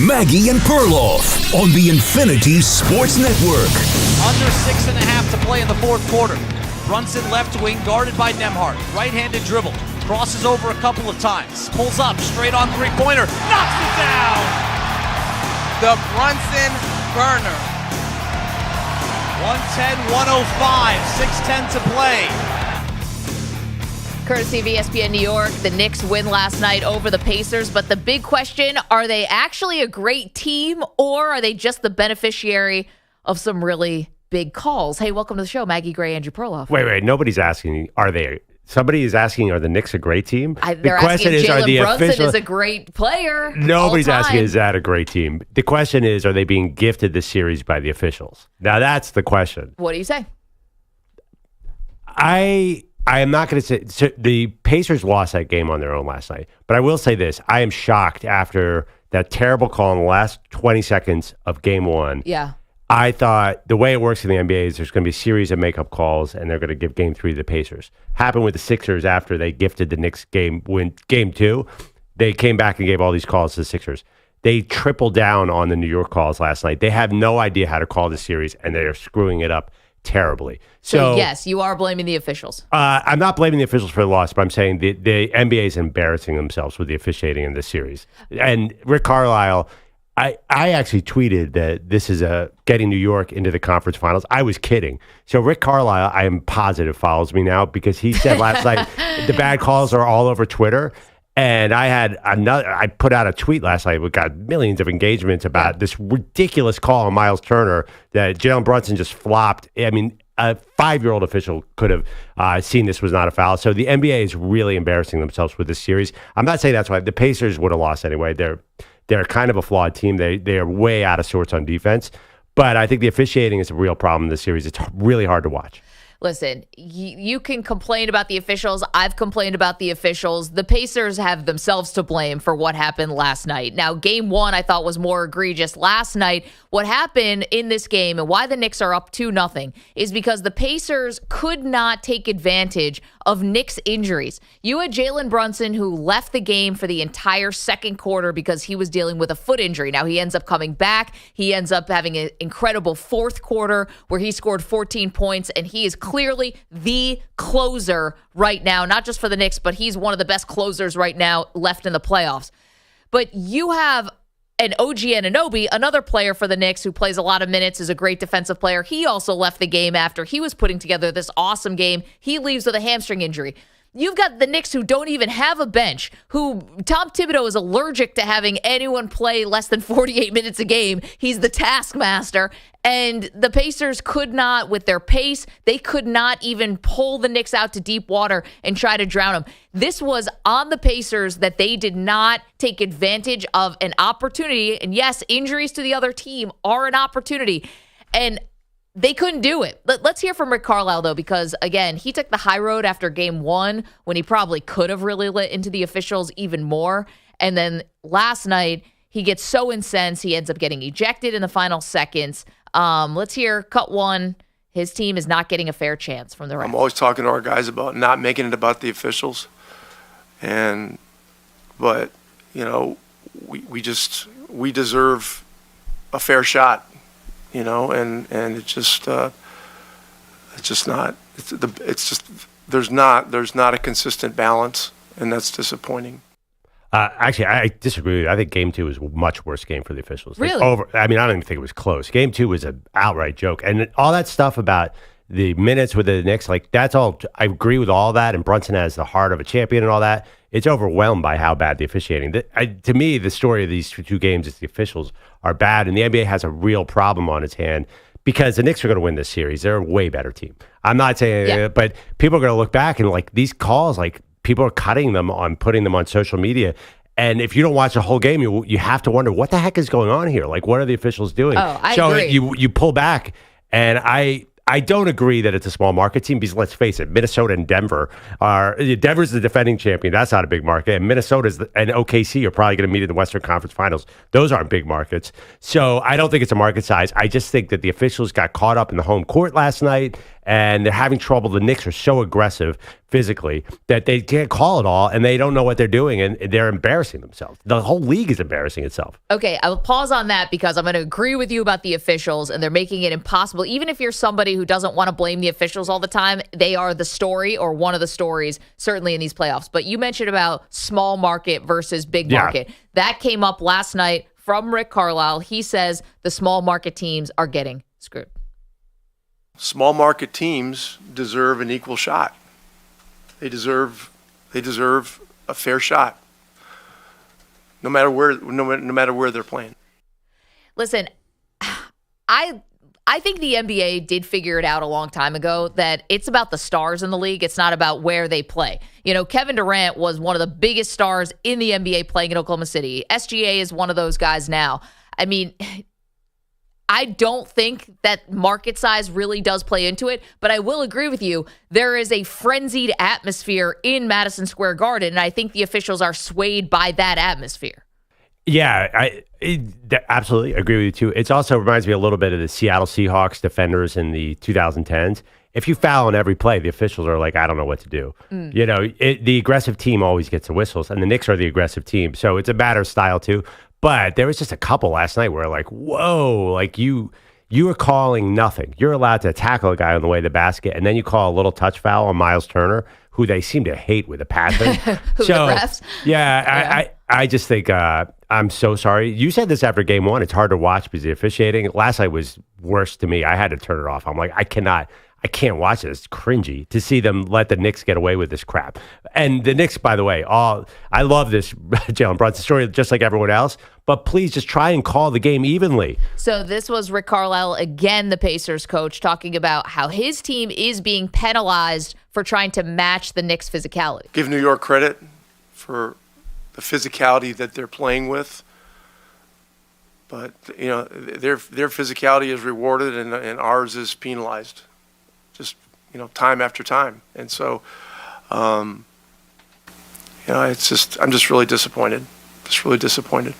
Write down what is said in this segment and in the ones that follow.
Maggie and Perloff on the Infinity Sports Network. Under 6.5 to play in the fourth quarter. Brunson left wing, guarded by Nembhard. Right-handed dribble. Crosses over a couple of times. Pulls up, straight on three-pointer. Knocks it down! The Brunson burner. 110-105. 6:10 to play. Courtesy of ESPN New York, the Knicks win last night over the Pacers. But the big question, are they actually a great team, or are they just the beneficiary of some really big calls? Hey, welcome to the show, Maggie Gray, Andrew Perloff. Wait. Nobody's asking, are they? Somebody is asking, are the Knicks a great team? They're asking if Jalen Brunson is a great player. Nobody's asking, is that a great team? The question is, are they being gifted this series by the officials? Now, that's the question. What do you say? I am not going to say, so the Pacers lost that game on their own last night, but I will say this. I am shocked after that terrible call in the last 20 seconds of game one. Yeah. I thought the way it works in the NBA is there's going to be a series of makeup calls, and they're going to give game three to the Pacers. Happened with the Sixers after they gifted the Knicks game two. They came back and gave all these calls to the Sixers. They tripled down on the New York calls last night. They have no idea how to call the series, and they are screwing it up terribly. So yes, you are blaming the officials. I'm not blaming the officials for the loss, but I'm saying the NBA is embarrassing themselves with the officiating in this series. And RickCarlisle, I actually tweeted that this is getting New York into the conference finals. I was kidding. So RickCarlisle, I am positive, follows me now because he said last night the bad calls are all over Twitter. And I put out a tweet last night. We got millions of engagements about this ridiculous call on Miles Turner that Jalen Brunson just flopped. I mean, a 5-year-old official could have seen this was not a foul. So the NBA is really embarrassing themselves with this series. I'm not saying that's why. The Pacers would have lost anyway. They're kind of a flawed team. They are way out of sorts on defense. But I think the officiating is a real problem in this series. It's really hard to watch. Listen, you can complain about the officials. I've complained about the officials. The Pacers have themselves to blame for what happened last night. Now, game one I thought was more egregious. Last night, what happened in this game and why the Knicks are up 2-0 is because the Pacers could not take advantage of Knicks injuries. You had Jalen Brunson, who left the game for the entire second quarter because he was dealing with a foot injury. Now, he ends up coming back. He ends up having an incredible fourth quarter where he scored 14 points, and he is clearly the closer right now, not just for the Knicks, but he's one of the best closers right now left in the playoffs. But you have an OG Anunoby, another player for the Knicks who plays a lot of minutes, is a great defensive player. He also left the game after he was putting together this awesome game. He leaves with a hamstring injury. You've got the Knicks who don't even have a bench, who Tom Thibodeau is allergic to having anyone play less than 48 minutes a game. He's the taskmaster. And the Pacers could not, with their pace, they could not even pull the Knicks out to deep water and try to drown them. This was on the Pacers that they did not take advantage of an opportunity. And yes, injuries to the other team are an opportunity. And they couldn't do it. Let's hear from RickCarlisle, though, because, again, he took the high road after game one when he probably could have really lit into the officials even more. And then last night, he gets so incensed, he ends up getting ejected in the final seconds. Let's hear cut one. His team is not getting a fair chance from the ref. I'm always talking to our guys about not making it about the officials. But, you know, we deserve a fair shot. You know, and it's just not there's not a consistent balance, and that's disappointing. Actually, I disagree with you. I think game two was a much worse game for the officials. Really? I don't even think it was close. Game two was an outright joke, and all that stuff about the minutes with the Knicks, like that's all. I agree with all that, and Brunson has the heart of a champion and all that. It's overwhelmed by how bad the officiating. To me, the story of these two games is the officials are bad, and the NBA has a real problem on its hand because the Knicks are going to win this series. They're a way better team. I'm not saying, but people are going to look back and like these calls, like people are cutting them on putting them on social media. And if you don't watch the whole game, you have to wonder what the heck is going on here. Like, what are the officials doing? Oh, I agree. You pull back, and I don't agree that it's a small market team because let's face it, Minnesota and Denver's the defending champion. That's not a big market. And Minnesota's and OKC are probably going to meet in the Western Conference Finals. Those aren't big markets. So I don't think it's a market size. I just think that the officials got caught up in the home court last night and they're having trouble. The Knicks are so aggressive physically that they can't call it all, and they don't know what they're doing, and they're embarrassing themselves. The whole league is embarrassing itself. Okay, I will pause on that because I'm going to agree with you about the officials, and they're making it impossible. Even if you're somebody who doesn't want to blame the officials all the time, they are the story or one of the stories, certainly in these playoffs. But you mentioned about small market versus big market. That came up last night from Rick Carlisle. He says the small market teams are getting screwed. Small market teams deserve an equal shot. They deserve a fair shot, no matter where they're playing. Listen, I think the NBA did figure it out a long time ago that it's about the stars in the league. It's not about where they play. You know, Kevin Durant was one of the biggest stars in the NBA playing in Oklahoma City. SGA is one of those guys now. I mean, I don't think that market size really does play into it, but I will agree with you. There is a frenzied atmosphere in Madison Square Garden, and I think the officials are swayed by that atmosphere. Yeah, I absolutely agree with you, too. It also reminds me a little bit of the Seattle Seahawks defenders in the 2010s. If you foul on every play, the officials are like, I don't know what to do. You know, the aggressive team always gets the whistles, and the Knicks are the aggressive team. So it's a matter of style, too. But there was just a couple last night where like, whoa, like you are calling nothing. You're allowed to tackle a guy on the way to the basket, and then you call a little touch foul on Miles Turner, who they seem to hate with a passion. The refs? Yeah, I just think I'm so sorry. You said this after game one. It's hard to watch because the officiating last night was worse to me. I had to turn it off. I'm like, I can't watch this. It's cringy to see them let the Knicks get away with this crap. And the Knicks, by the way, I love this Jalen Brunson story just like everyone else, but please just try and call the game evenly. So this was Rick Carlisle, again, the Pacers coach, talking about how his team is being penalized for trying to match the Knicks' physicality. Give New York credit for the physicality that they're playing with. But, you know, their physicality is rewarded and ours is penalized. Just, you know, time after time. And so, you know, I'm just really disappointed. Just really disappointed.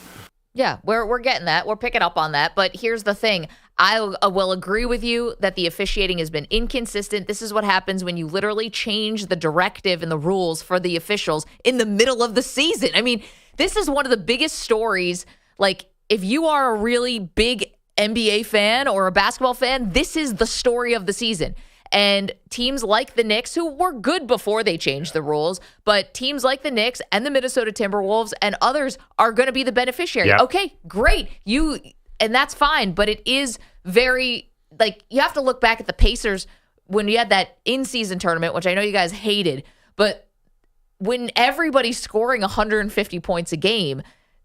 Yeah, we're getting that. We're picking up on that. But here's the thing. I will agree with you that the officiating has been inconsistent. This is what happens when you literally change the directive and the rules for the officials in the middle of the season. I mean, this is one of the biggest stories. Like, if you are a really big NBA fan or a basketball fan, this is the story of the season. And teams like the Knicks, who were good before they changed the rules, but teams like the Knicks and the Minnesota Timberwolves and others are going to be the beneficiary. Yep. Okay, great. And that's fine, but it is very, like, you have to look back at the Pacers when you had that in-season tournament, which I know you guys hated, but when everybody's scoring 150 points a game,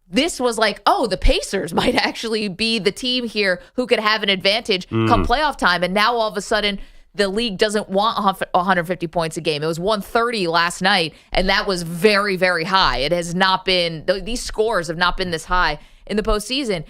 this was like, oh, the Pacers might actually be the team here who could have an advantage come playoff time. And now all of a sudden, the league doesn't want 150 points a game. It was 130 last night, and that was very, very high. It has not been, these scores have not been this high in the postseason.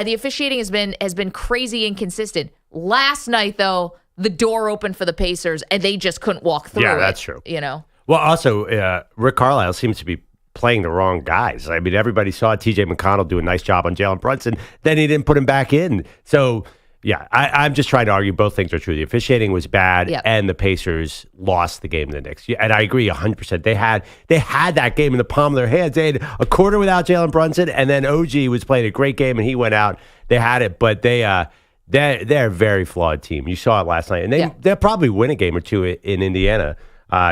The officiating has been crazy inconsistent. Last night, though, the door opened for the Pacers, and they just couldn't walk through it. Yeah, that's true. You know? Well, also, Rick Carlisle seems to be playing the wrong guys. I mean, everybody saw TJ McConnell do a nice job on Jalen Brunson. Then he didn't put him back in. So, yeah, I'm just trying to argue both things are true. The officiating was bad, and the Pacers lost the game to the Knicks. And I agree 100%. They had that game in the palm of their hands. They had a quarter without Jalen Brunson, and then OG was playing a great game, and he went out. They had it, but they're a very flawed team. You saw it last night, and they'll probably win a game or two in Indiana,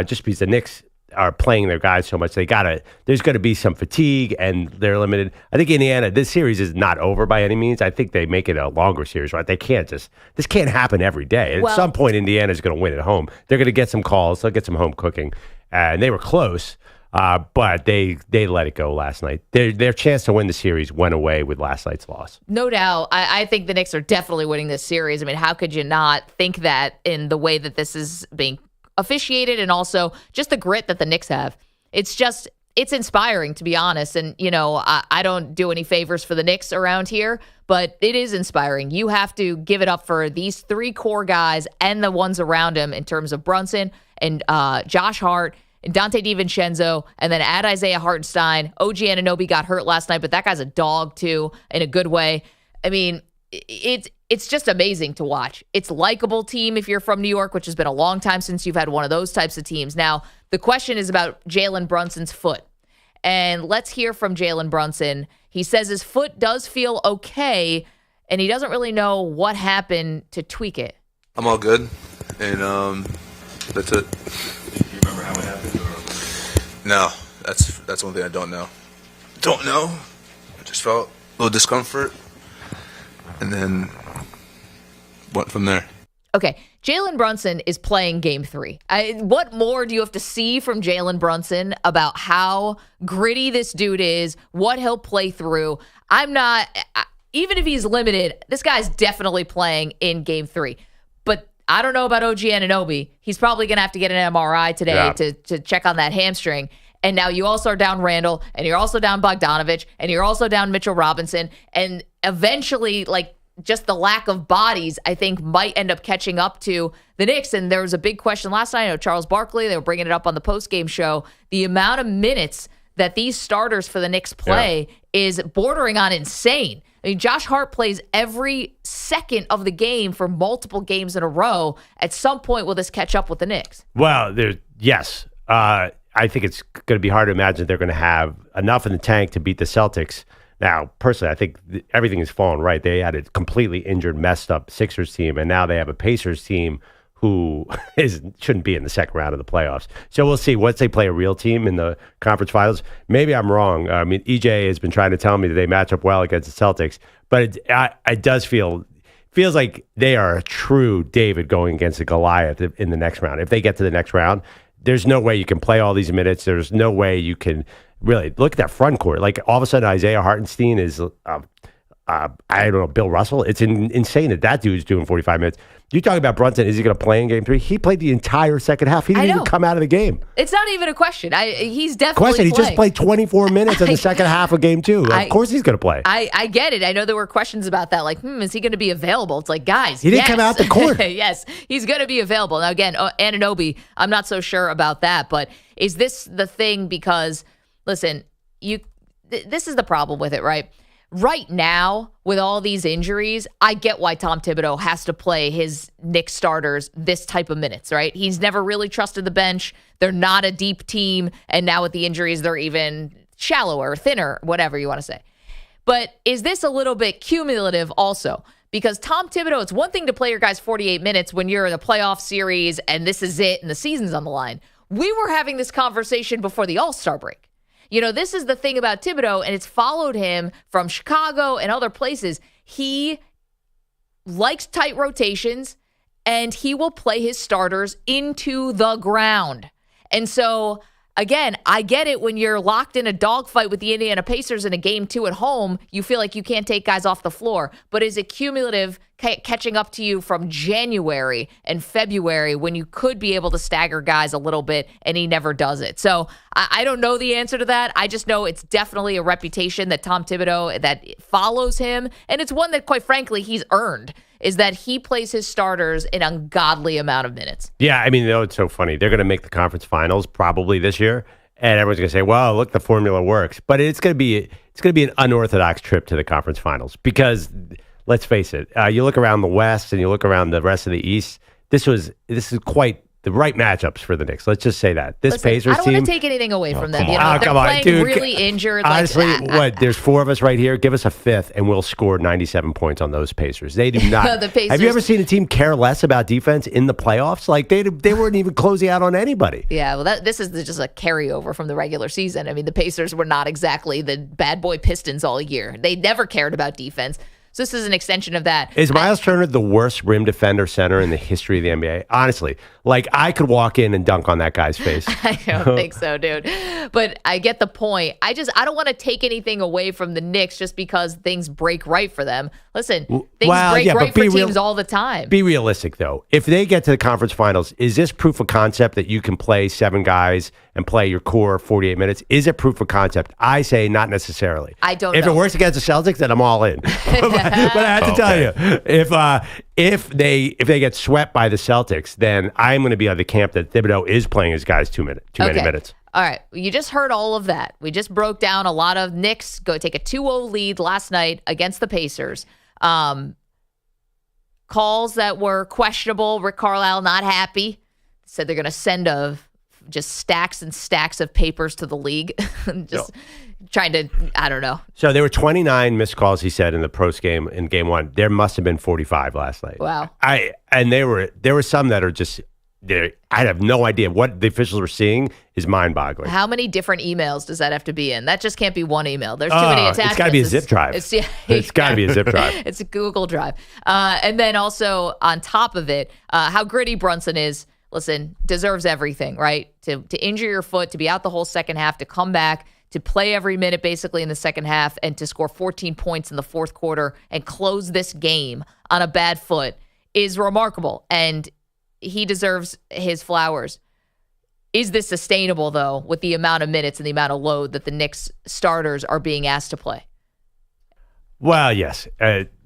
just because the Knicks are playing their guys so much. There's going to be some fatigue, and they're limited. I think Indiana, this series is not over by any means. I think they make it a longer series, right? They can't this can't happen every day. At some point, Indiana's going to win at home. They're going to get some calls. They'll get some home cooking. And they were close, but they let it go last night. Their chance to win the series went away with last night's loss. No doubt. I think the Knicks are definitely winning this series. I mean, how could you not think that in the way that this is being officiated, and also just the grit that the Knicks have? It's inspiring, to be honest. And, you know, I don't do any favors for the Knicks around here, but it is inspiring. You have to give it up for these three core guys and the ones around him in terms of Brunson and Josh Hart and Dante DiVincenzo, and then add Isaiah Hartenstein. OG Anunoby got hurt last night, but that guy's a dog too, in a good way. I mean, it's just amazing to watch. It's likable team if you're from New York, which has been a long time since you've had one of those types of teams. Now, the question is about Jalen Brunson's foot. And let's hear from Jalen Brunson. He says his foot does feel okay, and he doesn't really know what happened to tweak it. I'm all good, and that's it. You remember how it happened? No, that's one thing I don't know. Don't know. I just felt a little discomfort, and then went from there. Okay, Jalen Brunson is playing game 3. What more do you have to see from Jalen Brunson about how gritty this dude is, what he'll play through? Even if he's limited, this guy's definitely playing in game 3. But I don't know about OG Anunoby. He's probably going to have to get an MRI today to check on that hamstring. And now you also are down Randall, and you're also down Bogdanovich, and you're also down Mitchell Robinson. And eventually, just the lack of bodies, I think, might end up catching up to the Knicks. And there was a big question last night. I know Charles Barkley, they were bringing it up on the postgame show. The amount of minutes that these starters for the Knicks play is bordering on insane. I mean, Josh Hart plays every second of the game for multiple games in a row. At some point, will this catch up with the Knicks? Well, yes. I think it's going to be hard to imagine they're going to have enough in the tank to beat the Celtics. Now, personally, I think everything is falling right. They had a completely injured, messed up Sixers team, and now they have a Pacers team who shouldn't be in the second round of the playoffs. So we'll see. Once they play a real team in the conference finals, maybe I'm wrong. I mean, EJ has been trying to tell me that they match up well against the Celtics, but it does feels like they are a true David going against a Goliath in the next round. If they get to the next round, there's no way you can play all these minutes. There's no way you can really look at that front court. Like all of a sudden, Isaiah Hartenstein is, I don't know, Bill Russell. It's insane that dude's doing 45 minutes. You talk about Brunson, is he going to play in game 3? He played the entire second half. He didn't even come out of the game. It's not even a question. He's definitely playing. He just played 24 minutes in the second half of game 2. Of course he's going to play. I get it. I know there were questions about that. Like, is he going to be available? It's like, guys, he didn't come out the court. Yes, he's going to be available. Now, again, Anunoby, I'm not so sure about that. But is this the thing? Because, listen, this is the problem with it, right? Right now, with all these injuries, I get why Tom Thibodeau has to play his Knicks starters this type of minutes, right? He's never really trusted the bench. They're not a deep team. And now with the injuries, they're even shallower, thinner, whatever you want to say. But is this a little bit cumulative also? Because Tom Thibodeau, it's one thing to play your guys 48 minutes when you're in a playoff series and this is it and the season's on the line. We were having this conversation before the All-Star break. You know, this is the thing about Thibodeau, and it's followed him from Chicago and other places. He likes tight rotations, and he will play his starters into the ground. And so, again, I get it when you're locked in a dogfight with the Indiana Pacers in a game 2 at home, you feel like you can't take guys off the floor. But is it cumulative catching up to you from January and February when you could be able to stagger guys a little bit and he never does it? So I don't know the answer to that. I just know it's definitely a reputation that Tom Thibodeau, that follows him. And it's one that, quite frankly, he's earned, is that he plays his starters an ungodly amount of minutes. Yeah, I mean, it's so funny. They're going to make the conference finals probably this year. And everyone's going to say, well, look, the formula works. But it's going to be an unorthodox trip to the conference finals because, let's face it, you look around the West and you look around the rest of the East, this is quite the right matchups for the Knicks. Let's just say that. Pacers team. I don't want to take anything away from them. You know, they're playing really injured. Honestly, there's 4 of us right here. Give us a 5th and we'll score 97 points on those Pacers. They do not. The Pacers, have you ever seen a team care less about defense in the playoffs? Like they weren't even closing out on anybody. Yeah, well, this is just a carryover from the regular season. I mean, the Pacers were not exactly the bad boy Pistons all year. They never cared about defense. So this is an extension of that. Is Miles Turner the worst rim defender center in the history of the NBA? Honestly, I could walk in and dunk on that guy's face. I don't think so, dude. But I get the point. I don't want to take anything away from the Knicks just because things break right for them. Listen, things break right for teams all the time. Be realistic, though. If they get to the conference finals, is this proof of concept that you can play 7 guys and play your core 48 minutes? Is it proof of concept? I say not necessarily. I don't know. If it works against the Celtics, then I'm all in. But I have to tell you, if they get swept by the Celtics, then I'm going to be on the camp that Thibodeau is playing his guys too many minutes. All right, you just heard all of that. We just broke down a lot of Knicks go take a 2-0 lead last night against the Pacers. Calls that were questionable. Rick Carlisle not happy. Said they're going to send just stacks and stacks of papers to the league. Trying to, I don't know. So there were 29 missed calls, he said, in the post game in game one. There must have been 45 last night. Wow. And there were some that are just I have no idea what the officials were seeing is mind-boggling. How many different emails does that have to be in? That just can't be one email. There's too many attachments. It's got to be a zip drive. It's got to be a zip drive. It's a Google Drive. And then also on top of it, how gritty Brunson is. Listen, deserves everything, right? To injure your foot, to be out the whole second half, to come back, to play every minute basically in the second half, and to score 14 points in the fourth quarter and close this game on a bad foot is remarkable. And he deserves his flowers. Is this sustainable, though, with the amount of minutes and the amount of load that the Knicks starters are being asked to play? Well, yes.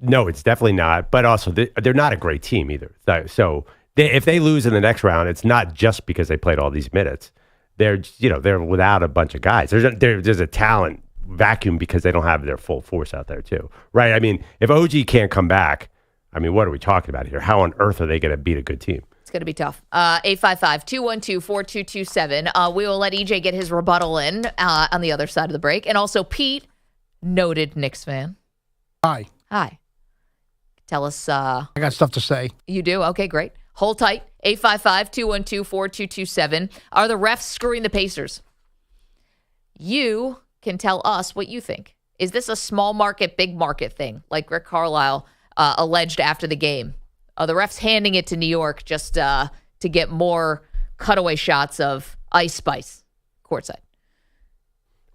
No, it's definitely not. But also, they're not a great team either. So if they lose in the next round, it's not just because they played all these minutes. They're without a bunch of guys. There's a talent vacuum because they don't have their full force out there too, right? I mean, if OG can't come back, I mean, what are we talking about here? How on earth are they going to beat a good team? It's going to be tough. 855-212-4227. We will let EJ get his rebuttal in on the other side of the break. And also Pete, noted Knicks fan. Hi. Tell us. I got stuff to say. You do? Okay, great. Hold tight. 855-212-4227. Are the refs screwing the Pacers? You can tell us what you think. Is this a small market, big market thing, like Rick Carlisle alleged after the game? Are the refs handing it to New York just to get more cutaway shots of Ice Spice courtside?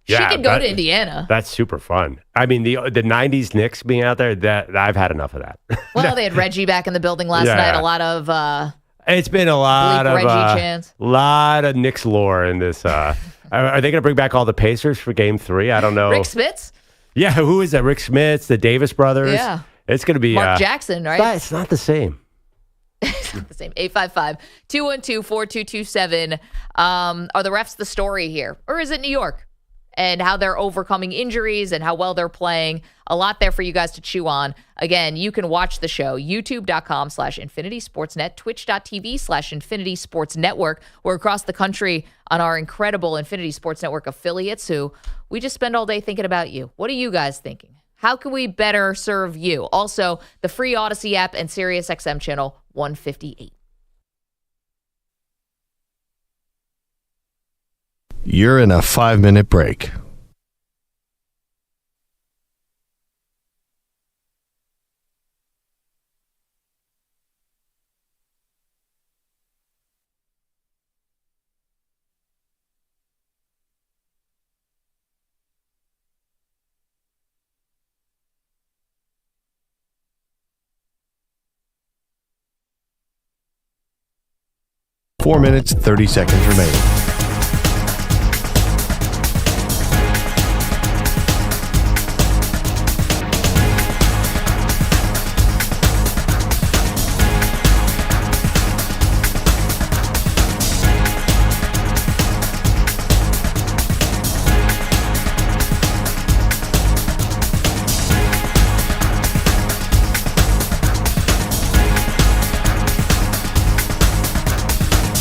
Yeah, she could go to Indiana. That's super fun. I mean, the 90s Knicks being out there, that I've had enough of that. Well, they had Reggie back in the building last night. A lot of it's been a lot of Reggie chants. Lot of Knicks lore in this. Are they going to bring back all the Pacers for Game 3? I don't know. Rick Smits? Yeah, who is that? Rick Smits, the Davis brothers. Yeah, it's going to be Mark Jackson, right? It's not the same. It's not the same. 855-212-4227. Are the refs the story here, or is it New York? And how they're overcoming injuries and how well they're playing. A lot there for you guys to chew on. Again, you can watch the show, youtube.com/InfinitySportsNet, twitch.tv/InfinitySportsNetwork. We're across the country on our incredible Infinity Sports Network affiliates who we just spend all day thinking about you. What are you guys thinking? How can we better serve you? Also, the free Odyssey app and SiriusXM channel 158. You're in a 5-minute break. Four minutes, 30 seconds remaining.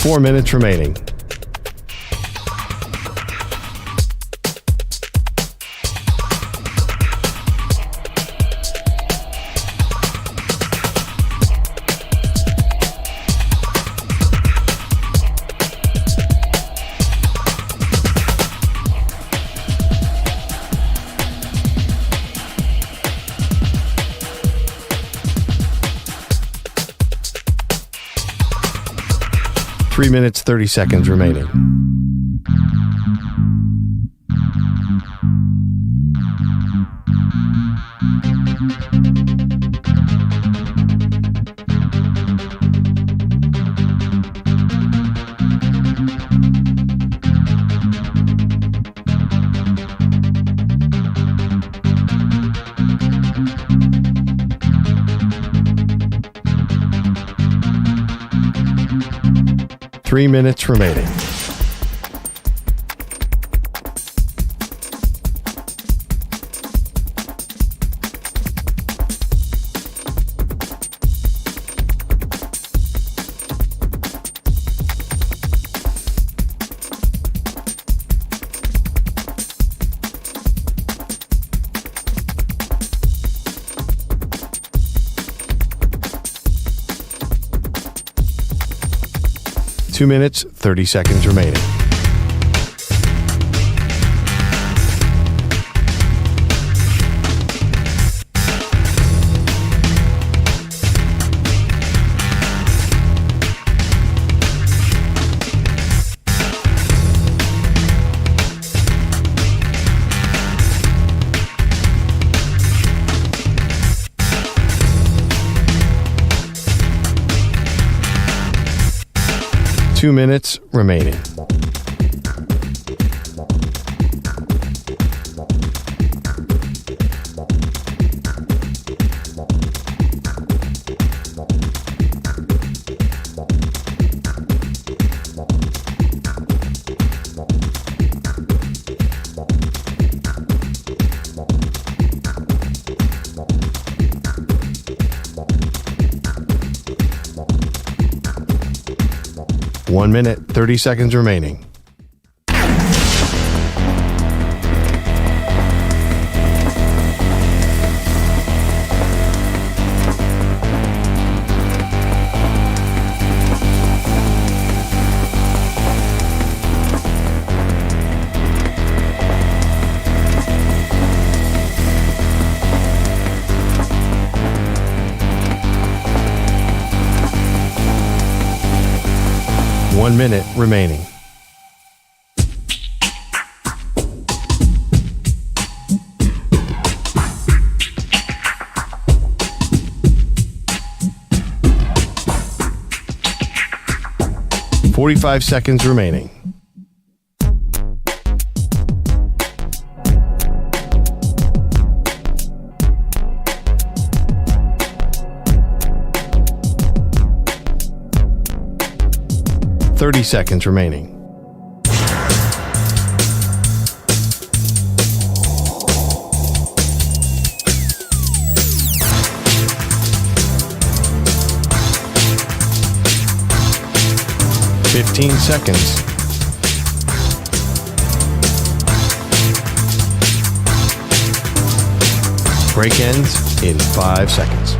Four minutes remaining. Three minutes, 30 seconds remaining. Three minutes remaining. 2 minutes, 30 seconds remaining. Two minutes remaining. One minute, 30 seconds remaining. One minute remaining. $45 seconds remaining. $30 seconds remaining. $15 seconds. Break ends in 5 seconds.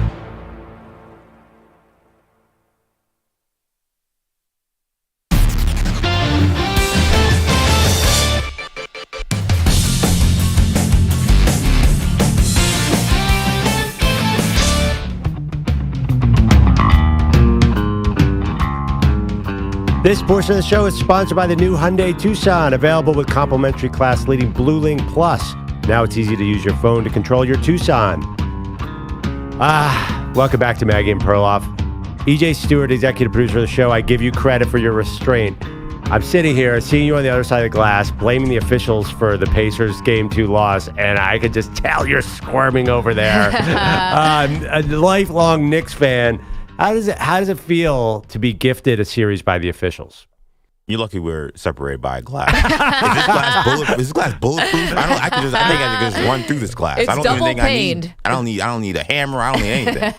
This portion of the show is sponsored by the new Hyundai Tucson, available with complimentary class-leading Blue Link Plus. Now it's easy to use your phone to control your Tucson. Welcome back to Maggie and Perloff. EJ Stewart, executive producer of the show, I give you credit for your restraint. I'm sitting here, seeing you on the other side of the glass, blaming the officials for the Pacers Game 2 loss, and I could just tell you're squirming over there. A lifelong Knicks fan. How does it feel to be gifted a series by the officials? You're lucky we're separated by a glass. Is this glass bulletproof? I think I can just run through this glass. It's I don't double even think paned. I don't need a hammer. I don't need anything.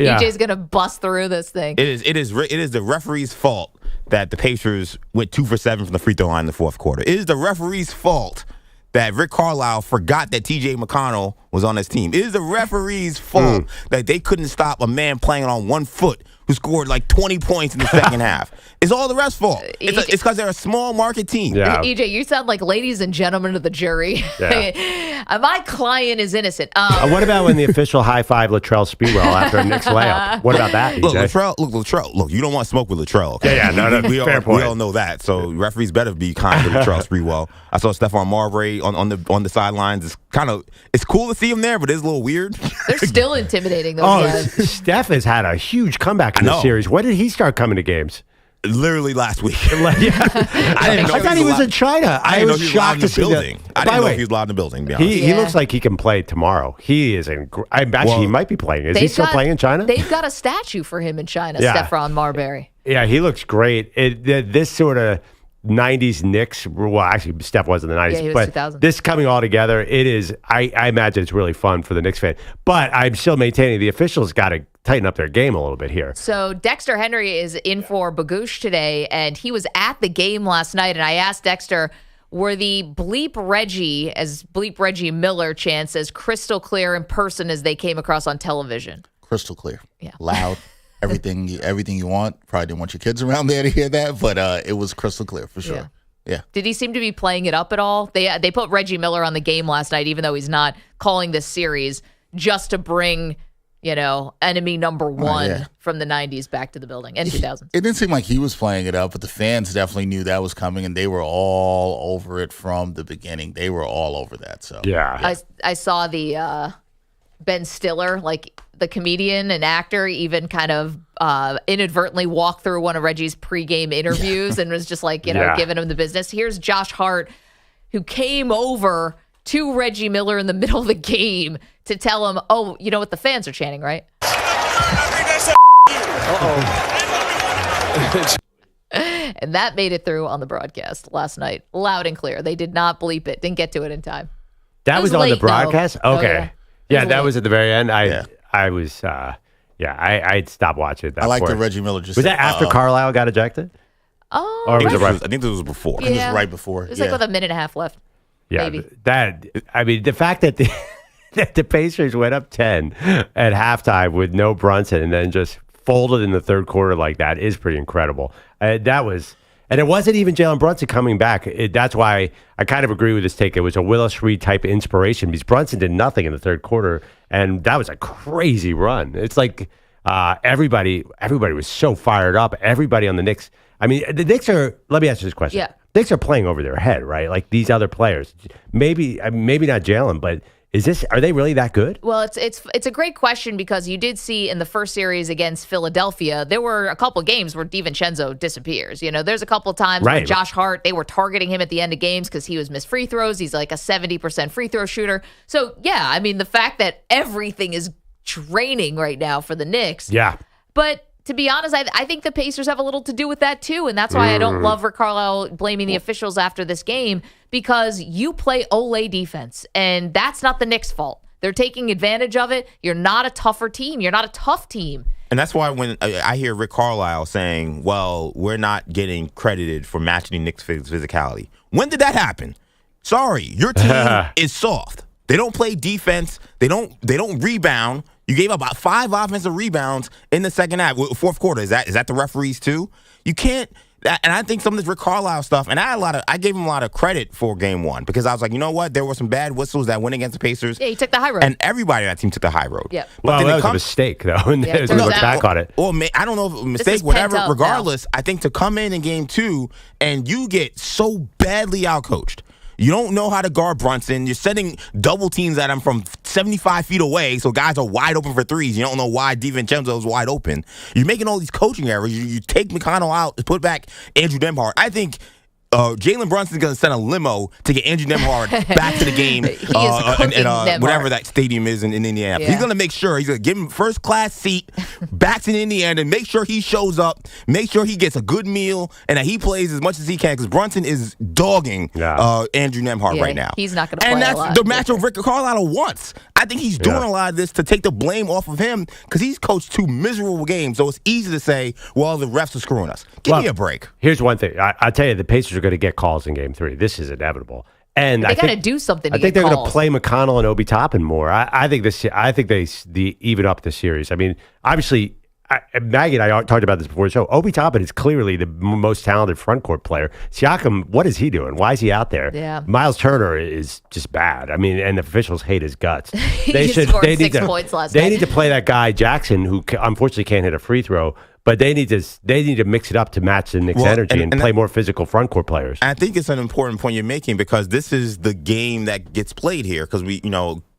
EJ's gonna bust through this thing. It is the referee's fault that the Pacers went 2 for 7 from the free throw line in the fourth quarter. It is the referee's fault that Rick Carlisle forgot that T.J. McConnell was on his team. It is the referee's fault that they couldn't stop a man playing on 1 foot who scored like 20 points in the second half. It's all the ref's fault. It's because they're a small market team. Yeah. EJ, you sound like ladies and gentlemen of the jury. Yeah. My client is innocent. What about when the official high-five Latrell Sprewell after a Knicks layup? What about that, EJ? Look, you don't want to smoke with Latrell. Okay? Yeah, no, fair point. We all know that. So referees better be kind to Latrell Sprewell. I saw Stephon Marbury on the sidelines. It's cool to see him there, but it's a little weird. They're still intimidating those guys. Steph has had a huge comeback in this series. When did he start coming to games? Literally last week. I thought he was in China. I was shocked to see that. I didn't know if he was allowed in the building, to be honest. He looks like he can play tomorrow. He is he might be playing. Is he still playing in China? They've got a statue for him in China, Stephon Marbury. Yeah, he looks great. This sort of 90s Knicks, well, actually, Steph was in the 90s. Yeah, he was but 2000. This coming all together, it is, I imagine it's really fun for the Knicks fan. But I'm still maintaining the officials got to tighten up their game a little bit here. So Dexter Henry is in for Bagoosh today, and he was at the game last night, and I asked Dexter, were the Bleep Reggie Miller chants as crystal clear in person as they came across on television? Crystal clear. Yeah. Loud. everything you want. Probably didn't want your kids around there to hear that, but it was crystal clear for sure. Yeah. Did he seem to be playing it up at all? They put Reggie Miller on the game last night, even though he's not calling this series, just to bring, enemy number one from the 90s back to the building and 2000s. It didn't seem like he was playing it up, but the fans definitely knew that was coming, and they were all over it from the beginning. They were all over that. So I saw the Ben Stiller, like the comedian and actor, even kind of inadvertently walked through one of Reggie's pregame interviews and was just like, giving him the business. Here's Josh Hart, who came over to Reggie Miller in the middle of the game to tell him, oh, you know what the fans are chanting, right? And that made it through on the broadcast last night, loud and clear. They did not bleep it, didn't get to it in time. That was on late, the broadcast? though. Okay. That was at the very end. I was, I'd stopped watching it. I like the Reggie Miller just was that after Carlisle got ejected? Oh, or was it right? I think this was before. I think it was right before. It was like with a minute and a half left. Yeah, maybe. The fact that the Pacers went up 10 at halftime with no Brunson and then just folded in the third quarter like that is pretty incredible. And it wasn't even Jalen Brunson coming back. That's why I kind of agree with this take. It was a Willis Reed type of inspiration because Brunson did nothing in the third quarter, and that was a crazy run. It's like everybody was so fired up. Everybody on the Knicks. I mean, the Knicks are. Let me ask you this question. Yeah. Knicks are playing over their head, right? Like these other players. Maybe not Jalen, but are they really that good? Well, it's a great question because you did see in the first series against Philadelphia, there were a couple games where DiVincenzo disappears. There's a couple times where Josh Hart, they were targeting him at the end of games because he was missed free throws. He's like a 70% free throw shooter. So, yeah, I mean, the fact that everything is draining right now for the Knicks. Yeah. But to be honest, I think the Pacers have a little to do with that too, and that's why I don't love Rick Carlisle blaming the officials after this game, because you play Olay defense, and that's not the Knicks' fault. They're taking advantage of it. You're not a tougher team. You're not a tough team. And that's why when I hear Rick Carlisle saying, well, we're not getting credited for matching the Knicks' physicality. When did that happen? Sorry, your team is soft. They don't play defense. They don't rebound. You gave up about 5 offensive rebounds in the second half, fourth quarter. Is that the referees too? You can't. And I think some of this Rick Carlisle stuff, and I gave him a lot of credit for game one because I was like, you know what? There were some bad whistles that went against the Pacers. Yeah, he took the high road. And everybody on that team took the high road. Yeah. Well, that was a mistake, though. And there's look back on it. Well, I don't know if a mistake, whatever. Regardless, I think to come in game two and you get so badly outcoached. You don't know how to guard Brunson. You're sending double teams at him from 75 feet away, so guys are wide open for threes. You don't know why DiVincenzo is wide open. You're making all these coaching errors. You take McConnell out, put back Andrew Nembhard. I think Jalen Brunson's going to send a limo to get Andrew Nembhard back to the game whatever that stadium is in Indiana. Yeah. He's going to make sure he's going to give him first-class seat back to Indiana and make sure he shows up, make sure he gets a good meal, and that he plays as much as he can because Brunson is dogging Andrew Nembhard right now. He's not going to play and a lot. that's the matchup Rick Carlisle wants. I think he's doing a lot of this to take the blame off of him because he's coached 2 miserable games, so it's easy to say, well, the refs are screwing us. Give me a break. Here's one thing. I tell you, the Pacers are going to get calls in game 3. This is inevitable. And they got to do something. I think they're going to play McConnell and Obi Toppin more. I think they even up the series. I mean, obviously, Maggie and I talked about this before the show. Obi Toppin is clearly the most talented front court player. Siakam, what is he doing? Why is he out there? Yeah. Miles Turner is just bad. I mean, and the officials hate his guts. He scored 6 points last night. They need to play that guy Jackson, who unfortunately can't hit a free throw. But they need to mix it up to match the Knicks' energy and play more physical front court players. I think it's an important point you're making because this is the game that gets played here because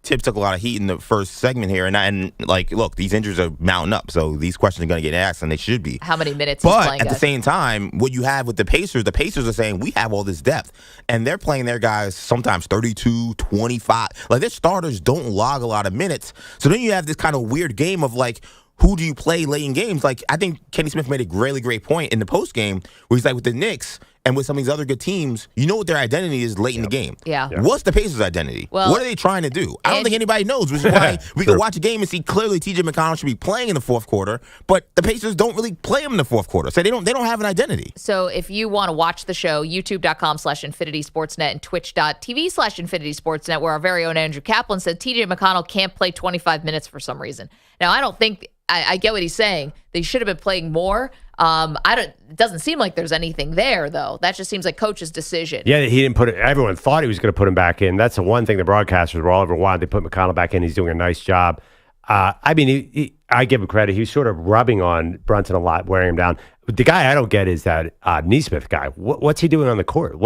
Tibbs took a lot of heat in the first segment here, and look, these injuries are mounting up, so these questions are going to get asked, and they should be. How many minutes he's playing, at the same time, what you have with the Pacers are saying, we have all this depth, and they're playing their guys sometimes 32, 25. Like, their starters don't log a lot of minutes, so then you have this kind of weird game of, who do you play late in games? Like, I think Kenny Smith made a really great point in the post game where he's like, with the Knicks and with some of these other good teams, you know what their identity is late in the game. Yeah. What's the Pacers' identity? Well, what are they trying to do? I don't think anybody knows, which is why we can watch a game and see clearly TJ McConnell should be playing in the fourth quarter, but the Pacers don't really play him in the fourth quarter. So they don't have an identity. So if you want to watch the show, youtube.com/InfinitySportsNet and twitch.tv/InfinitySportsNet, where our very own Andrew Kaplan said TJ McConnell can't play 25 minutes for some reason. Now, I don't think I get what he's saying. They should have been playing more. It doesn't seem like there's anything there, though. That just seems like coach's decision. Yeah, he didn't put it. Everyone thought he was going to put him back in. That's the one thing the broadcasters were all over wanted. They put McConnell back in. He's doing a nice job. I mean, I give him credit. He's sort of rubbing on Brunson a lot, wearing him down. The guy I don't get is that Neesmith guy. What's he doing on the court?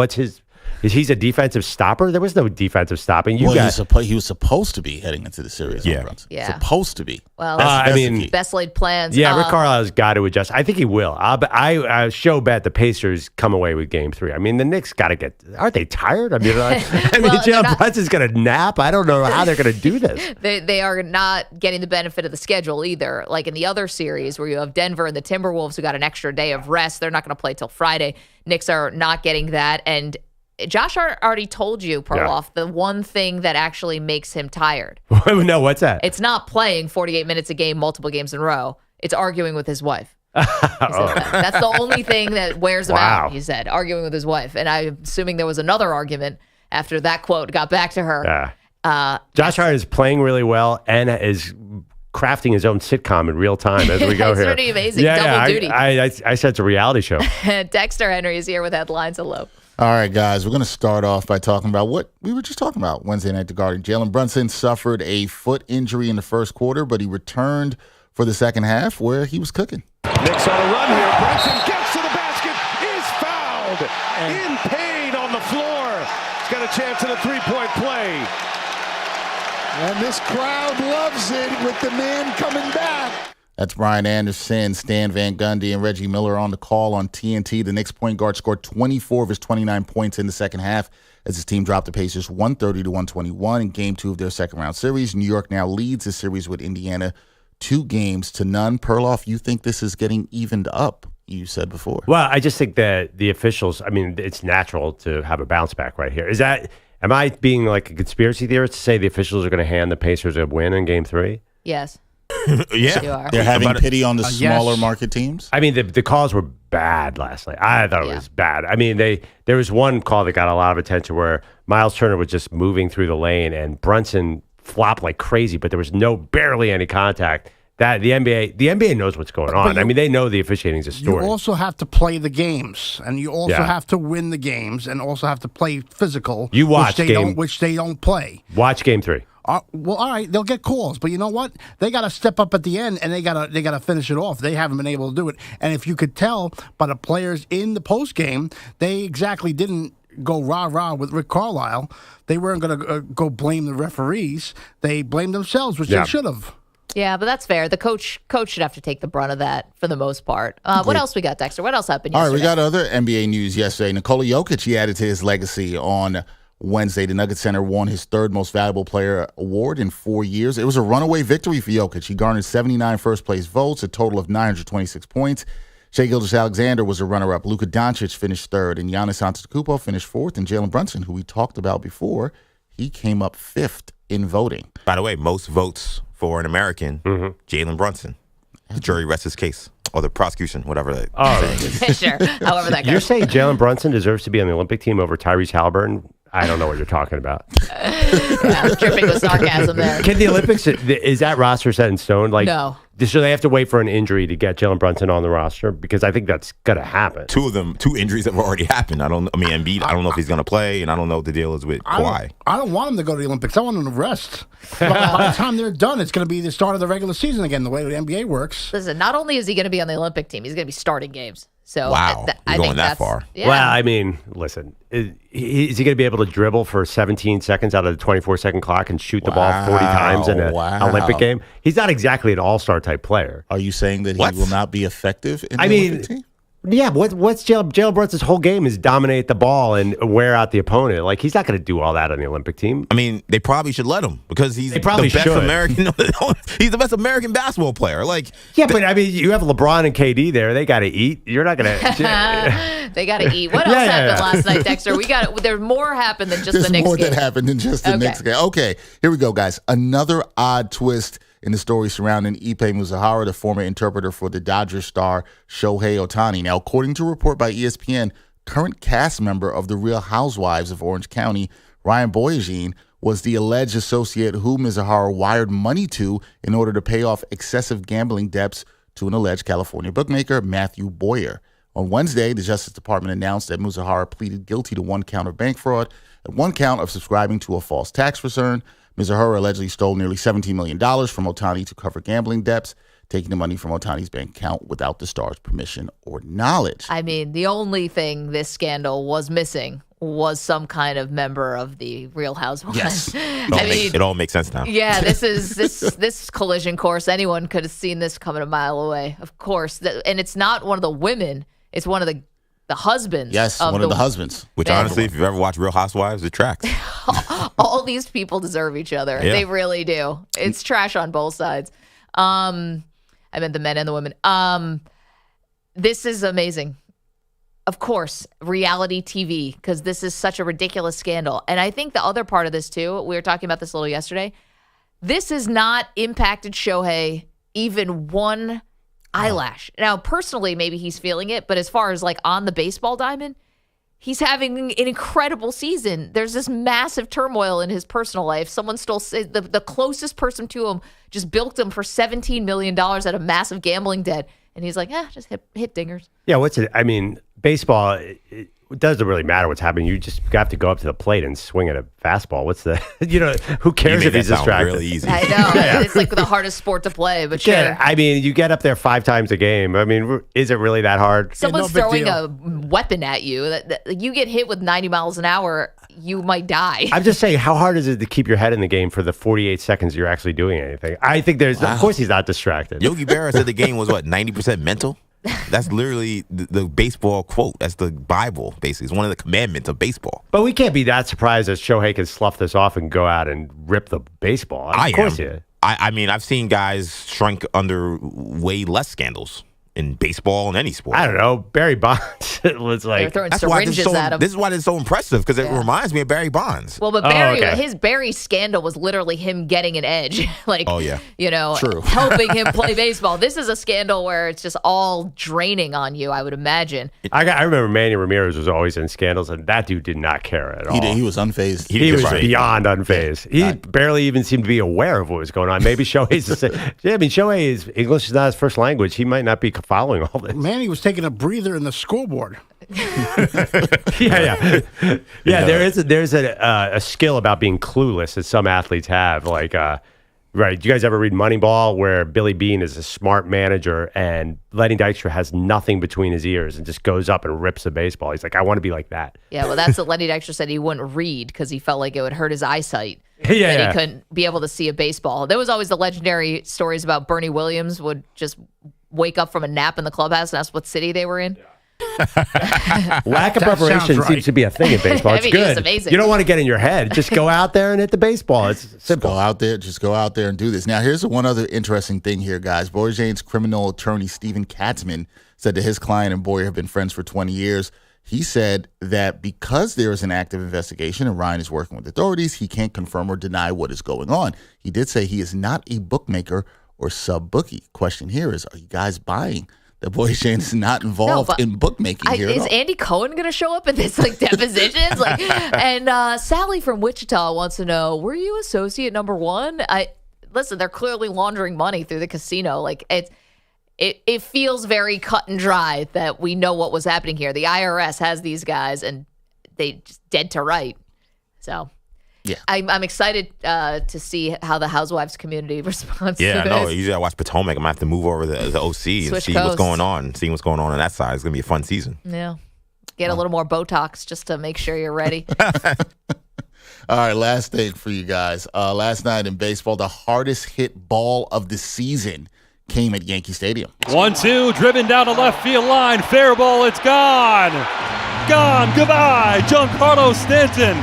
He's a defensive stopper? There was no defensive stopping. He was supposed to be heading into the series. Yeah. Supposed to be. Well, that's best laid plans. Yeah, RickCarlisle's got to adjust. I think he will. I show bet the Pacers come away with Game 3. I mean, the Knicks got to get. Aren't they tired? I mean, Jalen Brunson's going to nap. I don't know how they're going to do this. They are not getting the benefit of the schedule either. Like in the other series where you have Denver and the Timberwolves who got an extra day of rest, they're not going to play till Friday. Knicks are not getting that, and Josh already told you, Perloff, the one thing that actually makes him tired. No, what's that? It's not playing 48 minutes a game, multiple games in a row. It's arguing with his wife. That's the only thing that wears him out, he said, arguing with his wife. And I'm assuming there was another argument after that quote got back to her. Josh Hart is playing really well and is crafting his own sitcom in real time as we go it's here. It's pretty amazing. Double duty. I said it's a reality show. Dexter Henry is here with headlines. Hello. All right, guys, we're going to start off by talking about what we were just talking about Wednesday night regarding Jalen Brunson suffered a foot injury in the first quarter, but he returned for the second half where he was cooking. Knicks on a run here. Brunson gets to the basket, is fouled, in pain on the floor. He's got a chance at a three-point play. And this crowd loves it with the man coming back. That's Brian Anderson, Stan Van Gundy, and Reggie Miller on the call on TNT. The Knicks point guard scored 24 of his 29 points in the second half as his team dropped the Pacers 130-121 in Game 2 of their second-round series. New York now leads the series with Indiana 2-0. Perloff, you think this is getting evened up, you said before. Well, I just think that the officials, I mean, it's natural to have a bounce back right here. Am I being like a conspiracy theorist to say the officials are going to hand the Pacers a win in Game 3? Yes. Yeah, you are. They're having pity on the smaller market teams. I mean, the calls were bad last night. I thought it was bad. I mean, there was one call that got a lot of attention where Miles Turner was just moving through the lane and Brunson flopped like crazy, but there was barely any contact. That the NBA knows what's going on. I mean, they know the officiating is a story. You also have to play the games, and you also have to win the games, and also have to play physical. You watch which they don't play. Watch Game 3. Well, all right, they'll get calls, but you know what? They got to step up at the end, and they got to finish it off. They haven't been able to do it, and if you could tell by the players in the post game, they exactly didn't go rah-rah with Rick Carlisle. They weren't going to go blame the referees. They blamed themselves, which they should have. Yeah, but that's fair. The coach should have to take the brunt of that for the most part. What else we got, Dexter? What else happened yesterday? All right, we got other NBA news yesterday. NikolaJokic, he added to his legacy on Wednesday. The Nuggets center won his third most valuable player award in 4 years. It was a runaway victory for Jokic. He garnered 79 first-place votes, a total of 926 points. Shai Gilgeous-Alexander was a runner-up. Luka Doncic finished third, and Giannis Antetokounmpo finished fourth. And Jalen Brunson, who we talked about before, he came up fifth in voting. By the way, most votes for an American, Jalen Brunson. The jury rests his case. Or the prosecution, whatever that saying is. Sure, however that goes. You're saying Jalen Brunson deserves to be on the Olympic team over Tyrese Halliburton? I don't know what you're talking about. Dripping with sarcasm there. Can the Olympics, is that roster set in stone? No. So they have to wait for an injury to get Jalen Brunson on the roster? Because I think that's going to happen. Two injuries have already happened. Embiid, I don't know if he's going to play, and I don't know what the deal is with Kawhi. I don't want him to go to the Olympics. I want him to rest. By the time they're done, it's going to be the start of the regular season again, the way the NBA works. Listen, not only is he going to be on the Olympic team, he's going to be starting games. So wow, I going think that far. Yeah. Well, I mean, listen, is he going to be able to dribble for 17 seconds out of the 24-second clock and shoot the ball 40 times in an Olympic game? He's not exactly an all-star type player. Are you saying that he will not be effective in the Olympic team? Yeah, what's Jalen Brunson's whole game is dominate the ball and wear out the opponent. Like, he's not going to do all that on the Olympic team. I mean, they probably should let him because he's the best American. He's the best American basketball player. But I mean, you have LeBron and KD there. They got to eat. You're not going to. They got to eat. What else happened last night, Dexter? There's more happened than just the Knicks game. There's more that happened than just the Knicks game. Okay, here we go, guys. Another odd twist in the story surrounding IPPEI Plea, the former interpreter for the Dodgers star Shohei Ohtani. Now, according to a report by ESPN, current cast member of the Real Housewives of Orange County, Ryan Boyajin, was the alleged associate who Mizahara wired money to in order to pay off excessive gambling debts to an alleged California bookmaker, Matthew Boyer. On Wednesday, the Justice Department announced that Mizahara pleaded guilty to 1 count of bank fraud and 1 count of subscribing to a false tax return. Mizahara allegedly stole nearly $17 million from Ohtani to cover gambling debts, taking the money from Ohtani's bank account without the star's permission or knowledge. I mean, the only thing this scandal was missing was some kind of member of the Real Housewives. Yes. It all makes sense now. Yeah, this collision course. Anyone could have seen this coming a mile away. Of course, and it's not one of the women. It's one of the husbands. Yes, one of the husbands. Which honestly, if you've ever watched Real Housewives, it tracks. All these people deserve each other. Yeah. They really do. It's trash on both sides. I meant the men and the women. This is amazing. Of course, reality TV, because this is such a ridiculous scandal. And I think the other part of this, too, we were talking about this a little yesterday, this has not impacted Shohei even one eyelash. Now, personally, maybe he's feeling it, but as far as like on the baseball diamond, he's having an incredible season. There's this massive turmoil in his personal life. Someone stole the closest person to him, just bilked him for $17 million out of massive gambling debt. And he's like, just hit dingers. Yeah, what's it? I mean, baseball, it doesn't really matter what's happening. You just have to go up to the plate and swing at a fastball. What's the, who cares if he's distracted? Really easy. I know. It's like the hardest sport to play, but sure. Yeah, I mean, you get up there 5 times a game. I mean, is it really that hard? Someone's throwing a weapon at you. You get hit with 90 miles an hour, you might die. I'm just saying, how hard is it to keep your head in the game for the 48 seconds you're actually doing anything? I think of course he's not distracted. Yogi Berra said the game was, 90% mental? That's literally the baseball quote. That's the Bible, basically. It's one of the commandments of baseball. But we can't be that surprised that Shohei can slough this off and go out and rip the baseball. Of course he is. I mean, I've seen guys shrink under way less scandals in baseball and any sport. I don't know. Barry Bonds was like... They're throwing syringes at him. This is why it's so impressive, because it reminds me of Barry Bonds. Well, but his Barry scandal was literally him getting an edge. True. Helping him play baseball. This is a scandal where it's just all draining on you, I would imagine. I remember Manny Ramirez was always in scandals, and that dude did not care at all. He was unfazed. He was beyond unfazed. He barely even seemed to be aware of what was going on. Maybe Shohei's the same. Yeah, I mean, English is not his first language. He might not be following all this. Manny was taking a breather in the scoreboard. Yeah. There's a skill about being clueless that some athletes have. Like, right? Do you guys ever read Moneyball, where Billy Beane is a smart manager and Lenny Dykstra has nothing between his ears and just goes up and rips a baseball? He's like, I want to be like that. Yeah, well, that's what Lenny Dykstra said. He wouldn't read because he felt like it would hurt his eyesight. Yeah. He couldn't be able to see a baseball. There was always the legendary stories about Bernie Williams would just wake up from a nap in the clubhouse and ask what city they were in. Lack of preparation seems to be a thing in baseball. It's good. It's amazing. You don't want to get in your head. Just go out there and hit the baseball. It's simple. Just go out there and do this. Now, here's one other interesting thing here, guys. Boyajian's criminal attorney, Stephen Katzman, said that his client and Boyer have been friends for 20 years. He said that because there is an active investigation and Ryan is working with authorities, he can't confirm or deny what is going on. He did say he is not a bookmaker or sub-bookie. Question here is, are you guys buying that Boyajian is not involved in bookmaking here at is all? Andy Cohen going to show up in this depositions? And Sally from Wichita wants to know, were you associate number 1? Listen, they're clearly laundering money through the casino. It feels very cut and dry that we know what was happening here. The IRS has these guys, and they just dead to right. So, yeah, I'm excited to see how the Housewives community responds to this. Yeah, no, usually I watch Potomac. I'm going to have to move over the OC and see what's going on. Seeing what's going on that side. It's going to be a fun season. Yeah. Get a little more Botox just to make sure you're ready. All right, last thing for you guys. Last night in baseball, the hardest hit ball of the season came at Yankee Stadium. 1-2, driven down the left field line. Fair ball, it's gone. Gone, goodbye, Giancarlo Stanton.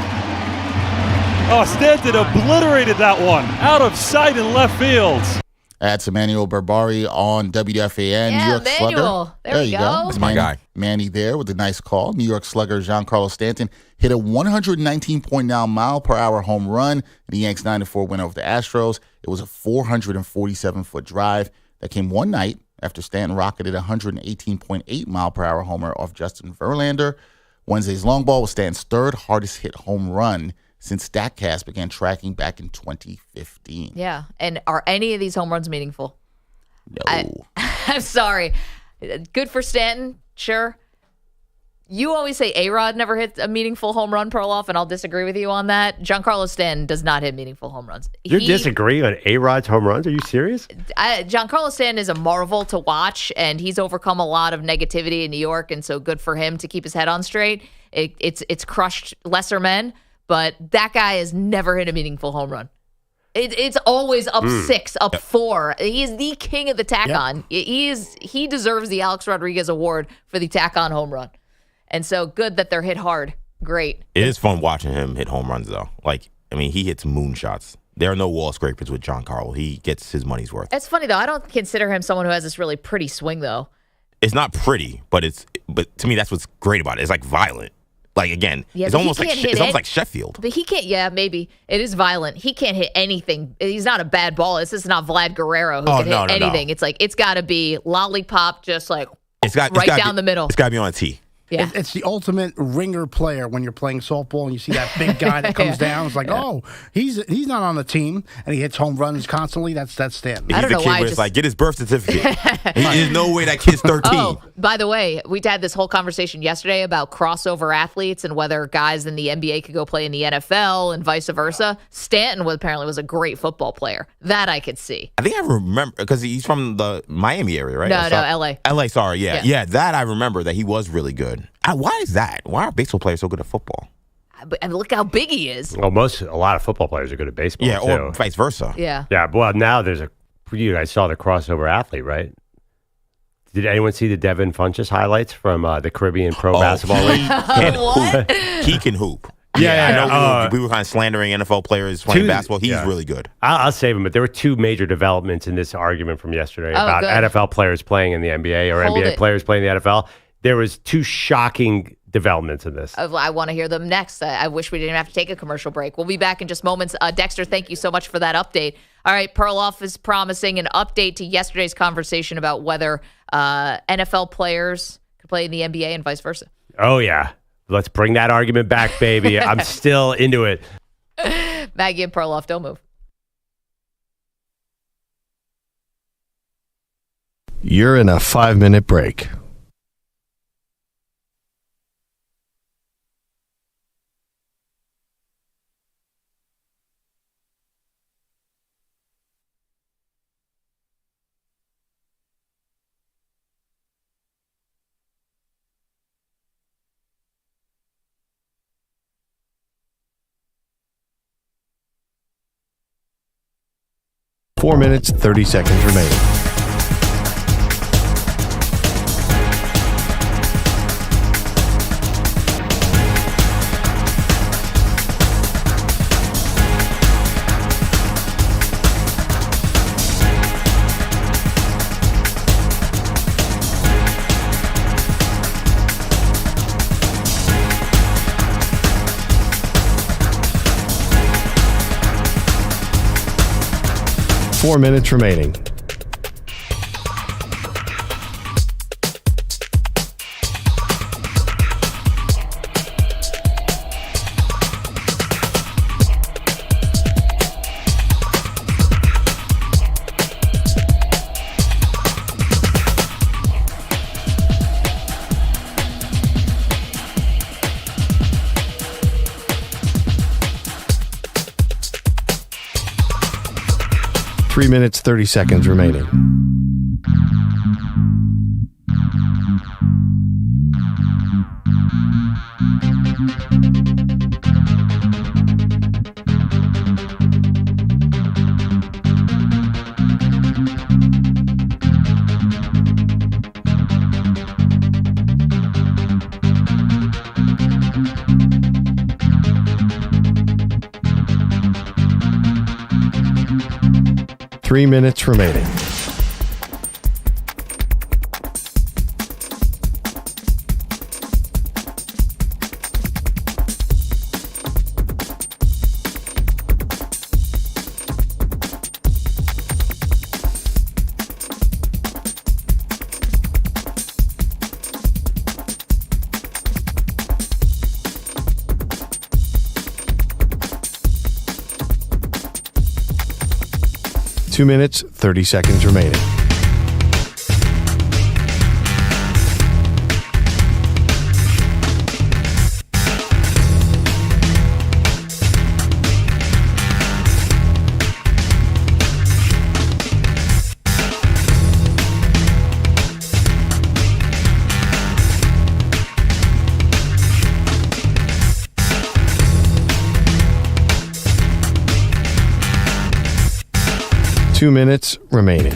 Oh, Stanton obliterated that one. Out of sight in left field. That's Emmanuel Barbari on WFAN. Yeah, New York Emmanuel. Slugger. There you go. That's my guy. Manny there with a nice call. New York Slugger Giancarlo Stanton hit a 119.9 mile per hour home run in the Yanks 9-4 win over the Astros. It was a 447-foot drive that came one night after Stanton rocketed a 118.8 mile per hour homer off Justin Verlander. Wednesday's long ball was Stanton's third hardest hit home run since StatCast began tracking back in 2015. Yeah. And are any of these home runs meaningful? No. I'm sorry. Good for Stanton, sure. You always say A-Rod never hit a meaningful home run, Perloff, and I'll disagree with you on that. Giancarlo Stanton does not hit meaningful home runs. You're disagreeing on A-Rod's home runs? Are you serious? Giancarlo Stanton is a marvel to watch, and he's overcome a lot of negativity in New York, and so good for him to keep his head on straight. It's crushed lesser men, but that guy has never hit a meaningful home run. It's always up 6, up 4. He is the king of the tack-on. He deserves the Alex Rodriguez Award for the tack-on home run. And so good that they're hit hard. Great. It is fun watching him hit home runs, though. He hits moonshots. There are no wall scrapers with Giancarlo. He gets his money's worth. It's funny, though. I don't consider him someone who has this really pretty swing, though. It's not pretty, but to me, that's what's great about it. It's violent. It's almost like Sheffield. But he can't. Yeah, maybe it is violent. He can't hit anything. He's not a bad ball. This is not Vlad Guerrero who can hit anything. No. It's got to be lollipop, just right down the middle. It's got to be on a tee. Yeah. It's the ultimate ringer player when you're playing softball and you see that big guy that comes down. It's oh, he's not on the team and he hits home runs constantly. That's Stanton. He's the kid where it's get his birth certificate. There's no way that kid's 13. Oh, by the way, we had this whole conversation yesterday about crossover athletes and whether guys in the NBA could go play in the NFL and vice versa. Stanton apparently was a great football player. That I could see. I think I remember because he's from the Miami area, right? No, L.A. L.A., sorry. Yeah, that I remember that he was really good. Why is that? Why are baseball players so good at football? And look how big he is. Well, a lot of football players are good at baseball. Yeah, or vice versa. Yeah. Yeah. Well, now you guys saw the crossover athlete, right? Did anyone see the Devin Funchess highlights from the Caribbean Pro Basketball League? He can hoop. Yeah, I know we were kind of slandering NFL players playing basketball. He's really good. I'll save him, but there were 2 major developments in this argument from yesterday about NFL players playing in the NBA or NBA players playing in the NFL. There was 2 shocking developments in this. I want to hear them next. I wish we didn't have to take a commercial break. We'll be back in just moments. Dexter, thank you so much for that update. All right, Perloff is promising an update to yesterday's conversation about whether NFL players could play in the NBA and vice versa. Oh, yeah. Let's bring that argument back, baby. I'm still into it. Maggie and Perloff, don't move. You're in a 5-minute break. Four minutes, 30 seconds remaining. Four minutes remaining. Three minutes, 30 seconds remaining. Three minutes remaining. 2 minutes, 30 seconds remaining. Two minutes remaining.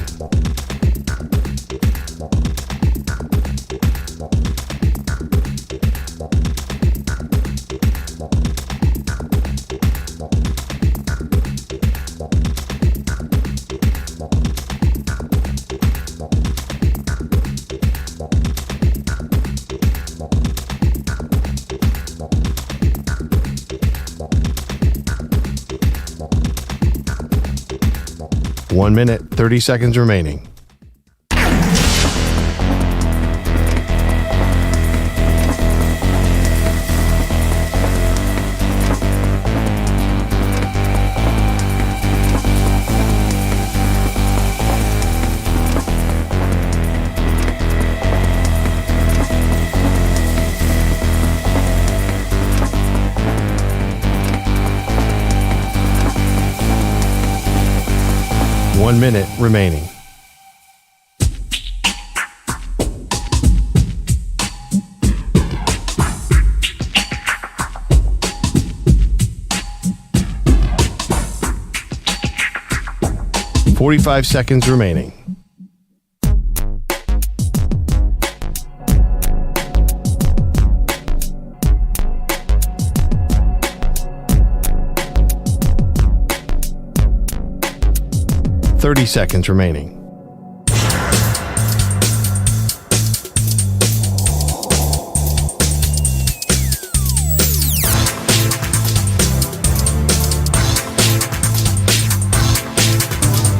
One minute, 30 seconds remaining. One minute remaining. $45 seconds remaining. $30 seconds remaining.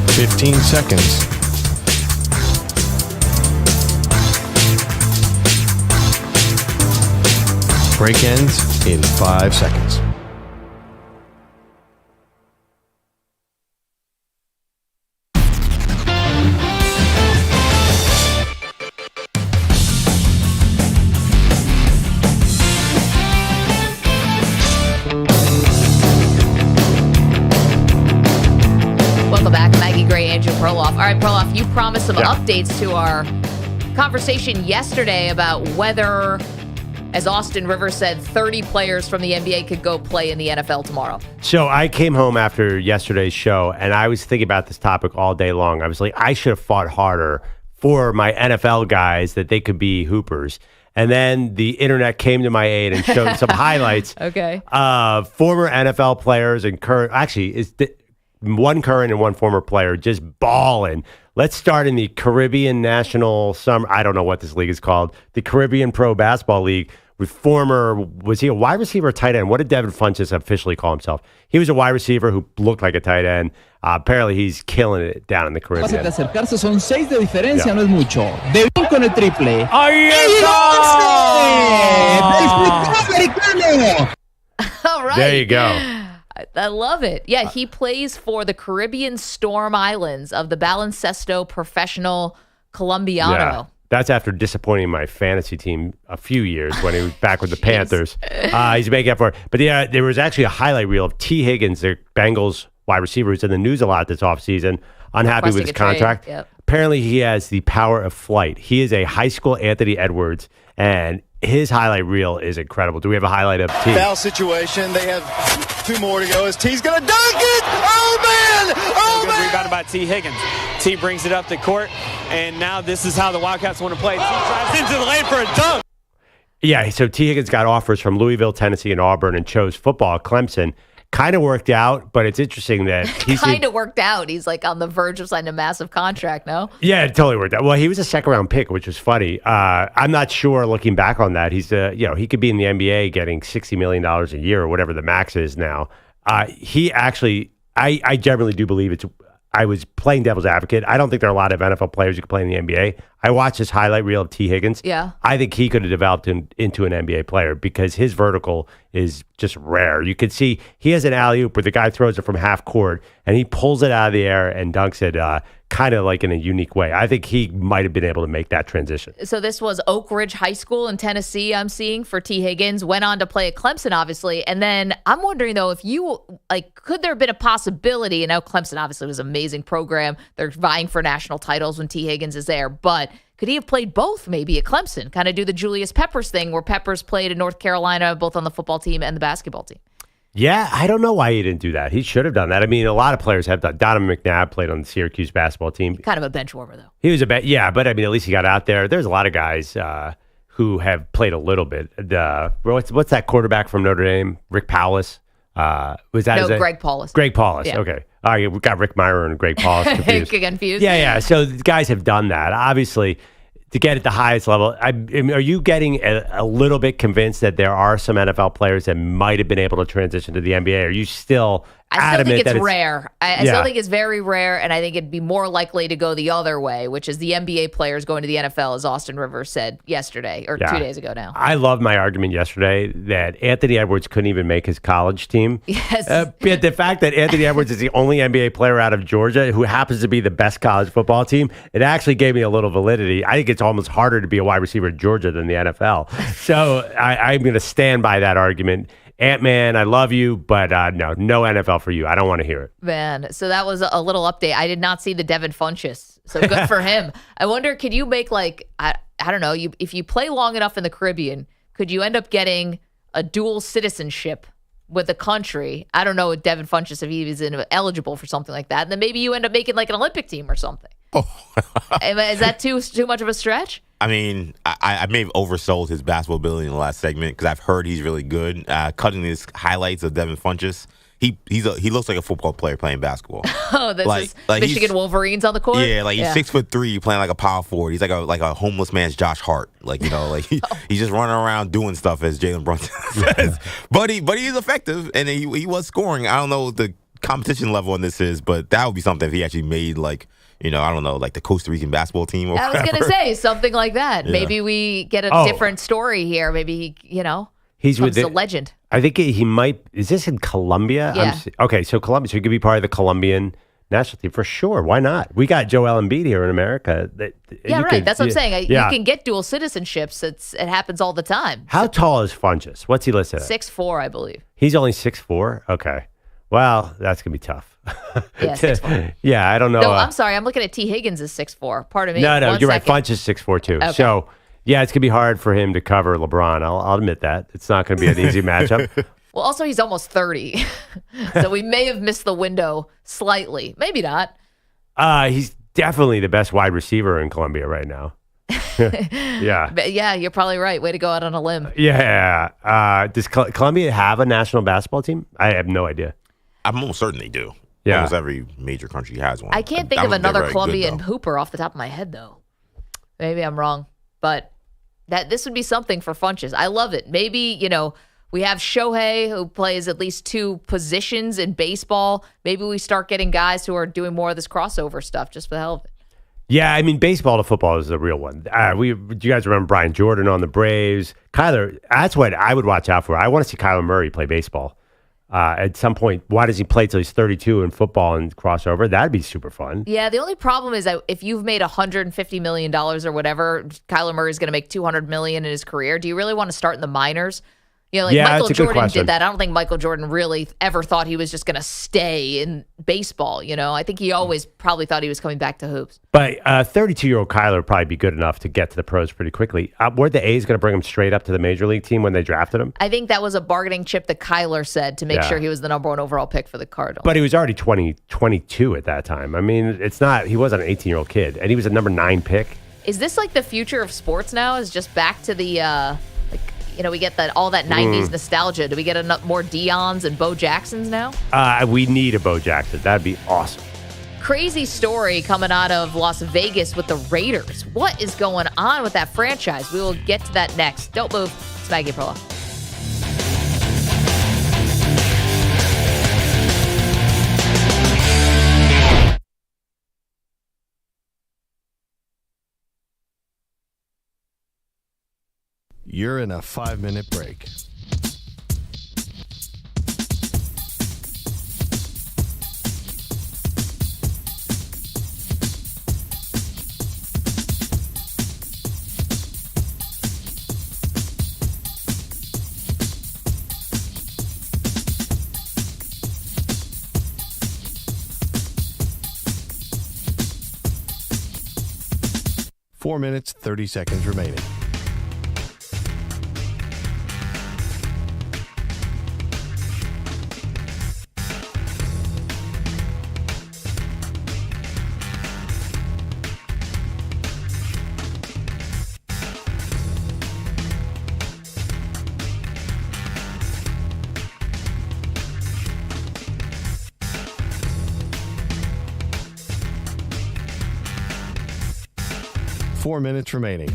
$15 seconds. Break ends in 5 seconds. Perloff. All right, Perloff, you promised some updates to our conversation yesterday about whether, as Austin Rivers said, 30 players from the NBA could go play in the NFL tomorrow. So I came home after yesterday's show, and I was thinking about this topic all day long. I was like, I should have fought harder for my NFL guys that they could be hoopers. And then the internet came to my aid and showed some highlights of former NFL players and current, actually, one current and one former player just balling. Let's start in the Caribbean National Summer. I don't know what this league is called. The Caribbean Pro Basketball League with former, was he a wide receiver or tight end? What did Devin Funchess officially call himself? He was a wide receiver who looked like a tight end. Apparently he's killing it down in the Caribbean. De acercarse son 6 de diferencia, no es mucho. De bien con el triple. Ahí está! All right. There you go. I love it. Yeah, he plays for the Caribbean Storm Islands of the Baloncesto Professional Colombiano. Yeah, that's after disappointing my fantasy team a few years when he was back with the Panthers. He's making up for it. But yeah, there was actually a highlight reel of T. Higgins, the Bengals wide receiver, who's in the news a lot this offseason, unhappy with his contract. Yep. Apparently, he has the power of flight. He is a high school Anthony Edwards, and his highlight reel is incredible. Do we have a highlight of T? Foul situation. They have 2 more to go as T's going to dunk it. Oh, man. Oh, man. Rebounded by T. Higgins. T brings it up the court, and now this is how the Wildcats want to play. T drives into the lane for a dunk. Yeah, so T. Higgins got offers from Louisville, Tennessee, and Auburn and chose football at Clemson. Kind of worked out, but it's interesting that he's kind of worked out. He's like on the verge of signing a massive contract, no? Yeah, it totally worked out. Well, he was a second-round pick, which was funny. I'm not sure, looking back on that, he's he could be in the NBA getting $60 million a year or whatever the max is now. He actually, I generally do believe it's. I was playing devil's advocate. I don't think there are a lot of NFL players who can play in the NBA. I watched this highlight reel of T. Higgins. Yeah. I think he could have developed into an NBA player because his vertical is just rare. You could see he has an alley-oop where the guy throws it from half court, and he pulls it out of the air and dunks it kind of like in a unique way. I think he might have been able to make that transition. So this was Oak Ridge High School in Tennessee, I'm seeing, for T. Higgins. Went on to play at Clemson, obviously. And then I'm wondering, though, if could there have been a possibility? And now Clemson obviously was an amazing program. They're vying for national titles when T. Higgins is there. But could he have played both maybe at Clemson? Kind of do the Julius Peppers thing where Peppers played in North Carolina, both on the football team and the basketball team. Yeah, I don't know why he didn't do that. He should have done that. I mean, a lot of players have done. Donovan McNabb played on the Syracuse basketball team. Kind of a bench warmer, though. He was yeah, but I mean, at least he got out there. There's a lot of guys who have played a little bit. What's that quarterback from Notre Dame? Rick Paulus? Was that? No, Greg Paulus. Greg Paulus. Yeah. Okay. All right, we got Rick Meyer and Greg Paulus confused. Confused. Yeah. So the guys have done that. Obviously, to get at the highest level, are you getting a little bit convinced that there are some NFL players that might have been able to transition to the NBA? Are you still I still think it's rare. I still think it's very rare, and I think it'd be more likely to go the other way, which is the NBA players going to the NFL, as Austin Rivers said yesterday, or 2 days ago now. I love my argument yesterday that Anthony Edwards couldn't even make his college team. Yes. But the fact that Anthony Edwards is the only NBA player out of Georgia who happens to be the best college football team, it actually gave me a little validity. I think it's almost harder to be a wide receiver in Georgia than the NFL. So I'm going to stand by that argument. Ant-Man, I love you, but no NFL for you. I don't want to hear it. Man, so that was a little update. I did not see the Devin Funchess, so good for him. I wonder, could you make I don't know, if you play long enough in the Caribbean, could you end up getting a dual citizenship with a country? I don't know with Devin Funchess if he was eligible for something like that. And then maybe you end up making like an Olympic team or something. Oh. Is that too much of a stretch? I mean, I may have oversold his basketball ability in the last segment because I've heard he's really good. Cutting his highlights of Devin Funchess, he looks like a football player playing basketball. Oh, this is Michigan Wolverines on the court? Yeah, he's 6'3", playing like a power forward. He's like a homeless man's Josh Hart. He's just running around doing stuff, as Jalen Brunson says. But he is effective, and he was scoring. I don't know what the competition level on this is, but that would be something if he actually made I don't know, like the Costa Rican basketball team or whatever. I was going to say something like that. Yeah. Maybe we get a different story here. Maybe he's becomes a legend. I think he might. Is this in Colombia? Yeah. Okay, so Colombia. So he could be part of the Colombian national team for sure. Why not? We got Joel Embiid here in America. That's what I'm saying. You can get dual citizenships. It happens all the time. How tall is Funchess? What's he listed at? 6'4", I believe. He's only 6'4"? Okay. Well, that's going to be tough. Yeah, 6'4". Yeah, I don't know. No, I'm sorry. I'm looking at T. Higgins as 6'4". Pardon me. No, you're second. right. Funchess is 6'4" too. Okay. So, yeah, it's going to be hard for him to cover LeBron. I'll admit that. It's not going to be an easy matchup. Well, also, he's almost 30. So we may have missed the window slightly. Maybe not. He's definitely the best wide receiver in Colombia right now. Yeah. But yeah, you're probably right. Way to go out on a limb. Yeah. Does Colombia have a national basketball team? I have no idea. I'm almost certain they do. Yeah. Almost every major country has one. I can't think of another Colombian hooper off the top of my head, though. Maybe I'm wrong. But this would be something for Funchess. I love it. Maybe, we have Shohei, who plays at least 2 positions in baseball. Maybe we start getting guys who are doing more of this crossover stuff just for the hell of it. Yeah, I mean, baseball to football is the real one. Do you guys remember Brian Jordan on the Braves? Kyler, that's what I would watch out for. I want to see Kyler Murray play baseball. At some point, why does he play till he's 32 in football and crossover? That'd be super fun. Yeah, the only problem is that if you've made $150 million or whatever, Kyler Murray's going to make $200 million in his career. Do you really want to start in the minors? Michael Jordan did that. I don't think Michael Jordan really ever thought he was just going to stay in baseball. I think he always probably thought he was coming back to hoops. But 32-year-old Kyler would probably be good enough to get to the pros pretty quickly. Were the A's going to bring him straight up to the major league team when they drafted him? I think that was a bargaining chip that Kyler said to make sure he was the number 1 overall pick for the Cardinals. But he was already 22 at that time. I mean, he wasn't an 18-year-old kid, and he was a number 9 pick. Is this like the future of sports now? Is just back to the we get all that 90s nostalgia. Do we get more Deons and Bo Jacksons now? We need a Bo Jackson. That'd be awesome. Crazy story coming out of Las Vegas with the Raiders. What is going on with that franchise? We will get to that next. Don't move. It's Maggie Perloff. You're in a 5-minute break. Four minutes, 30 seconds remaining. Four minutes remaining.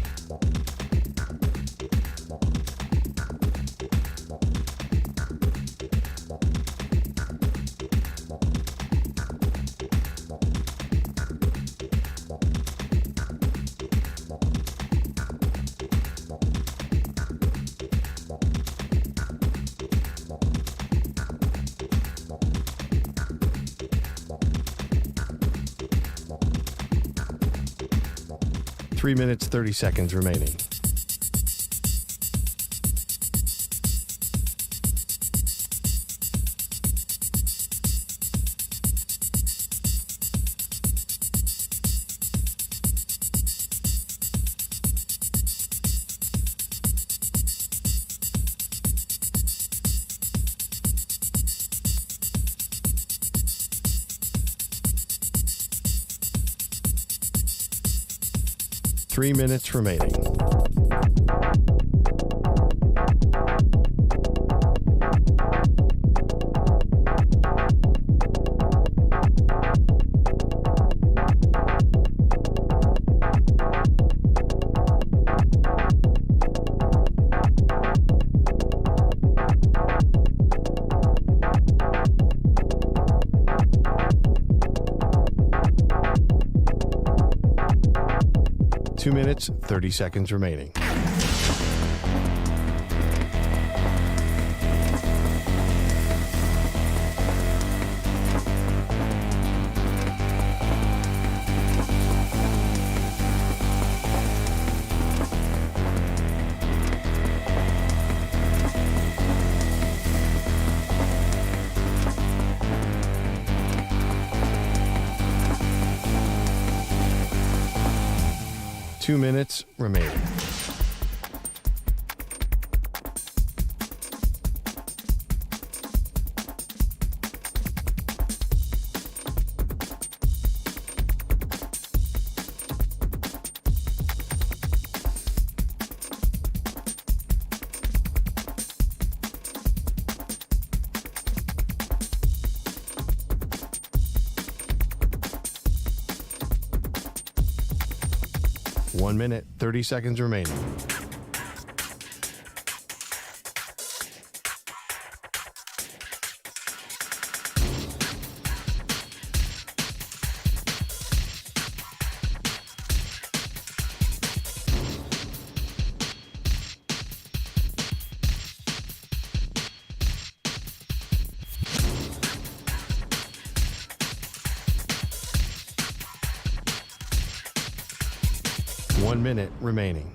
Three minutes, 30 seconds remaining. Three minutes remaining. Two minutes, 30 seconds remaining. Two minutes remaining. One minute, 30 seconds remaining. One minute remaining.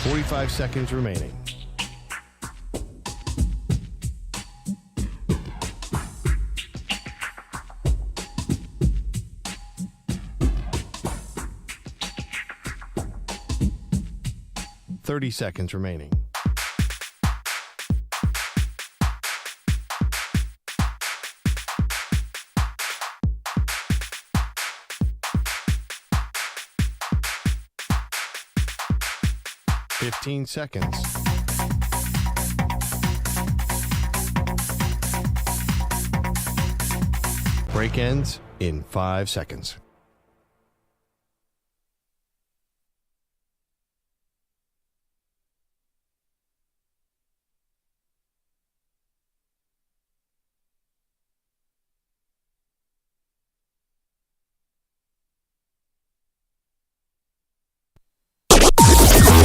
Forty-five seconds remaining. Thirty seconds remaining. Fifteen seconds. Break ends in 5 seconds.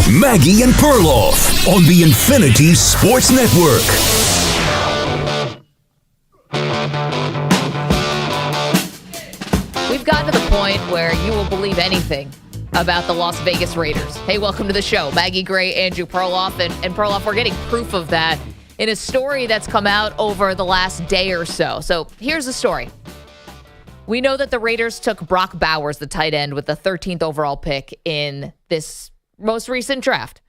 Maggie and Perloff on the Infinity Sports Network. We've gotten to the point where you will believe anything about the Las Vegas Raiders. Hey, welcome to the show. Maggie Gray, Andrew Perloff, and Perloff, we're getting proof of that in a story that's come out over the last day or so. So here's the story. We know that the Raiders took Brock Bowers, the tight end, with the 13th overall pick in this most recent draft.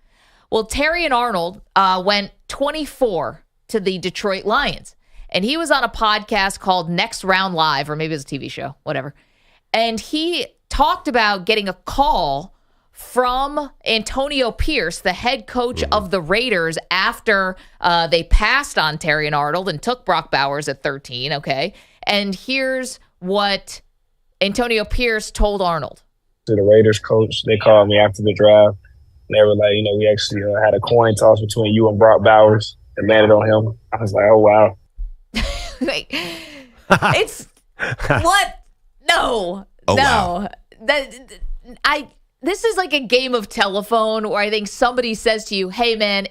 Well, Terrion Arnold went 24 to the Detroit Lions. And he was on a podcast called Next Round Live, or maybe it was a TV show, whatever. And he talked about getting a call from Antonio Pierce, the head coach of the Raiders, after they passed on Terrion Arnold and took Brock Bowers at 13, okay? And here's what Antonio Pierce told Arnold. The Raiders coach, they called me after the draft. And they were like, we actually had a coin toss between you and Brock Bowers and landed on him. I was like, oh, wow. Wait, it's what? No, oh, no. Wow. This is like a game of telephone where I think somebody says to you, hey, man,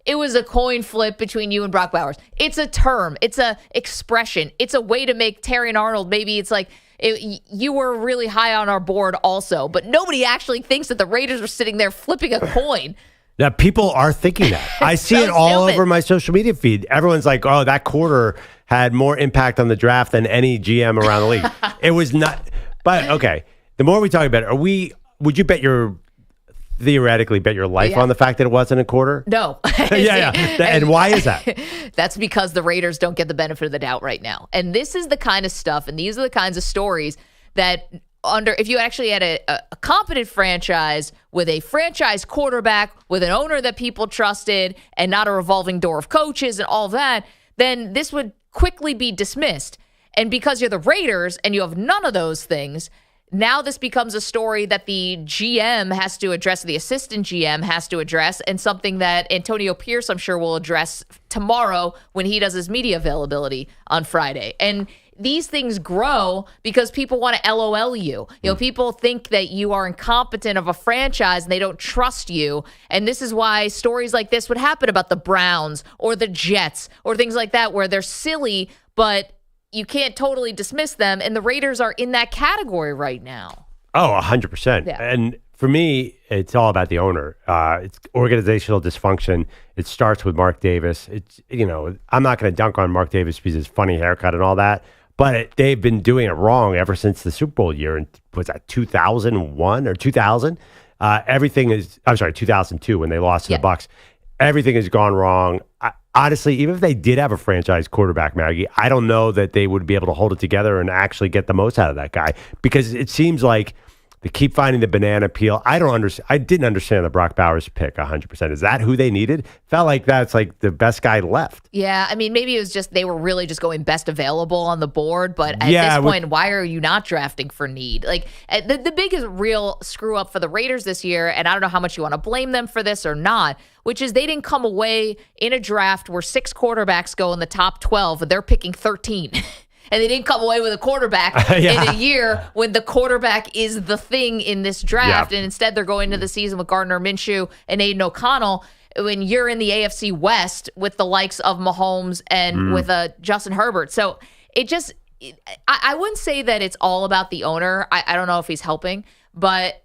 it was a coin flip between you and Brock Bowers. It's a term. It's a expression. It's a way to make Terrion Arnold. Maybe it's like you were really high on our board also, but nobody actually thinks that the Raiders are sitting there flipping a coin. Now, people are thinking that. I see it all over my social media feed. Everyone's like, oh, that quarter had more impact on the draft than any GM around the league. It was not. But, okay, the more we talk about it, would you theoretically bet your life on the fact that it wasn't a quarter? No. yeah. And why is that? That's because the Raiders don't get the benefit of the doubt right now. And this is the kind of stuff, and these are the kinds of stories that if you actually had a competent franchise with a franchise quarterback, with an owner that people trusted, and not a revolving door of coaches and all that, then this would quickly be dismissed. And because you're the Raiders and you have none of those things, now this becomes a story that the GM has to address, the assistant GM has to address, and something that Antonio Pierce, I'm sure, will address tomorrow when he does his media availability on Friday. And these things grow because people want to LOL you. People think that you are incompetent of a franchise and they don't trust you. And this is why stories like this would happen about the Browns or the Jets or things like that, where they're silly, but you can't totally dismiss them. And the Raiders are in that category right now. Oh, 100%. Yeah. And for me, it's all about the owner. It's organizational dysfunction. It starts with Mark Davis. It's, I'm not going to dunk on Mark Davis because his funny haircut and all that. But they've been doing it wrong ever since the Super Bowl year. And was that 2001 or 2000? 2002 when they lost to the Bucs. Everything has gone wrong. Honestly, even if they did have a franchise quarterback, Maggie, I don't know that they would be able to hold it together and actually get the most out of that guy, because it seems like they keep finding the banana peel. I didn't understand the Brock Bowers pick 100%. Is that who they needed? Felt like that's like the best guy left. Yeah, I mean, maybe it was just they were really just going best available on the board. But at this point, why are you not drafting for need? Like the biggest real screw up for the Raiders this year, and I don't know how much you want to blame them for this or not, which is they didn't come away in a draft where 6 quarterbacks go in the top 12 and they're picking 13. And they didn't come away with a quarterback in a year when the quarterback is the thing in this draft. And instead, they're going into the season with Gardner Minshew and Aiden O'Connell when you're in the AFC West with the likes of Mahomes and with Justin Herbert. So I wouldn't say that it's all about the owner. I don't know if he's helping, but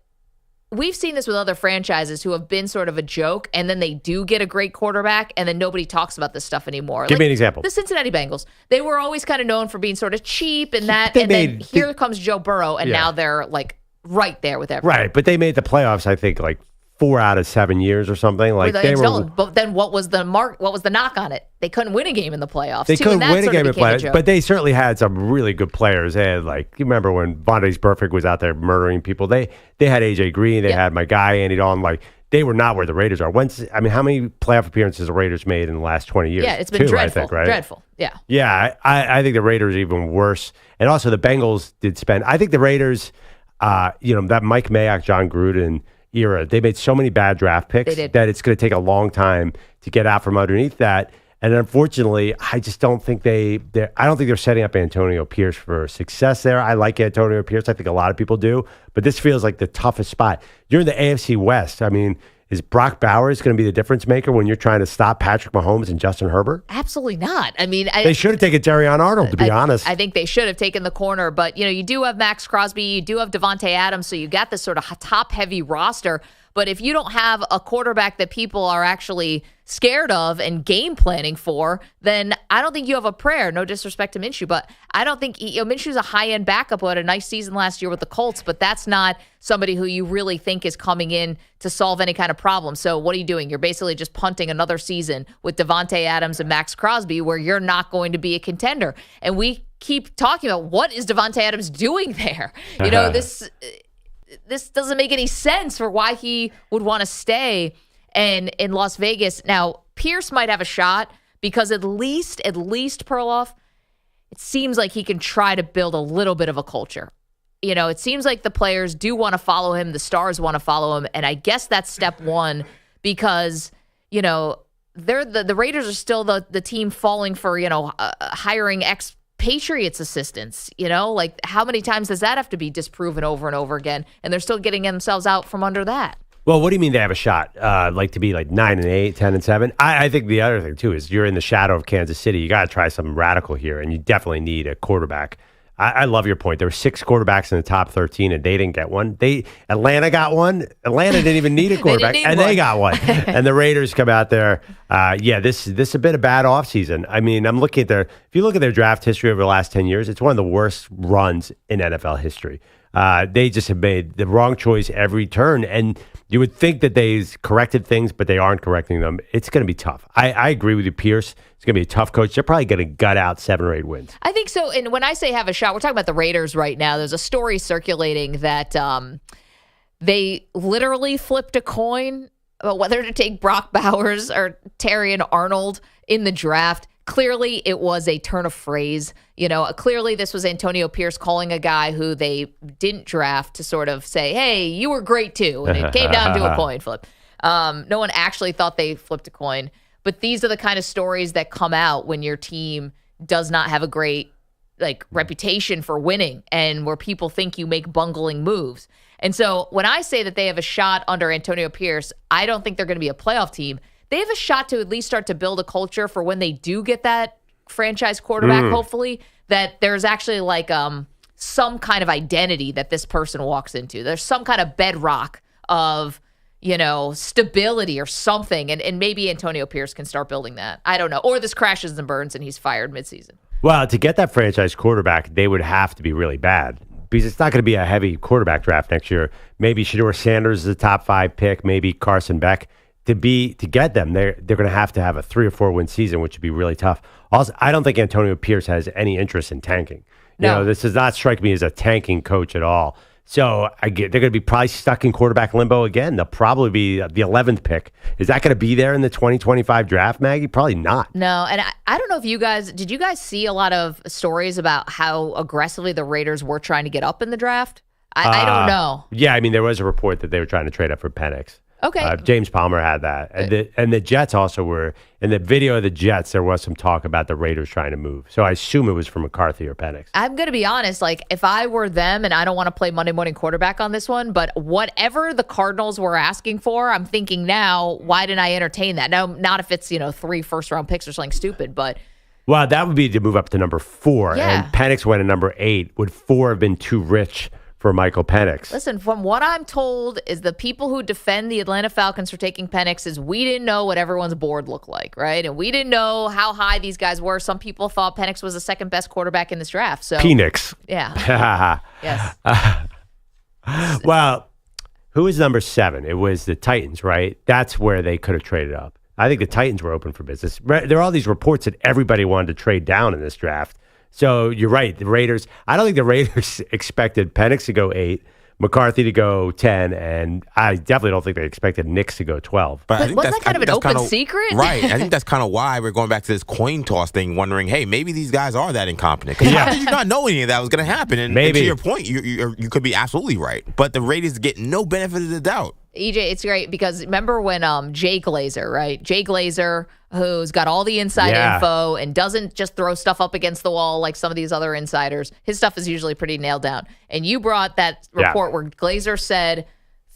we've seen this with other franchises who have been sort of a joke, and then they do get a great quarterback, and then nobody talks about this stuff anymore. Give me an example. The Cincinnati Bengals. They were always kind of known for being sort of cheap and that, then here comes Joe Burrow, and now they're like right there with everything. Right, but they made the playoffs, I think, like 4 out of 7 years or something. Like but then what was the knock on it? They couldn't win a game in the playoffs. They couldn't win a game in the playoffs, but they certainly had some really good players. They had, like, you remember when Vontaze Burfict was out there murdering people? They had AJ Green. They had my guy Andy Dalton. Like, they were not where the Raiders are. How many playoff appearances the Raiders made in the last 20 years? Yeah, it's been dreadful. I think, right? Dreadful. Yeah. Yeah, I think the Raiders are even worse. And also the Bengals did spend. I think the Raiders, that Mike Mayock, John Gruden era, they made so many bad draft picks that it's going to take a long time to get out from underneath that. And unfortunately, I just don't think they're setting up Antonio Pierce for success there. I like Antonio Pierce. I think a lot of people do. But this feels like the toughest spot. You're in the AFC West. I mean, Is Brock Bowers going to be the difference maker when you're trying to stop Patrick Mahomes and Justin Herbert? Absolutely not. I mean, they should have taken Terrion Arnold, to be honest. I think they should have taken the corner, but you do have Max Crosby, you do have Devontae Adams, so you got this sort of top-heavy roster. But if you don't have a quarterback that people are actually scared of and game planning for, then I don't think you have a prayer. No disrespect to Minshew, but I don't think Minshew's a high-end backup who had a nice season last year with the Colts, but that's not somebody who you really think is coming in to solve any kind of problem. So what are you doing? You're basically just punting another season with Devontae Adams and Max Crosby where you're not going to be a contender. And we keep talking about what is Devontae Adams doing there? This doesn't make any sense for why he would want to stay in Las Vegas. Now, Pierce might have a shot because at least Perloff, it seems like he can try to build a little bit of a culture. It seems like the players do want to follow him. The stars want to follow him. And I guess that's step one because, they're the Raiders are still the team falling for, hiring Patriots assistants, like how many times does that have to be disproven over and over again? And they're still getting themselves out from under that. Well, what do you mean they have a shot? To be 9-8, 10-7? I think the other thing too is you're in the shadow of Kansas City. You got to try something radical here, and you definitely need a quarterback. I love your point. There were 6 quarterbacks in the top 13, and they didn't get one. Atlanta got one. Atlanta didn't even need a quarterback, they got one. And the Raiders come out there. This has been a bad offseason. I mean, I'm looking at if you look at their draft history over the last 10 years, it's one of the worst runs in NFL history. They just have made the wrong choice every turn, and you would think that they've corrected things, but they aren't correcting them. It's going to be tough. I agree with you, Pierce. It's going to be a tough coach. They're probably going to gut out 7 or 8 wins. I think so. And when I say have a shot, we're talking about the Raiders right now. There's a story circulating that they literally flipped a coin about whether to take Brock Bowers or Terrion Arnold in the draft. Clearly, it was a turn of phrase. Clearly this was Antonio Pierce calling a guy who they didn't draft to sort of say, hey, you were great too. And it came down to a coin flip. No one actually thought they flipped a coin. But these are the kind of stories that come out when your team does not have a great reputation for winning and where people think you make bungling moves. And so when I say that they have a shot under Antonio Pierce, I don't think they're going to be a playoff team. They have a shot to at least start to build a culture for when they do get that franchise quarterback, hopefully, that there's actually some kind of identity that this person walks into. There's some kind of bedrock of, stability or something. And maybe Antonio Pierce can start building that. I don't know. Or this crashes and burns and he's fired midseason. Well, to get that franchise quarterback, they would have to be really bad because it's not going to be a heavy quarterback draft next year. Maybe Shedeur Sanders is a top 5 pick, maybe Carson Beck. To get them, they're going to have a 3 or 4 win season, which would be really tough. Also, I don't think Antonio Pierce has any interest in tanking. No. This does not strike me as a tanking coach at all. So they're going to be probably stuck in quarterback limbo again. They'll probably be the 11th pick. Is that going to be there in the 2025 draft, Maggie? Probably not. No, and I don't know if did you guys see a lot of stories about how aggressively the Raiders were trying to get up in the draft? I don't know. Yeah, I mean, there was a report that they were trying to trade up for Penix. Okay. James Palmer had that. And the Jets also were, in the video of the Jets, there was some talk about the Raiders trying to move. So I assume it was for McCarthy or Penix. I'm going to be honest, if I were them, and I don't want to play Monday morning quarterback on this one, but whatever the Cardinals were asking for, I'm thinking now, why didn't I entertain that? Now, not if it's, 3 first-round picks or something stupid, but... Well, that would be to move up to number 4. Yeah. And Penix went at number 8. Would 4 have been too rich for Michael Penix? Listen, from what I'm told is the people who defend the Atlanta Falcons for taking Penix is we didn't know what everyone's board looked like, right? And we didn't know how high these guys were. Some people thought Penix was the second best quarterback in this draft. So Penix. Yeah. Yes. Well, who was number 7? It was the Titans, right? That's where they could have traded up. I think the Titans were open for business. There are all these reports that everybody wanted to trade down in this draft. So you're right. The Raiders, I don't think the Raiders expected Penix to go 8, McCarthy to go 10, and I definitely don't think they expected Nix to go 12. But wasn't that kind of an open secret? Right. I think that's kind of why we're going back to this coin toss thing, wondering, hey, maybe these guys are that incompetent. Because how did you not know any of that was going to happen? And to your point, you could be absolutely right. But the Raiders get no benefit of the doubt. EJ, it's great because remember when Jay Glazer, right? Jay Glazer, who's got all the inside info and doesn't just throw stuff up against the wall like some of these other insiders. His stuff is usually pretty nailed down. And you brought that report where Glazer said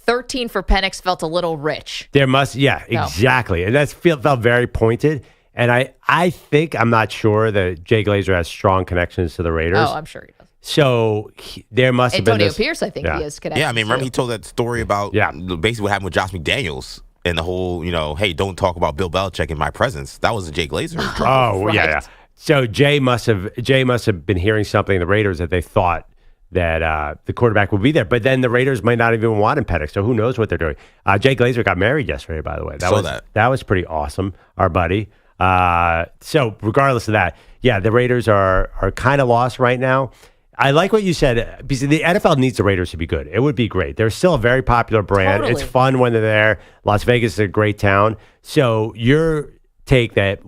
13 for Penix felt a little rich. There must, exactly. And that felt very pointed. And I think, I'm not sure that Jay Glazer has strong connections to the Raiders. Oh, I'm sure he does. So there must have been Antonio Pierce, I think he has connections. Yeah, I mean, remember he told that story about basically what happened with Josh McDaniels and the whole, hey, don't talk about Bill Belichick in my presence. That was a Jay Glazer. Yeah. So Jay must have been hearing something in the Raiders that they thought that the quarterback would be there. But then the Raiders might not even want Penix, so who knows what they're doing. Jay Glazer got married yesterday, by the way. That was pretty awesome, our buddy. So regardless of that, the Raiders are kind of lost right now. I like what you said, because the NFL needs the Raiders to be good. It would be great. They're still a very popular brand. Totally. It's fun when they're there. Las Vegas is a great town. So your take that,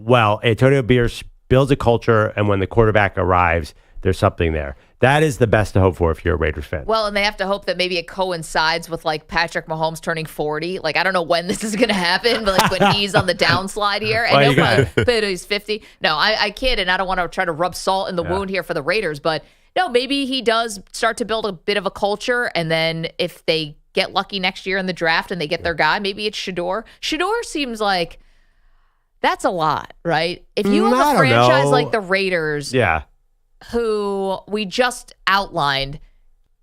Antonio Pierce builds a culture, and when the quarterback arrives, there's something there. That is the best to hope for if you're a Raiders fan. Well, and they have to hope that maybe it coincides with Patrick Mahomes turning 40. I don't know when this is going to happen, but when he's on the downslide here, and he's 50. No, I kid, and I don't want to try to rub salt in the wound here for the Raiders, but no, maybe he does start to build a bit of a culture, and then if they get lucky next year in the draft and they get their guy, maybe it's Shedeur. Shedeur seems like that's a lot, right? If you have a franchise like the Raiders, who we just outlined,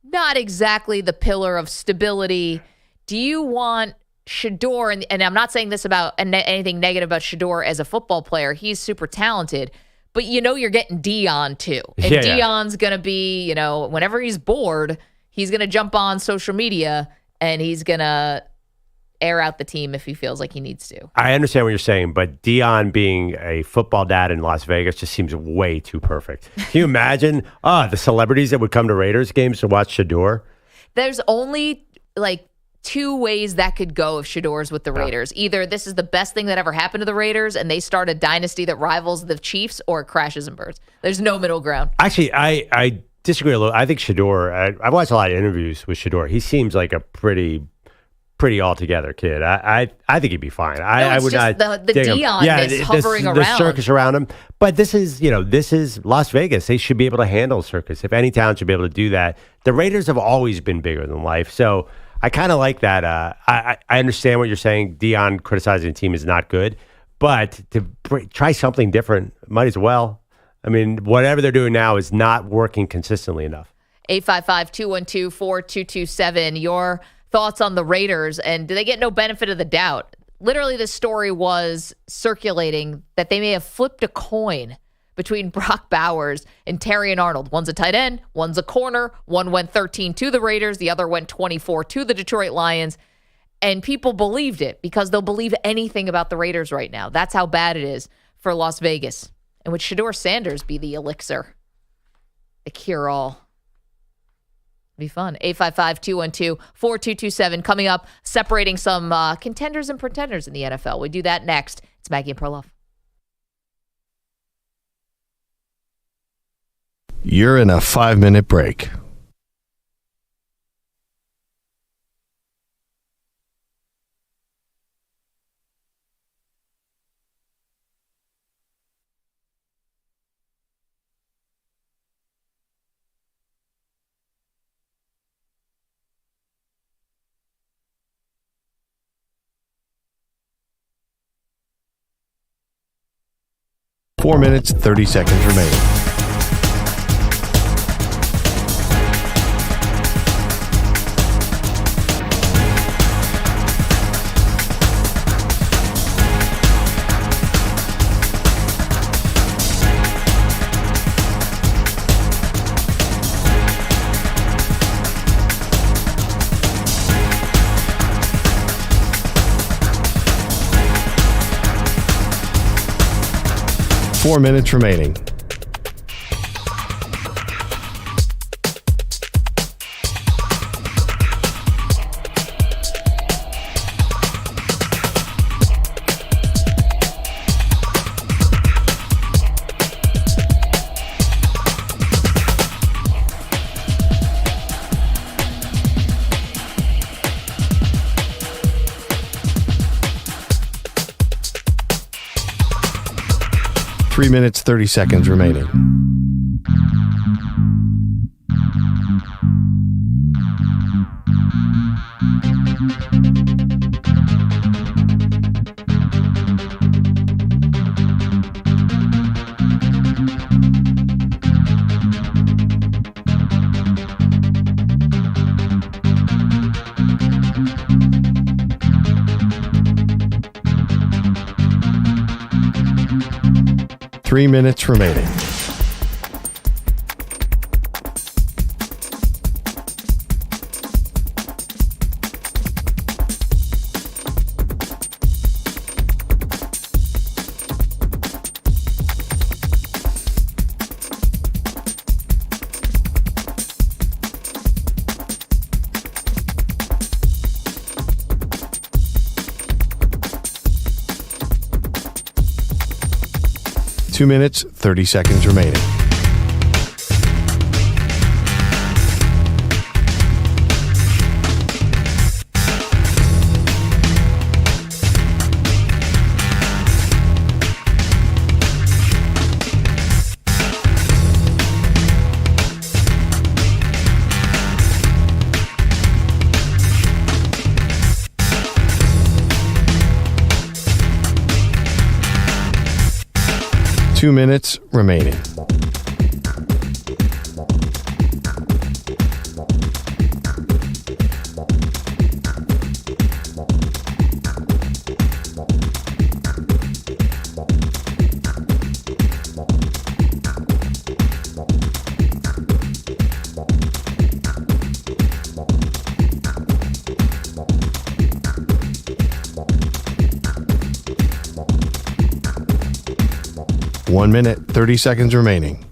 not exactly the pillar of stability. Do you want Shedeur, and I'm not saying this about anything negative about Shedeur as a football player. He's super talented, but you're getting Dion too. And Dion's going to be, whenever he's bored, he's going to jump on social media and he's going to air out the team if he feels like he needs to. I understand what you're saying, but Dion being a football dad in Las Vegas just seems way too perfect. Can you imagine the celebrities that would come to Raiders games to watch Shedeur? There's only two ways that could go if Shedeur's with the Raiders. Either this is the best thing that ever happened to the Raiders and they start a dynasty that rivals the Chiefs, or it crashes and burns. There's no middle ground. Actually, I disagree a little. I think Shedeur, I've watched a lot of interviews with Shedeur. He seems like a pretty all-together kid. I think he'd be fine. I would just not. The Dion-ness hovering around. The circus around him. But this is Las Vegas. They should be able to handle a circus. If any town should be able to do that. The Raiders have always been bigger than life. So I kind of like that. I understand what you're saying. Dion criticizing the team is not good. But to try something different, might as well. I mean, whatever they're doing now is not working consistently enough. 855-212-4227. Your thoughts on the Raiders, and do they get no benefit of the doubt? Literally, this story was circulating that they may have flipped a coin between Brock Bowers and Terrion Arnold. One's a tight end, one's a corner. One went 13 to the Raiders, the other went 24 to the Detroit Lions. And people believed it because they'll believe anything about the Raiders right now. That's how bad it is for Las Vegas. And would Shedeur Sanders be the elixir, the cure-all? Be fun. 855-212-4227. Coming up, separating some contenders and pretenders in the NFL. We do that next. It's Maggie and Perloff. You're in a 5-minute break. Four minutes, 30 seconds remaining. Four minutes remaining. Three minutes, 30 seconds remaining. 3 minutes remaining. Two minutes, 30 seconds remaining. Two minutes remaining. One minute, 30 seconds remaining.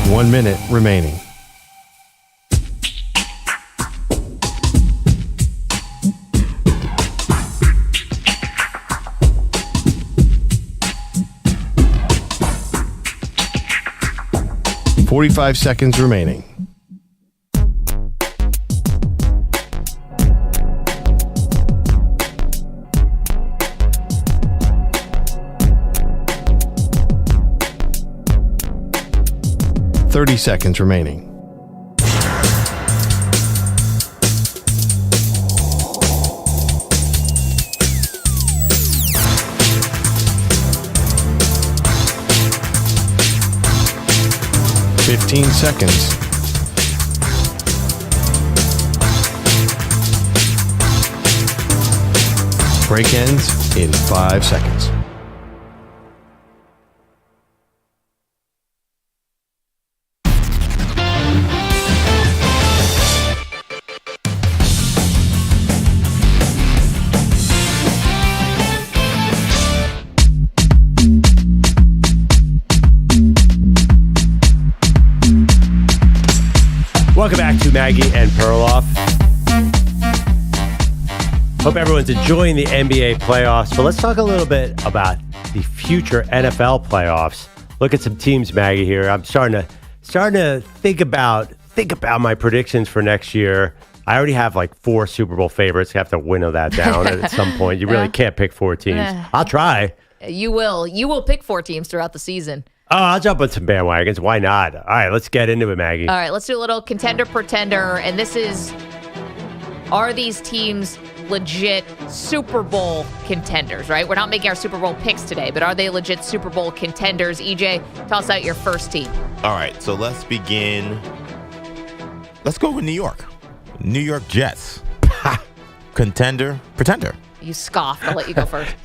One minute remaining. Forty-five seconds remaining. Thirty seconds remaining. Fifteen seconds. Break ends in 5 seconds. Welcome back to Maggie and Perloff. Hope everyone's enjoying the NBA playoffs, but let's talk a little bit about the future NFL playoffs. Look at some teams, Maggie, here. I'm starting to think about my predictions for next year. I already have like 4 Super Bowl favorites. I have to winnow that down at some point. You really can't pick 4 teams. I'll try. You will. You will pick 4 teams throughout the season. Oh, I'll jump on some bandwagons. Why not? All right, let's get into it, Maggie. All right, let's do a little contender pretender. And this is, are these teams legit Super Bowl contenders, right? We're not making our Super Bowl picks today, but are they legit Super Bowl contenders? EJ, toss out your first team. All right, so let's begin. Let's go with New York. New York Jets. Contender, pretender. You scoffed. I'll let you go first.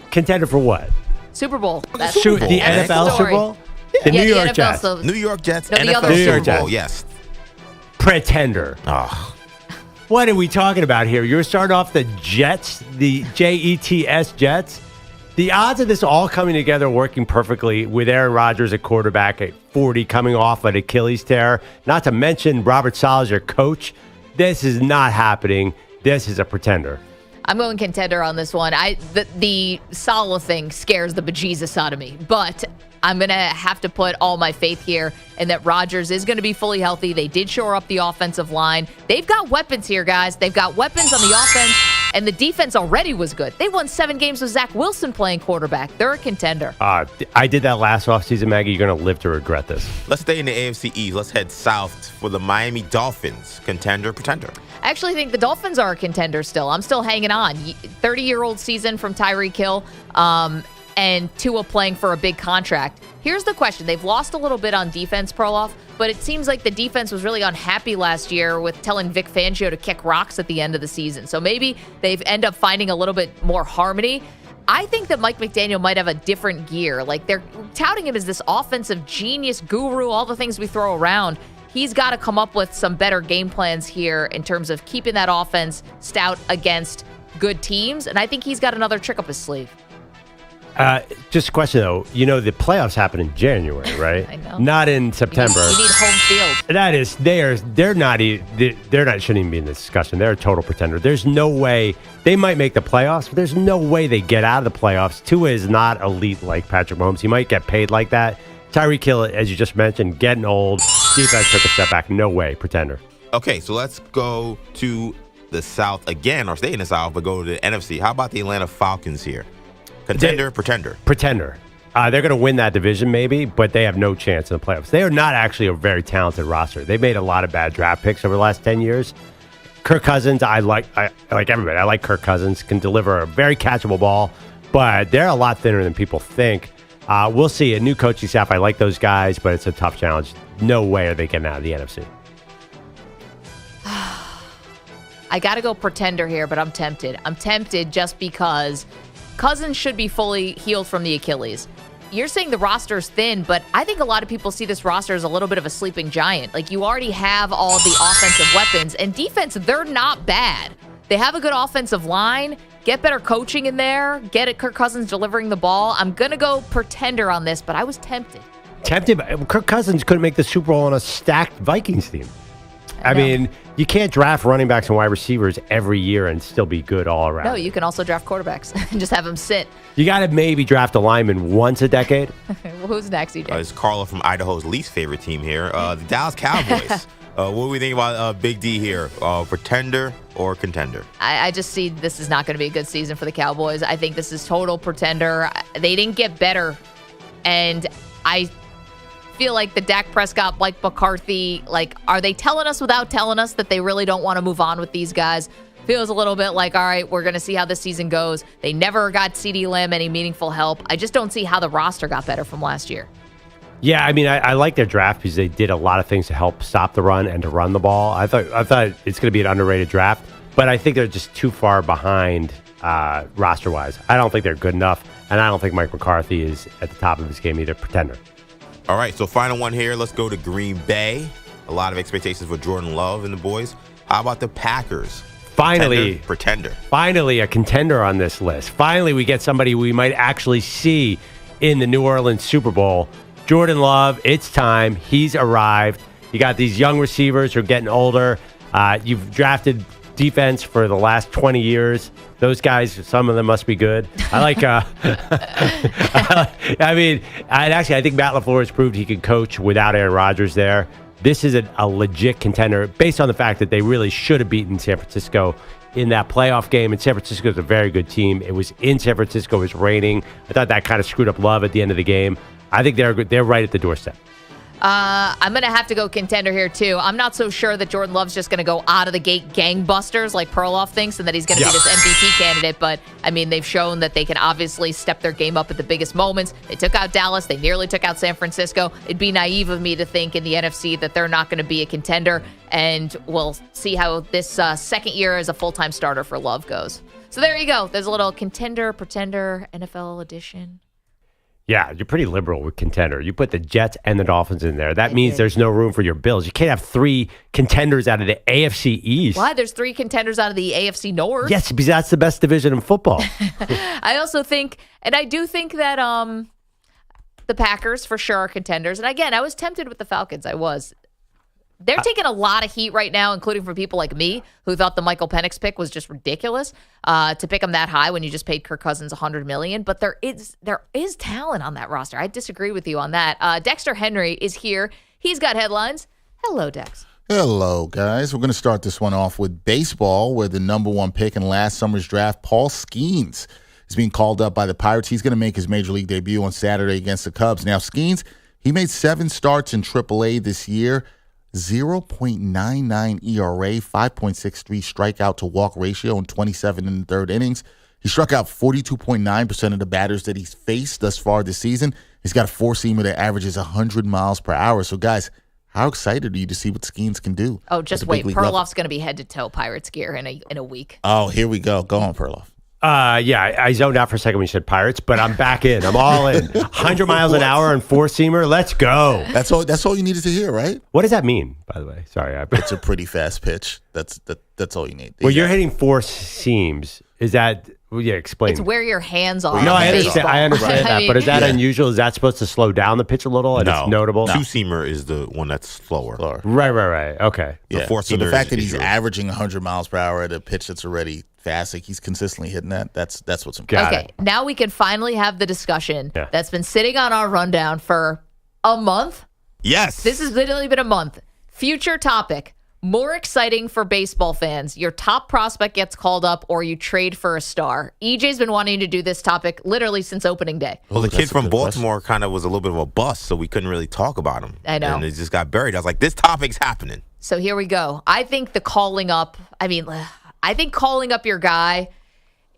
Contender for what? Super Bowl. That's Super Bowl. The NFL Super Bowl? Yeah. The New the York NFL Jets. New York Jets, No, the NFL other Super Super Bowl. Bowl, yes. Pretender. Oh. What are we talking about here? You're starting off the Jets, the Jets Jets. The odds of this all coming together working perfectly with Aaron Rodgers at quarterback at 40 coming off an Achilles tear, not to mention Robert Saleh, your coach. This is not happening. This is a pretender. I'm going contender on this one. The Saleh thing scares the bejesus out of me, but I'm going to have to put all my faith here in that Rodgers is going to be fully healthy. They did shore up the offensive line. They've got weapons here, guys. They've got weapons on the offense, And the defense already was good. They won 7 games with Zach Wilson playing quarterback. They're a contender. I did that last offseason, Maggie. You're going to live to regret this. Let's stay in the AFC East. Let's head south for the Miami Dolphins. Contender, pretender. I actually think the Dolphins are a contender still. I'm still hanging on. 30-year-old season from Tyreek Hill and Tua playing for a big contract. Here's the question. They've lost a little bit on defense, Perloff, but it seems like the defense was really unhappy last year with telling Vic Fangio to kick rocks at the end of the season. So maybe they've end up finding a little bit more harmony. I think that Mike McDaniel might have a different gear. Like, they're touting him as this offensive genius guru, all the things we throw around. He's got to come up with some better game plans here in terms of keeping that offense stout against good teams. And I think he's got another trick up his sleeve. Just a question, though. The playoffs happen in January, right? I know. Not in September. You need home field. That is, they're not shouldn't even be in this discussion. They're a total pretender. There's no way they might make the playoffs, but there's no way they get out of the playoffs. Tua is not elite like Patrick Mahomes. He might get paid like that. Tyreek Hill, as you just mentioned, getting old. Defense took a step back. No way, pretender. Okay, so let's go to the South again, or stay in the South, but go to the NFC. How about the Atlanta Falcons here? Contender, pretender? Pretender. They're going to win that division maybe, but they have no chance in the playoffs. They are not actually a very talented roster. They made a lot of bad draft picks over the last 10 years. Kirk Cousins, I like everybody. I like Kirk Cousins, can deliver a very catchable ball, but they're a lot thinner than people think. We'll see. A new coaching staff, I like those guys, but it's a tough challenge. No way are they getting out of the NFC. I got to go pretender here, but I'm tempted. I'm tempted just because Cousins should be fully healed from the Achilles. You're saying the roster's thin, but I think a lot of people see this roster as a little bit of a sleeping giant. Like, you already have all the offensive weapons, and defense, they're not bad. They have a good offensive line. Get better coaching in there. Get at Kirk Cousins delivering the ball. I'm going to go pretender on this, but I was tempted. But Kirk Cousins couldn't make the Super Bowl on a stacked Vikings team. I mean, you can't draft running backs and wide receivers every year and still be good all around. No, you can also draft quarterbacks and just have them sit. You got to maybe draft a lineman once a decade. Well, who's next, EJ? It's Carla from Idaho's least favorite team here, the Dallas Cowboys. What do we think about Big D here? Pretender or contender? I just see this is not going to be a good season for the Cowboys. I think this is total pretender. They didn't get better. And I feel like the Dak Prescott, Mike McCarthy, are they telling us without telling us that they really don't want to move on with these guys? Feels a little bit like, all right, we're going to see how this season goes. They never got CeeDee Lamb any meaningful help. I just don't see how the roster got better from last year. Yeah, I mean, I like their draft because they did a lot of things to help stop the run and to run the ball. I thought it's going to be an underrated draft, but I think they're just too far behind roster-wise. I don't think they're good enough, and I don't think Mike McCarthy is at the top of his game either. Pretender. All right, so final one here. Let's go to Green Bay. A lot of expectations for Jordan Love and the boys. How about the Packers? Finally, pretender. Finally, a contender on this list. Finally, we get somebody we might actually see in the New Orleans Super Bowl. Jordan Love, it's time. He's arrived. You got these young receivers who are getting older. You've drafted defense for the last 20 years. Those guys, some of them must be good. I like, I think Matt LaFleur has proved he can coach without Aaron Rodgers there. This is a legit contender based on the fact that they really should have beaten San Francisco in that playoff game. And San Francisco is a very good team. It was in San Francisco. It was raining. I thought that kind of screwed up Love at the end of the game. I think they're right at the doorstep. I'm going to have to go contender here, too. I'm not so sure that Jordan Love's just going to go out of the gate gangbusters like Perloff thinks and that he's going to be this MVP candidate. But, I mean, they've shown that they can obviously step their game up at the biggest moments. They took out Dallas. They nearly took out San Francisco. It'd be naive of me to think in the NFC that they're not going to be a contender. And we'll see how this second year as a full-time starter for Love goes. So there you go. There's a little contender, pretender, NFL edition. Yeah, you're pretty liberal with contender. You put the Jets and the Dolphins in there. That means there's no room for your Bills. You can't have three contenders out of the AFC East. Why? There's three contenders out of the AFC North. Yes, because that's the best division in football. I also think, and I do think that the Packers for sure are contenders. And again, I was tempted with the Falcons. I was. They're taking a lot of heat right now, including from people like me who thought the Michael Penix pick was just ridiculous to pick him that high when you just paid Kirk Cousins $100 million. But there is talent on that roster. I disagree with you on that. Dexter Henry is here. He's got headlines. Hello, Dex. Hello, guys. We're going to start this one off with baseball, where the number 1 pick in last summer's draft, Paul Skeens, is being called up by the Pirates. He's going to make his Major League debut on Saturday against the Cubs. Now, Skeens, he made 7 starts in AAA this year, 0.99 ERA, 5.63 strikeout to walk ratio in 27 in the third innings. He struck out 42.9% of the batters that he's faced thus far this season. He's got a four-seamer that averages 100 miles per hour. So, guys, how excited are you to see what Skeens can do? Oh, just wait. Perloff's going to be head-to-toe Pirates gear in a week. Oh, here we go. Go on, Perloff. Yeah, I zoned out for a second when you said Pirates, but I'm back in. I'm all in. 100 miles an hour and four-seamer. Let's go. That's all you needed to hear, right? What does that mean, by the way? Sorry. It's a pretty fast pitch. That's all you need. Well, you're hitting 4 seams. Is that... Well, yeah, explain. It's where your hands are. No, I understand. I understand Right. that, but is that unusual? Is that supposed to slow down the pitch a little? And it's notable. Two-seamer is the one that's slower. Right. Okay. Yeah. So the fact that he's averaging 100 miles per hour at a pitch that's already fast, like he's consistently hitting that. That's what's important. Okay, now we can finally have the discussion that's been sitting on our rundown for a month. Yes. This has literally been a month. Future topic. More exciting for baseball fans. Your top prospect gets called up or you trade for a star. EJ's been wanting to do this topic literally since opening day. Well, the kid from Baltimore kind of was a little bit of a bust, so we couldn't really talk about him. I know. And it just got buried. I was like, this topic's happening. So here we go. I think calling up your guy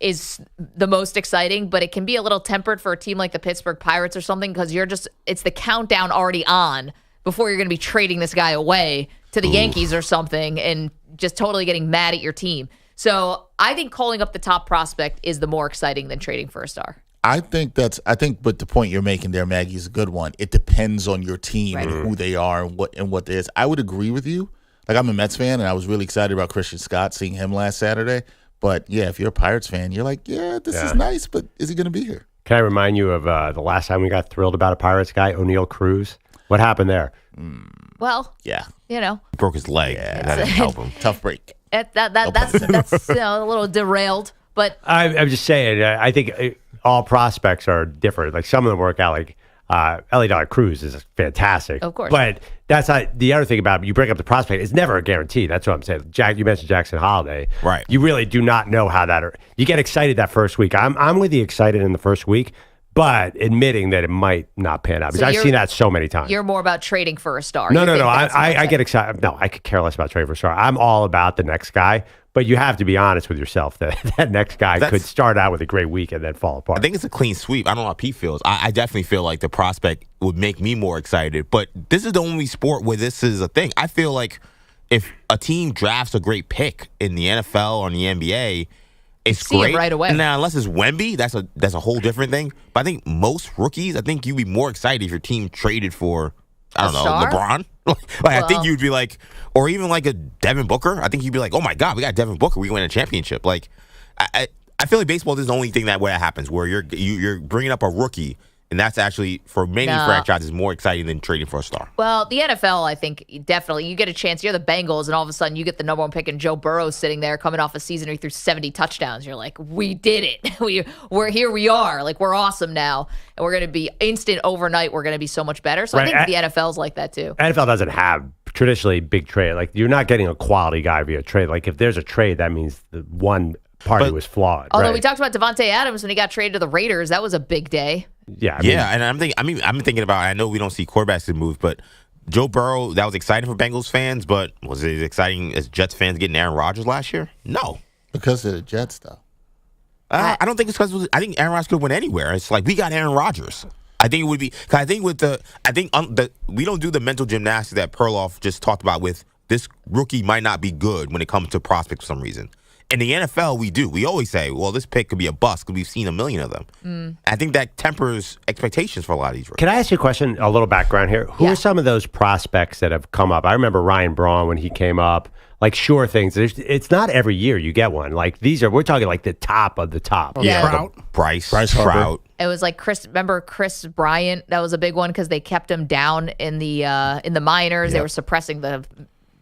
is the most exciting, but it can be a little tempered for a team like the Pittsburgh Pirates or something because it's the countdown already on before you're going to be trading this guy away to the Yankees or something and just totally getting mad at your team. So I think calling up the top prospect is the more exciting than trading for a star. I think but the point you're making there, Maggie, is a good one. It depends on your team and who they are and what there is. I would agree with you. Like, I'm a Mets fan, and I was really excited about Christian Scott, seeing him last Saturday. But, yeah, if you're a Pirates fan, you're like, this is nice, but is he going to be here? Can I remind you of the last time we got thrilled about a Pirates guy, O'Neal Cruz? What happened there? Well, you know. Broke his leg. Yeah, that didn't help him. Tough break. That's a little derailed. But I'm just saying, I think all prospects are different. Like, some of them work out. Like, Ellie Dollar Cruz is fantastic. Of course. But that's not the other thing about it. You bring up the prospect. It's never a guarantee. That's what I'm saying. You mentioned Jackson Holiday. Right. You really do not know how you get excited that first week. I'm with you excited in the first week, but admitting that it might not pan out. Because I've seen that so many times. You're more about trading for a star. No. I get excited. No, I could care less about trading for a star. I'm all about the next guy. But you have to be honest with yourself that that next guy could start out with a great week and then fall apart. I think it's a clean sweep. I don't know how Pete feels. I definitely feel like the prospect would make me more excited. But this is the only sport where this is a thing. I feel like if a team drafts a great pick in the NFL or in the NBA, it's great. It right away. Now, unless it's Wemby, that's a whole different thing. But I think most rookies, you'd be more excited if your team traded for, I don't know, star? LeBron. I think you'd be like, or even like a Devin Booker. I think you'd be like, oh my God, we got Devin Booker. We win a championship. Like, I feel like baseball is the only thing that happens where you're bringing up a rookie, and that's actually for many franchises more exciting than trading for a star. Well, the NFL, I think definitely you get a chance. You're the Bengals, and all of a sudden you get the number 1 pick, and Joe Burrow sitting there coming off a season where he threw 70 touchdowns. You're like, we did it. We're here. We are like we're awesome now, and we're going to be instant overnight. We're going to be so much better. So I think the NFL's like that too. NFL doesn't have traditionally big trade. Like, you're not getting a quality guy via trade. Like, if there's a trade, that means the one party was flawed. Although we talked about Devontae Adams when he got traded to the Raiders, that was a big day. Yeah, and I'm thinking about. I know we don't see quarterbacks move, but Joe Burrow, that was exciting for Bengals fans. But was it as exciting as Jets fans getting Aaron Rodgers last year? No, because of the Jets, though. I don't think it's because I think Aaron Rodgers could win anywhere. It's like we got Aaron Rodgers. I think it would be. Cause I think we don't do the mental gymnastics that Perloff just talked about. With this rookie might not be good when it comes to prospects for some reason. In the NFL, we do. We always say, well, this pick could be a bust because we've seen a million of them. I think that tempers expectations for a lot of these rookies. Can I ask you a question, a little background here? Who are some of those prospects that have come up? I remember Ryan Braun when he came up. Like, sure things. It's not every year you get one. Like, we're talking like the top of the top. Yeah. Bryce Trout. It was like Chris Bryant. That was a big one because they kept him down in the minors. They were suppressing the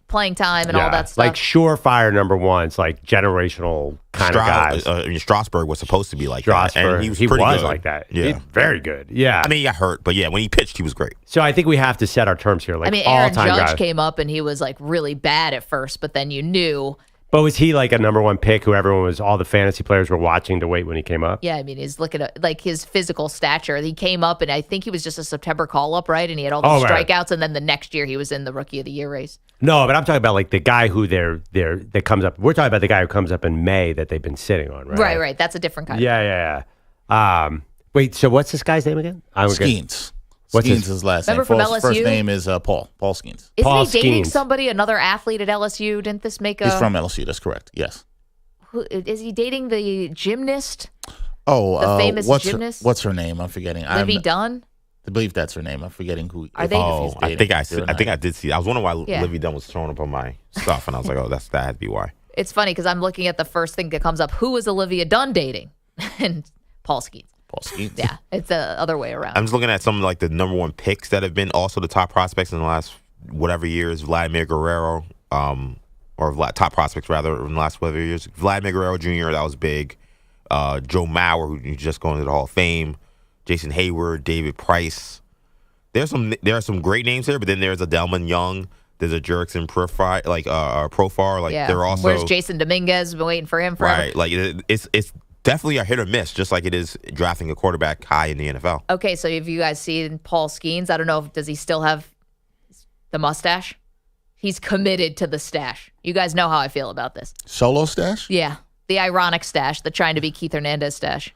playing time and all that stuff. Like surefire number ones, like generational kind of guys. Strasburg was supposed to be like that. And he was pretty good. Like that. Yeah. Very good. Yeah. I mean, he got hurt, but yeah, when he pitched, he was great. So I think we have to set our terms here. Like, I mean, Aaron all-time Judge guys. came up and he was like really bad at first, but then you knew. But was he like a number one pick who all the fantasy players were watching to wait when he came up? Yeah, I mean, he's looking at like his physical stature. He came up and I think he was just a September call-up, right? And he had all these strikeouts, and then the next year he was in the Rookie of the Year race. No, but I'm talking about like the guy who that comes up. We're talking about the guy who comes up in May that they've been sitting on, right? Right. That's a different kind. Yeah. Wait, so what's this guy's name again? Skeens. What's Skeens is his last name. Remember from LSU? First name is Paul Skeens. Isn't he dating somebody, another athlete at LSU? Didn't this make a... He's from LSU, that's correct, yes. Is he dating the gymnast? Oh, the famous gymnast? What's her name? I'm forgetting. Livy Dunn? I believe that's her name. I'm forgetting who. Are they? I think I did see. I was wondering why Livy Dunn was throwing up on my stuff, and I was like, that had to be why. It's funny because I'm looking at the first thing that comes up. Who is Olivia Dunn dating? And Paul Skeens. Yeah, it's the other way around. I'm just looking at some of like the number one picks that have been also the top prospects in the last whatever years. Vladimir Guerrero, or top prospects rather in the last whatever years. Vladimir Guerrero Jr. That was big. Joe Mauer, who's just going to the Hall of Fame. Jason Hayward, David Price. There are some great names here, but then there's a Delman Young. There's a Jurickson Profar. They're also. Where's Jason Dominguez? Been waiting for him forever. Right. Like it's definitely a hit or miss, just like it is drafting a quarterback high in the NFL. Okay, so have you guys seen Paul Skeens? I don't know does he still have the mustache? He's committed to the stash. You guys know how I feel about this. Solo stash? Yeah, the ironic stash, the trying to be Keith Hernandez stash.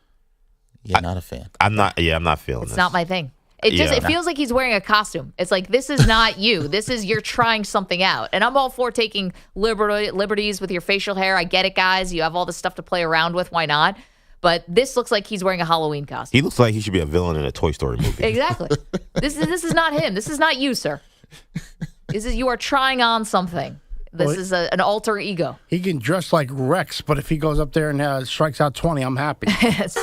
Yeah, not a fan. I'm not feeling It's this. not my thing. It feels like he's wearing a costume. It's like, this is not you. This is you're trying something out. And I'm all for taking liberties with your facial hair. I get it, guys. You have all this stuff to play around with. Why not? But this looks like he's wearing a Halloween costume. He looks like he should be a villain in a Toy Story movie. Exactly. This is not him. This is not you, sir. You are trying on something. This is an alter ego. He can dress like Rex, but if he goes up there and strikes out 20, I'm happy. Just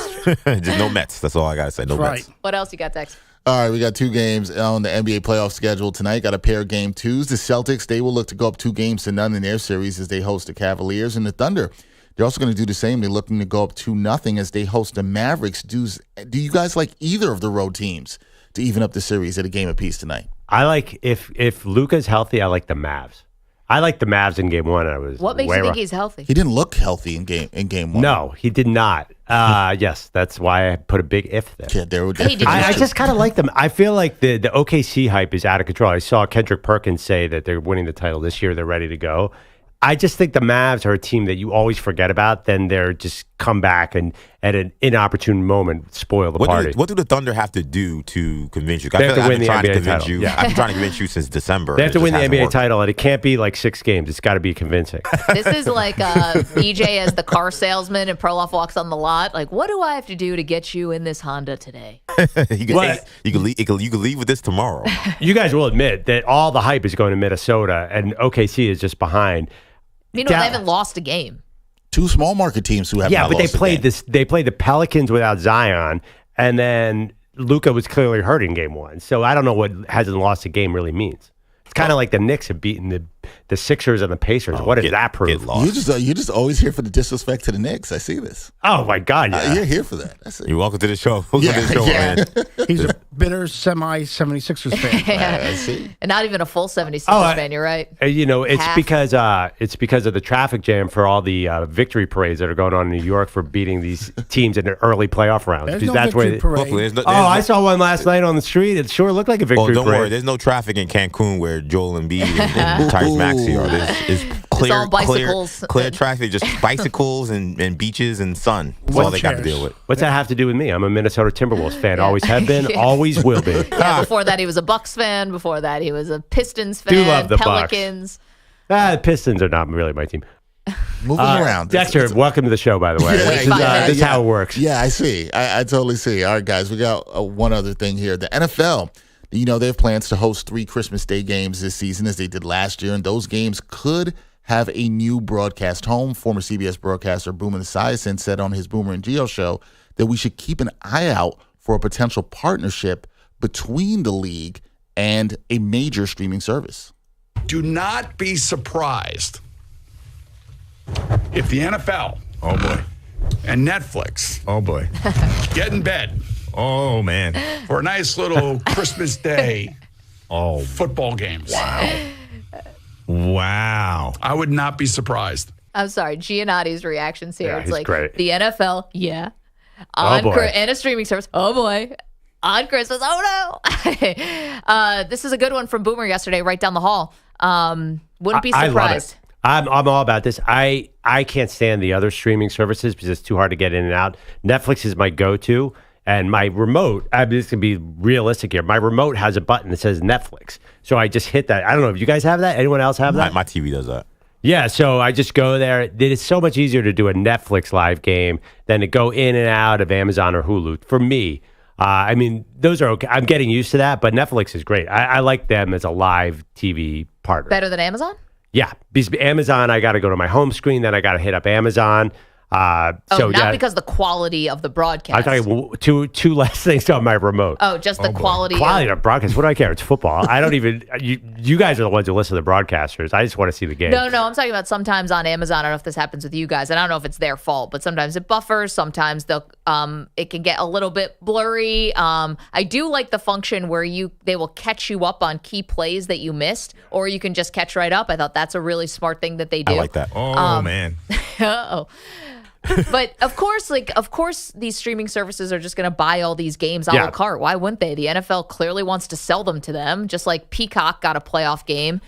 no Mets. That's all I got to say. No Mets. What else you got, Dex? All right, we got 2 games on the NBA playoff schedule tonight. Got a pair of game 2s. The Celtics, they will look to go up 2-0 in their series as they host the Cavaliers. And the Thunder, they're also going to do the same. They're looking to go up 2-0 as they host the Mavericks. Do you guys like either of the road teams to even up the series at a game apiece tonight? I like, if Luka's healthy, I like the Mavs. I like the Mavs in game 1. What makes you think he's healthy? He didn't look healthy in game 1. No, he did not. Yes, that's why I put a big if there. Yeah, I just kind of like them. I feel like the OKC hype is out of control. I saw Kendrick Perkins say that they're winning the title this year. They're ready to go. I just think the Mavs are a team that you always forget about. Then they're just come back and at an inopportune moment spoil the party. What do the Thunder have to do to convince you? They have to win the NBA title. I've been trying to convince you since December. They have to win the NBA title, and it can't be like 6 games. It's got to be convincing. This is like EJ as the car salesman, and Perloff walks on the lot. Like, what do I have to do to get you in this Honda today? You can leave with this tomorrow. You guys will admit that all the hype is going to Minnesota, and OKC is just behind. Meanwhile, they haven't lost a game. 2 small market teams who have not but lost they played They played the Pelicans without Zion, and then Luka was clearly hurt in game 1. So I don't know what hasn't lost a game really means. It's kind of like the Knicks have beaten the Sixers and the Pacers. What does that prove? You're just always here for the disrespect to the Knicks. I see this. Oh my God! Yeah. You're here for that. I see. You're welcome to the show. Man. He's a bitter semi-76ers fan. I see. And not even a full 76ers fan. You're right. It's because of the traffic jam for all the victory parades that are going on in New York for beating these teams in the early playoff rounds. There's no victory parade. I saw one last night on the street. It sure looked like a victory parade. Don't worry. There's no traffic in Cancun where Joel Embiid and Tyrese Maxey are. It's clear, clear traffic, just bicycles and beaches and sun. That's all they got to deal with. What's that have to do with me? I'm a Minnesota Timberwolves fan. Always have been, always will be. Before that, he was a Bucks fan. Before that, he was a Pistons fan. Do love the Pelicans. Bucks. The Pistons are not really my team. Moving around. Dexter, welcome to the show, by the way. This is how it works. Yeah, I see. I totally see. All right, guys, we got one other thing here. The NFL, they have plans to host 3 Christmas Day games this season as they did last year, and those games could have a new broadcast home. Former CBS broadcaster Boomer Esiason said on his Boomer and Geo show that we should keep an eye out for a potential partnership between the league and a major streaming service. Do not be surprised if the NFL, oh boy, and Netflix, oh boy, get in bed, oh man, for a nice little Christmas Day, football games. Wow. I would not be surprised. I'm sorry, Giannotti's reactions here. Yeah, It's he's like great. the NFL, yeah. Oh, boy. And a streaming service, oh boy. On Christmas, oh no. This is a good one from Boomer yesterday, right down the hall. Wouldn't be I love surprised. it. I'm all about this. I can't stand the other streaming services because it's too hard to get in and out. Netflix is my go-to, and my remote, this can be realistic here. My remote has a button that says Netflix. So I just hit that. I don't know if you guys have that. Anyone else have that? My TV does that. Yeah, so I just go there. It is so much easier to do a Netflix live game than to go in and out of Amazon or Hulu. For me, I mean, those are okay. I'm getting used to that, but Netflix is great. I like them as a live TV partner. Better than Amazon? Yeah, because Amazon, I got to go to my home screen, then I got to hit up Amazon. Not because the quality of the broadcast. I'm talking two less things on my remote. Oh, just the quality. Quality of broadcast. What do I care? It's football. I don't even. You guys are the ones who listen to the broadcasters. I just want to see the game. No, I'm talking about sometimes on Amazon. I don't know if this happens with you guys. And I don't know if it's their fault, but sometimes it buffers. Sometimes it can get a little bit blurry. I do like the function where they will catch you up on key plays that you missed, or you can just catch right up. I thought that's a really smart thing that they do. I like that. Oh man. Uh-oh. But of course, these streaming services are just going to buy all these games a la carte. Why wouldn't they? The NFL clearly wants to sell them to them, just like Peacock got a playoff game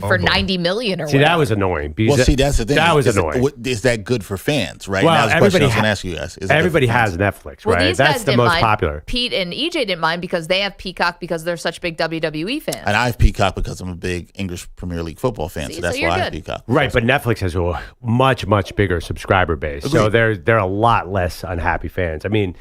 for $90 million or whatever. That was annoying. Well, see, that's the thing. That was annoying. Is that good for fans, right? Well, Now, the question I was going to ask you guys. Everybody has Netflix, Well, right? these That's guys the didn't most mind. popular. Pete and EJ didn't mind because they have Peacock because they're such big WWE fans. And I have Peacock because I'm a big English Premier League football fan, so that's why I have Peacock. Right, but Netflix has a much, much bigger subscriber base. So they're a lot less unhappy fans. I mean,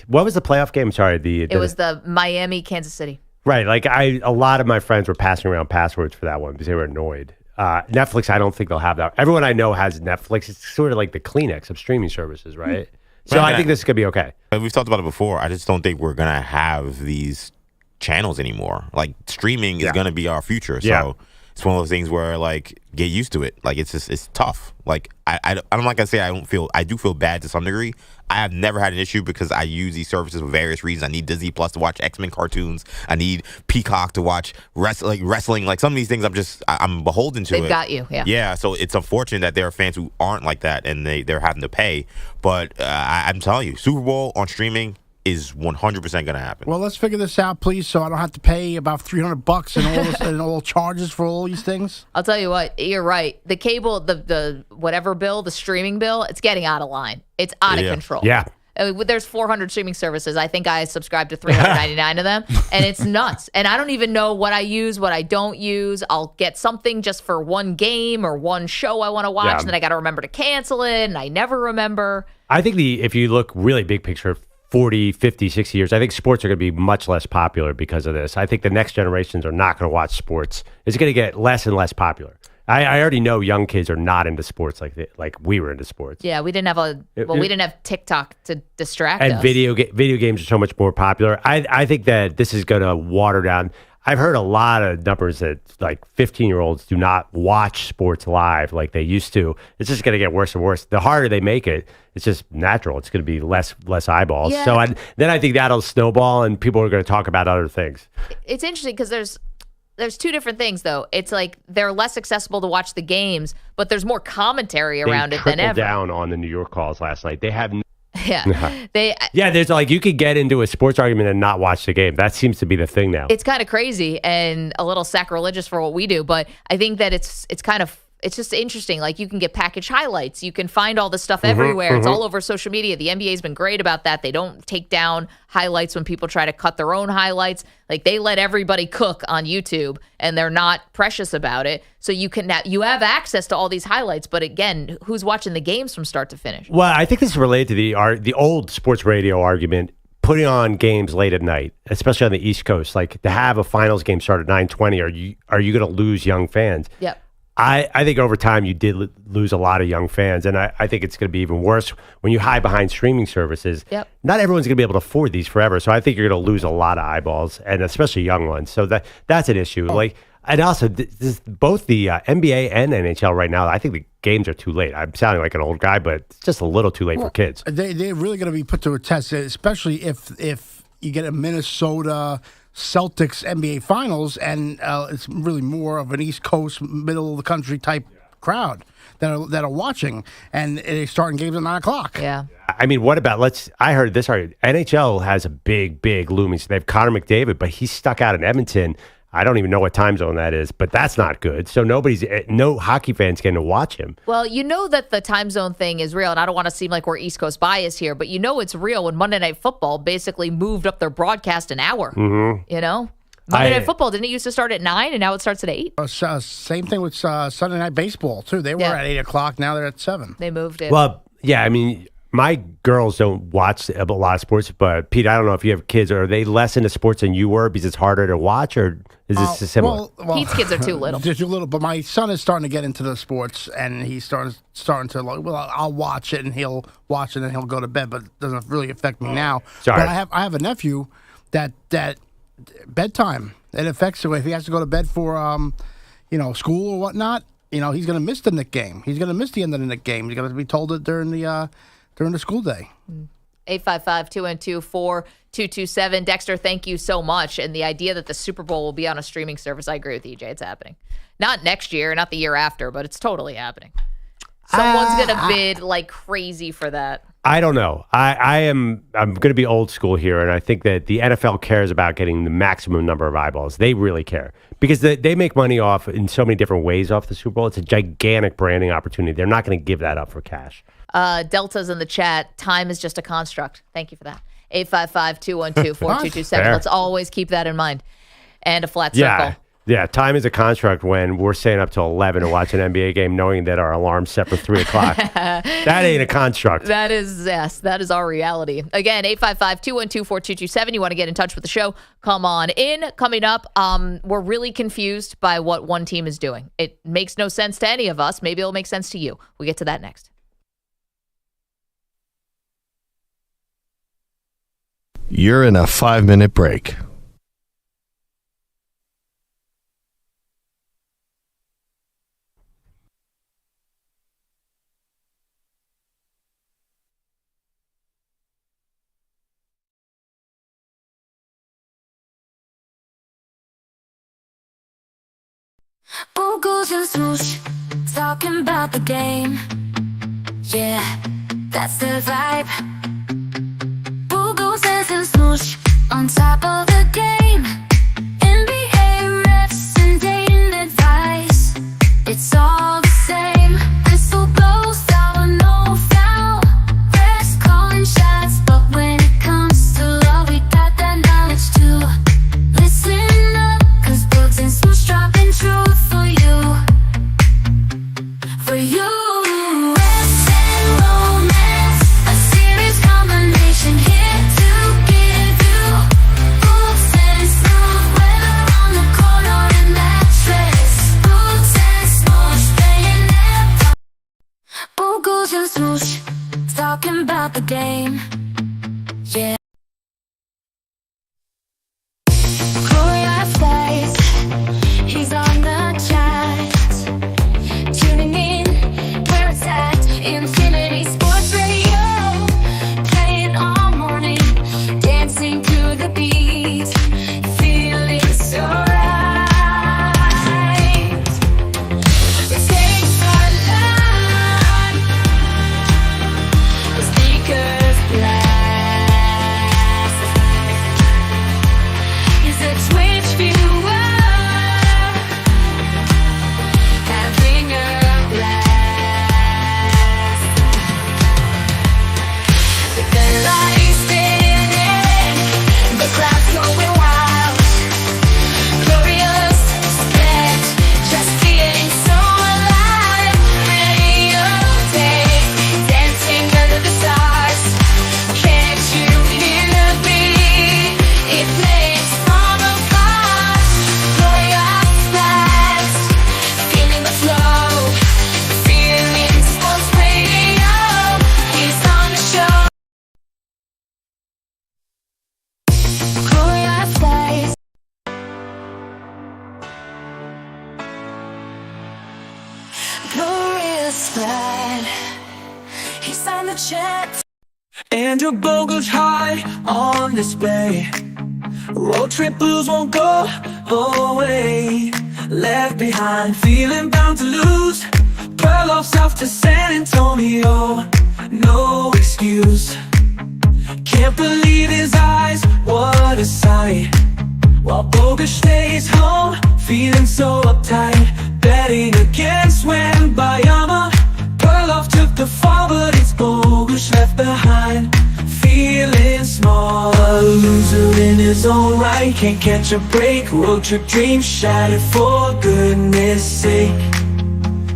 what was the playoff game? Sorry, it was the Miami, Kansas City. Right, like a lot of my friends were passing around passwords for that one because they were annoyed. Netflix, I don't think they'll have that. Everyone I know has Netflix. It's sort of like the Kleenex of streaming services, right? So I think this is going to be okay. We've talked about it before. I just don't think we're going to have these channels anymore. Like, streaming is going to be our future. So it's one of those things where, like, get used to it. Like, it's tough. Like, I'm not going to say I do feel bad to some degree. I have never had an issue because I use these services for various reasons. I need Disney Plus to watch X-Men cartoons. I need Peacock to watch wrestling. Like, some of these things I'm beholden to. They've got you, yeah. Yeah, so it's unfortunate that there are fans who aren't like that and they're having to pay. But I'm telling you, Super Bowl on streaming is 100% going to happen. Well, let's figure this out, please, so I don't have to pay about $300 and all this, and all charges for all these things. I'll tell you what, you're right. The cable, the whatever bill, the streaming bill, it's getting out of line. It's out of control. Yeah. There's 400 streaming services. I think I subscribe to 399 of them, and it's nuts. And I don't even know what I use, what I don't use. I'll get something just for one game or one show I want to watch, and then I got to remember to cancel it, and I never remember. I think if you look really big picture, 40, 50, 60 years, I think sports are going to be much less popular because of this. I think the next generations are not going to watch sports. It's going to get less and less popular. I already know young kids are not into sports like we were into sports. Yeah, we didn't have TikTok to distract us. And video games are so much more popular. I think that this is going to water down. I've heard a lot of numbers that like 15-year-olds do not watch sports live like they used to. It's just going to get worse and worse. The harder they make it, it's just natural. It's going to be less eyeballs. Yeah. So then I think that'll snowball and people are going to talk about other things. It's interesting because there's two different things, though. It's like they're less accessible to watch the games, but there's more commentary around it than ever. They tripled down on the New York calls last night. They have there's like you could get into a sports argument and not watch the game. That seems to be the thing now. It's kind of crazy and a little sacrilegious for what we do, but I think that it's just interesting. Like, you can get package highlights. You can find all this stuff everywhere. It's all over social media. The NBA's been great about that. They don't take down highlights when people try to cut their own highlights. Like, they let everybody cook on YouTube, and they're not precious about it. So you have access to all these highlights. But again, who's watching the games from start to finish? Well, I think this is related to the old sports radio argument. Putting on games late at night, especially on the East Coast, like to have a finals game start at 9:20, are you going to lose young fans? Yep. I think over time you did lose a lot of young fans, and I think it's going to be even worse when you hide behind streaming services. Yep. Not everyone's going to be able to afford these forever, so I think you're going to lose a lot of eyeballs, and especially young ones. So that's an issue. Like And also, both the NBA and NHL right now, I think the games are too late. I'm sounding like an old guy, but it's just a little too late for kids. They're really going to be put to a test, especially if you get a Minnesota Celtics NBA Finals, and it's really more of an East Coast, middle of the country type crowd that are watching, and they're starting games at 9 o'clock. Yeah. I mean, what about I heard this. NHL has a big looming. So they have Connor McDavid, but he's stuck out in Edmonton. I don't even know what time zone that is, but that's not good. So no hockey fans getting to watch him. Well, you know that the time zone thing is real, and I don't want to seem like we're East Coast bias here, but you know it's real when Monday Night Football basically moved up their broadcast an hour. Mm-hmm. You know? Monday Night Football, didn't it used to start at 9, and now it starts at 8? Same thing with Sunday Night Baseball, too. They were at 8 o'clock. Now they're at 7. They moved it. Well, yeah, I mean, my girls don't watch a lot of sports, but Pete, I don't know if you have kids. Are they less into sports than you were because it's harder to watch, or is this similar? Well, Pete's kids are too little. They're too little, but my son is starting to get into the sports, and he's starting to like. Well, I'll watch it, and he'll watch it, and he'll go to bed, but it doesn't really affect me now. Sorry. But I have a nephew that bedtime, it affects him if he has to go to bed for school or whatnot. He's going to miss the Knick game. He's going to miss the end of the Knick game. He's going to be told it during the school day. 855-212-4227. Dexter, thank you so much. And the idea that the Super Bowl will be on a streaming service, I agree with EJ. It's happening. Not next year, not the year after, but it's totally happening. Someone's going to bid like crazy for that. I don't know. I'm going to be old school here, and I think that the NFL cares about getting the maximum number of eyeballs. They really care because they make money off in so many different ways off the Super Bowl. It's a gigantic branding opportunity. They're not going to give that up for cash. Delta's in the chat. Time is just a construct. Thank you for that. 855-212-4227. Let's always keep that in mind. And a flat circle. Yeah, time is a construct when we're staying up till 11 to watch an NBA game knowing that our alarm's set for 3 o'clock. That ain't a construct. That is our reality. Again, 855-212-4227. You want to get in touch with the show, come on in. Coming up, we're really confused by what one team is doing. It makes no sense to any of us. Maybe it'll make sense to you. We'll get to that next. You're in a 5-minute break. Boogles and swoosh, talking about the game. Yeah, that's the vibe. Boogles and swoosh, on top of the game. NBA refs and dating advice. It's all the same. Whistle blows, foul, no foul. Refs calling shots, but when it comes to love, we got that knowledge too. Listen up, 'cause Boogs and swoosh dropping truth for you. For you. Refs and romance, a serious combination here to give you. Boogs and the chat. And your bogus high on display. Road trip blues won't go away. Left behind, feeling bound to lose. Perloff's off to San Antonio, no excuse. Can't believe his eyes, what a sight. While Bogus stays home, feeling so uptight. Betting against Wembayama. Perloff took the fall, but it's Bogus left behind. Feeling small, a loser in his own right. Can't catch a break, road trip dreams shattered for goodness sake.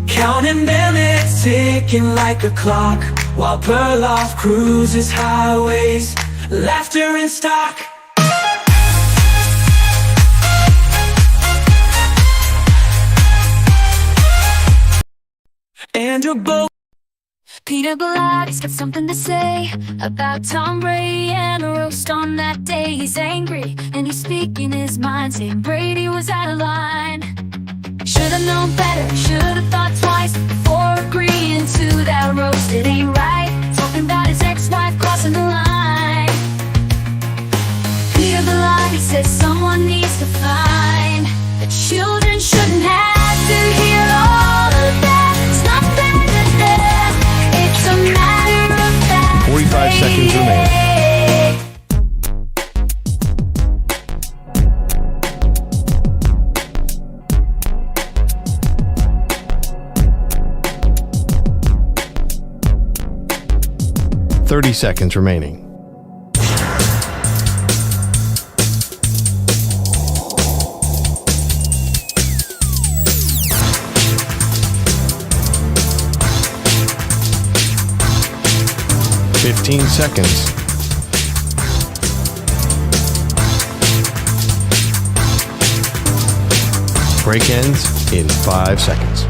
Counting minutes ticking like a clock, while Perloff cruises highways, laughter in stock. And your boat. Peter Blatty's got something to say about Tom Brady and a roast on that day. He's angry and he's speaking his mind, saying Brady was out of line. Should've known better, should've thought twice before agreeing to that roast. It ain't right, talking about his ex-wife crossing the line. Peter Blatty says someone needs to find that children shouldn't have to hear all of that. It's not fair to them, it's a matter of fact. 45 seconds remaining. Seconds remaining. Seconds. Break ends in 5 seconds.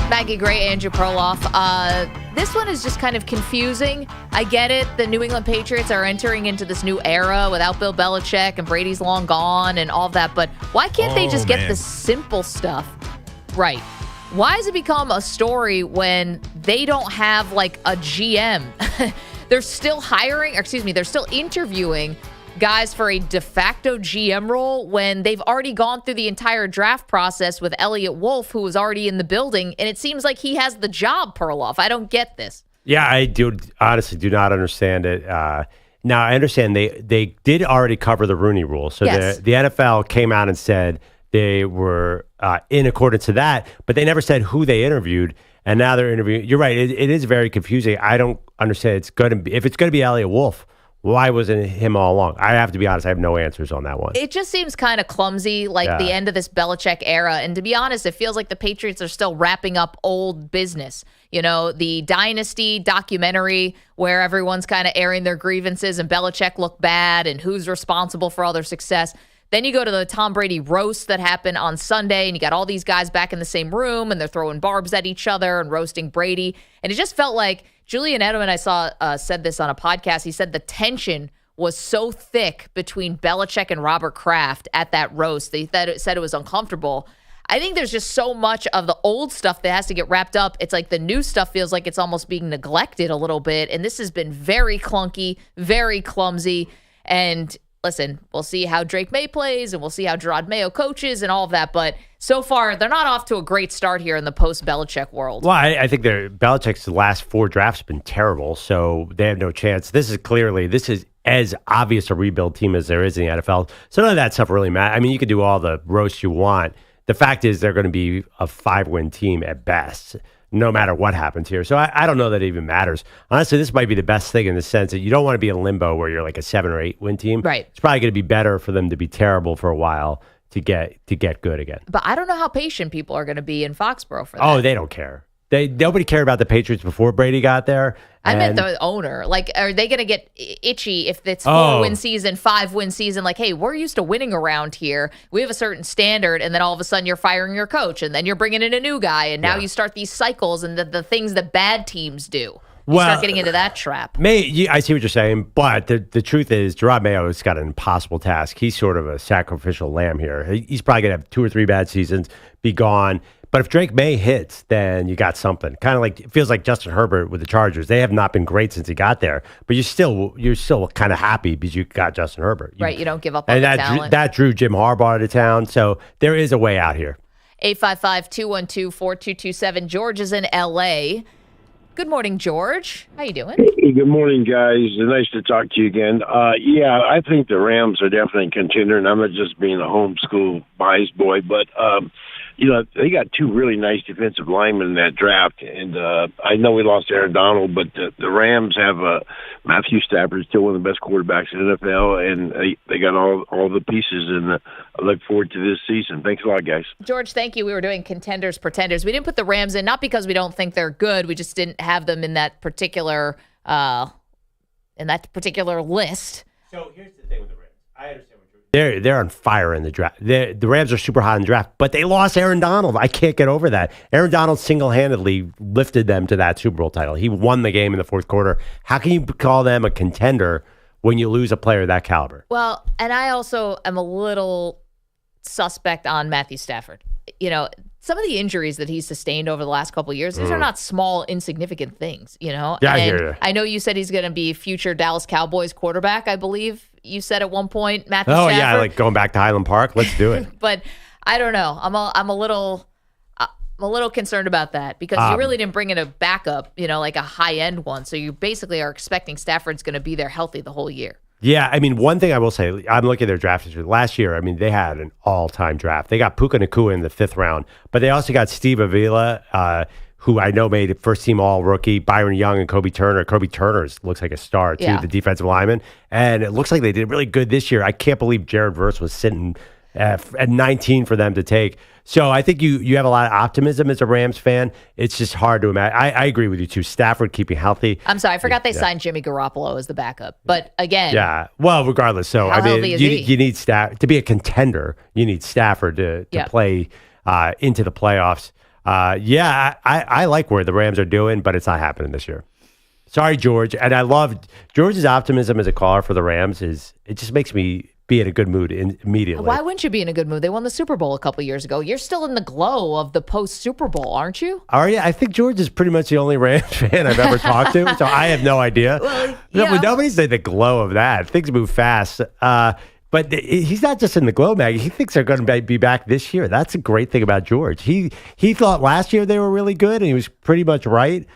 Maggie, great, Andrew Perloff. This one is just kind of confusing. I get it. The New England Patriots are entering into this new era without Bill Belichick and Brady's long gone and all of that. But why can't they just get the simple stuff right? Why has it become a story when they don't have like a GM? They're still hiring, or excuse me, they're still interviewing guys for a de facto GM role when they've already gone through the entire draft process with Elliot Wolf, who was already in the building, and it seems like he has the job, Perloff. I don't get this. Yeah, I do honestly do not understand it. Now, I understand they did already cover the Rooney Rule. So yes. the NFL came out and said they were in accordance to that, but they never said who they interviewed. And now they're interviewing. You're right. It is very confusing. I don't understand. If it's going to be Elliot Wolf, why wasn't it him all along? I have to be honest. I have no answers on that one. It just seems kind of clumsy, like the end of this Belichick era. And to be honest, it feels like the Patriots are still wrapping up old business. You know, the Dynasty documentary where everyone's kind of airing their grievances and Belichick looked bad and who's responsible for all their success. Then you go to the Tom Brady roast that happened on Sunday, and you got all these guys back in the same room, and they're throwing barbs at each other and roasting Brady. And it just felt like Julian Edelman, I saw, said this on a podcast. He said the tension was so thick between Belichick and Robert Kraft at that roast. They said it was uncomfortable. I think there's just so much of the old stuff that has to get wrapped up. It's like the new stuff feels like it's almost being neglected a little bit. And this has been very clunky, very clumsy. And listen, we'll see how Drake May plays and we'll see how Gerard Mayo coaches and all of that. But so far, they're not off to a great start here in the post-Belichick world. Well, I think Belichick's last 4 drafts have been terrible, so they have no chance. This is as obvious a rebuild team as there is in the NFL. So none of that stuff really matters. I mean, you can do all the roasts you want. The fact is they're going to be a 5-win team at best, no matter what happens here. So I don't know that it even matters. Honestly, this might be the best thing in the sense that you don't want to be in limbo where you're like a 7 or 8 win team. Right. It's probably going to be better for them to be terrible for a while to get good again. But I don't know how patient people are going to be in Foxborough for that. Oh, they don't care. Nobody cared about the Patriots before Brady got there, I meant the owner. Like, are they going to get itchy if it's 4-win season, 5-win season? Like, hey, we're used to winning around here. We have a certain standard, and then all of a sudden you're firing your coach, and then you're bringing in a new guy, and now you start these cycles and the things that bad teams do. You start getting into that trap. I see what you're saying, but the truth is, Gerard Mayo has got an impossible task. He's sort of a sacrificial lamb here. He's probably going to have 2 or 3 bad seasons, be gone. But if Drake May hits, then you got something. Kind of like, it feels like Justin Herbert with the Chargers. They have not been great since he got there, but you're still kind of happy because you got Justin Herbert. Right, you don't give up on the talent. That drew Jim Harbaugh to town, so there is a way out here. 855-212-4227. George is in L.A. Good morning, George. How you doing? Hey, good morning, guys. Nice to talk to you again. I think the Rams are definitely a contender, and I'm not just being a homeschool bias boy, but they got 2 really nice defensive linemen in that draft, and I know we lost Aaron Donald, but the Rams have Matthew Stafford, still one of the best quarterbacks in the NFL, and they got all the pieces, and I look forward to this season. Thanks a lot, guys. George, thank you. We were doing contenders, pretenders. We didn't put the Rams in, not because we don't think they're good. We just didn't have them in that particular list. So here's the thing with the Rams. I understand. They're on fire in the draft. The Rams are super hot in the draft, but they lost Aaron Donald. I can't get over that. Aaron Donald single-handedly lifted them to that Super Bowl title. He won the game in the fourth quarter. How can you call them a contender when you lose a player of that caliber? Well, and I also am a little suspect on Matthew Stafford. Some of the injuries that he's sustained over the last couple of years, these are not small, insignificant things, Yeah, I hear you. I know you said he's going to be future Dallas Cowboys quarterback, I believe you said at one point, Matthew Stafford. Oh, yeah, like going back to Highland Park. Let's do it. But I don't know. I'm a little concerned about that because you really didn't bring in a backup, like a high-end one. So you basically are expecting Stafford's going to be there healthy the whole year. Yeah, I mean, one thing I will say, I'm looking at their draft history. Last year, I mean, they had an all-time draft. They got Puka Nacua in the 5th round, but they also got Steve Avila, who I know made first-team all-rookie, Byron Young and Kobe Turner. Kobe Turner looks like a star, too, the defensive lineman. And it looks like they did really good this year. I can't believe Jared Verse was sitting at 19 for them to take. So I think you have a lot of optimism as a Rams fan. It's just hard to imagine. I agree with you, too. Stafford keeping healthy. I'm sorry. I forgot they signed Jimmy Garoppolo as the backup. But again. Yeah. Well, regardless. So, I mean, you need Stafford. To be a contender, you need Stafford to play into the playoffs. I like where the Rams are doing, but it's not happening this year. Sorry, George. And I love George's optimism as a caller for the Rams. It just makes me be in a good mood immediately. Why wouldn't you be in a good mood? They won the Super Bowl a couple years ago. You're still in the glow of the post-Super Bowl, aren't you? Are you? I think George is pretty much the only Rams fan I've ever talked to, so I have no idea. Well, nobody's in the glow of that. Things move fast. But he's not just in the glow, Maggie. He thinks they're going to be back this year. That's a great thing about George. He thought last year they were really good, and he was pretty much right.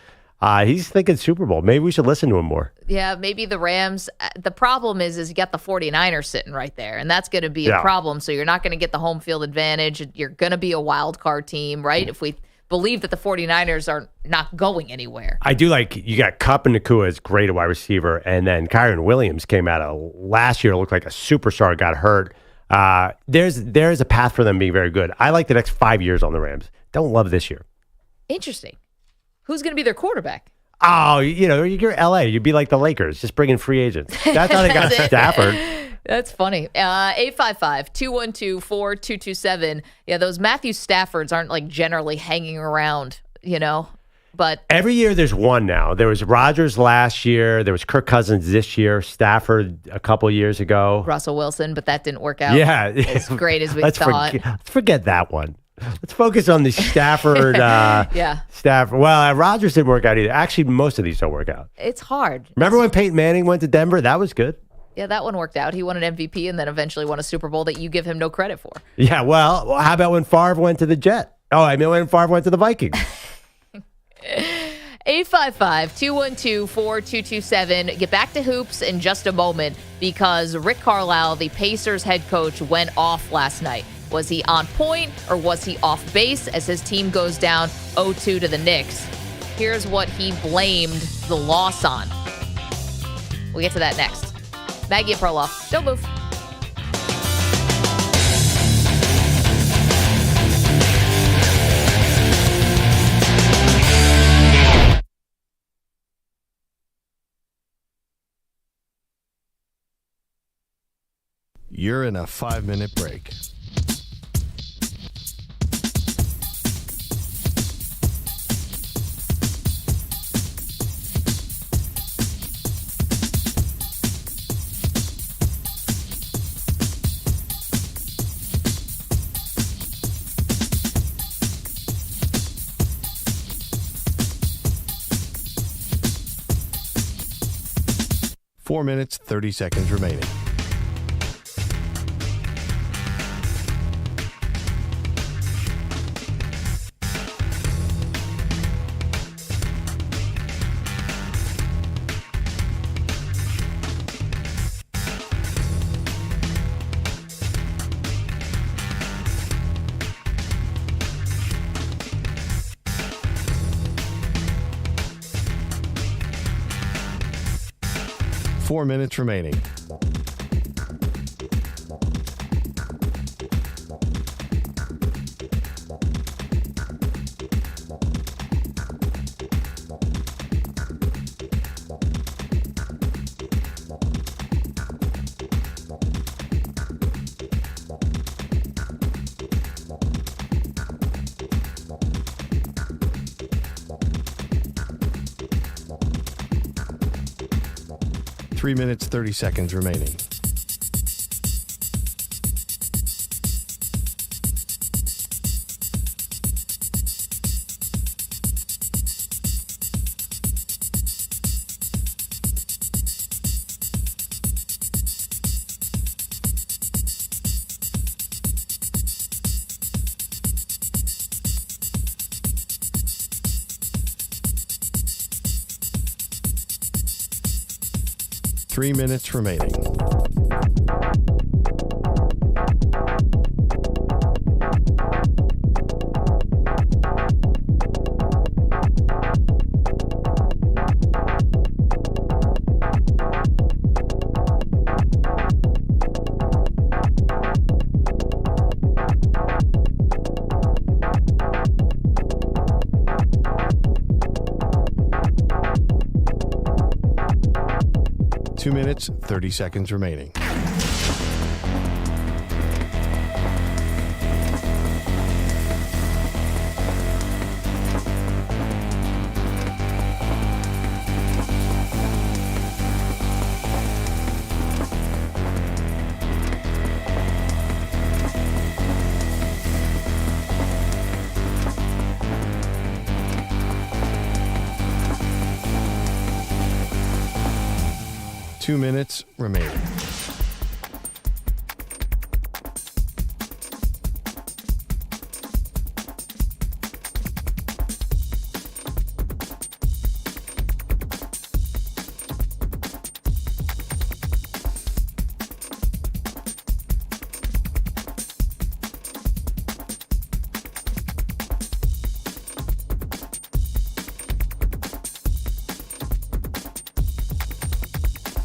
He's thinking Super Bowl. Maybe we should listen to him more. Yeah, maybe the Rams. The problem is you got the 49ers sitting right there, and that's going to be a problem. So you're not going to get the home field advantage. You're going to be a wild card team, right? If we believe that the 49ers are not going anywhere. I do like, you got Kupp and Nacua as great a wide receiver, and then Kyron Williams came out of last year, looked like a superstar, got hurt. There's a path for them being very good. I like the next 5 years on the Rams. Don't love this year. Interesting. Who's going to be their quarterback? Oh, you're LA. You'd be like the Lakers, just bring in free agents. That's how they got Stafford. That's funny. 855-212-4227. Yeah, those Matthew Staffords aren't like generally hanging around, but every year there's one now. There was Rodgers last year. There was Kirk Cousins this year. Stafford a couple years ago. Russell Wilson, but that didn't work out. Yeah. As great as we thought. Let's forget that one. Let's focus on the Stafford. Stafford. Well, Rodgers didn't work out either. Actually, most of these don't work out. It's hard. Remember when Peyton Manning went to Denver? That was good. Yeah, that one worked out. He won an MVP and then eventually won a Super Bowl that you give him no credit for. Yeah, well, how about when Favre went to the Jet? Oh, I mean, when Favre went to the Vikings. 855-212-4227. Get back to hoops in just a moment because Rick Carlisle, the Pacers head coach, went off last night. Was he on point or was he off base as his team goes down 0-2 to the Knicks? Here's what he blamed the loss on. We'll get to that next. Maggie and Perloff. Don't move. You're in a 5-minute break. Four minutes, 30 seconds remaining. Four minutes remaining. Three minutes, 30 seconds remaining. Three minutes remaining. Two minutes, 30 seconds remaining. Two minutes remaining.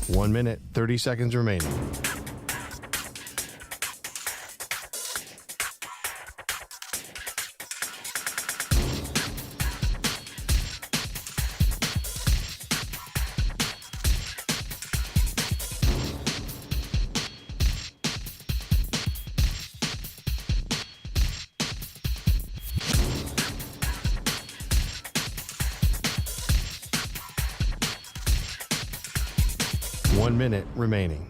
One minute, 30 seconds remaining. One minute remaining.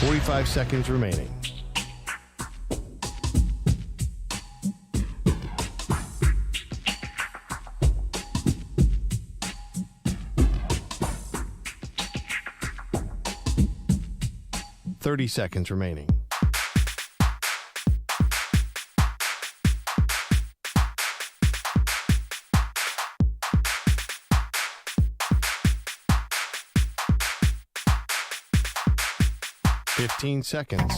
Forty-five seconds remaining. Thirty seconds remaining. Fifteen seconds.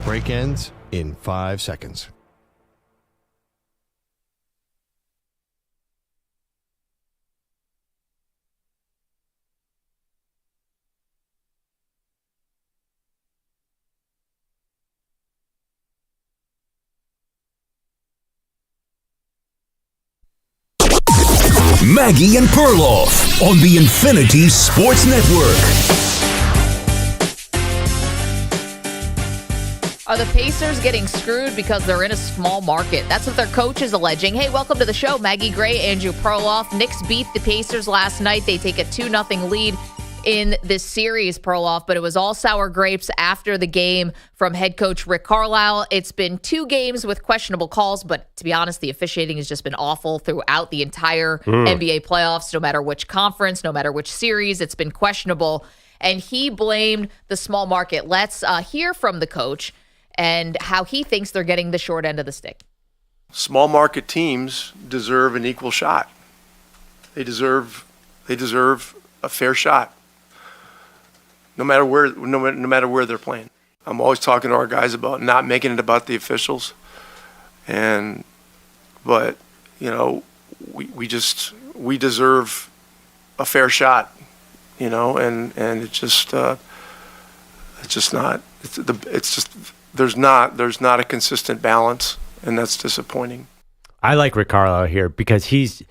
Break ends in 5 seconds. Maggie and Perloff on the Infinity Sports Network. Are the Pacers getting screwed because they're in a small market? That's what their coach is alleging. Hey, welcome to the show. Maggie Gray, Andrew Perloff. Knicks beat the Pacers last night. They take a 2-0 lead in this series, Perloff, but it was all sour grapes after the game from head coach Rick Carlisle. It's been 2 games with questionable calls, but to be honest, the officiating has just been awful throughout the entire NBA playoffs, no matter which conference, no matter which series, it's been questionable. And he blamed the small market. Let's hear from the coach and how he thinks they're getting the short end of the stick. Small market teams deserve an equal shot. They deserve a fair shot. No matter where they're playing. I'm always talking to our guys about not making it about the officials. But you know, we deserve a fair shot, you know, and it's just there's not a consistent balance, and that's disappointing. I like Rick Carlisle here because he's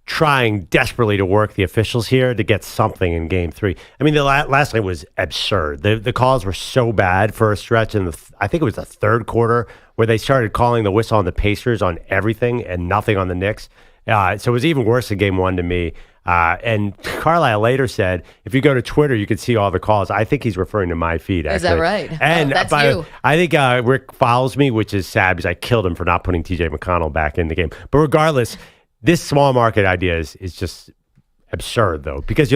trying desperately to work the officials here to get something in Game 3. I mean, the last night was absurd. The calls were so bad for a stretch in I think it was the third quarter where they started calling the whistle on the Pacers on everything and nothing on the Knicks. So it was even worse than Game 1 to me. And Carlisle later said, if you go to Twitter, you can see all the calls. I think he's referring to my feed, actually. Is that right? And that's you. I think Rick follows me, which is sad because I killed him for not putting TJ McConnell back in the game. But regardless, this small market idea is just absurd, though, because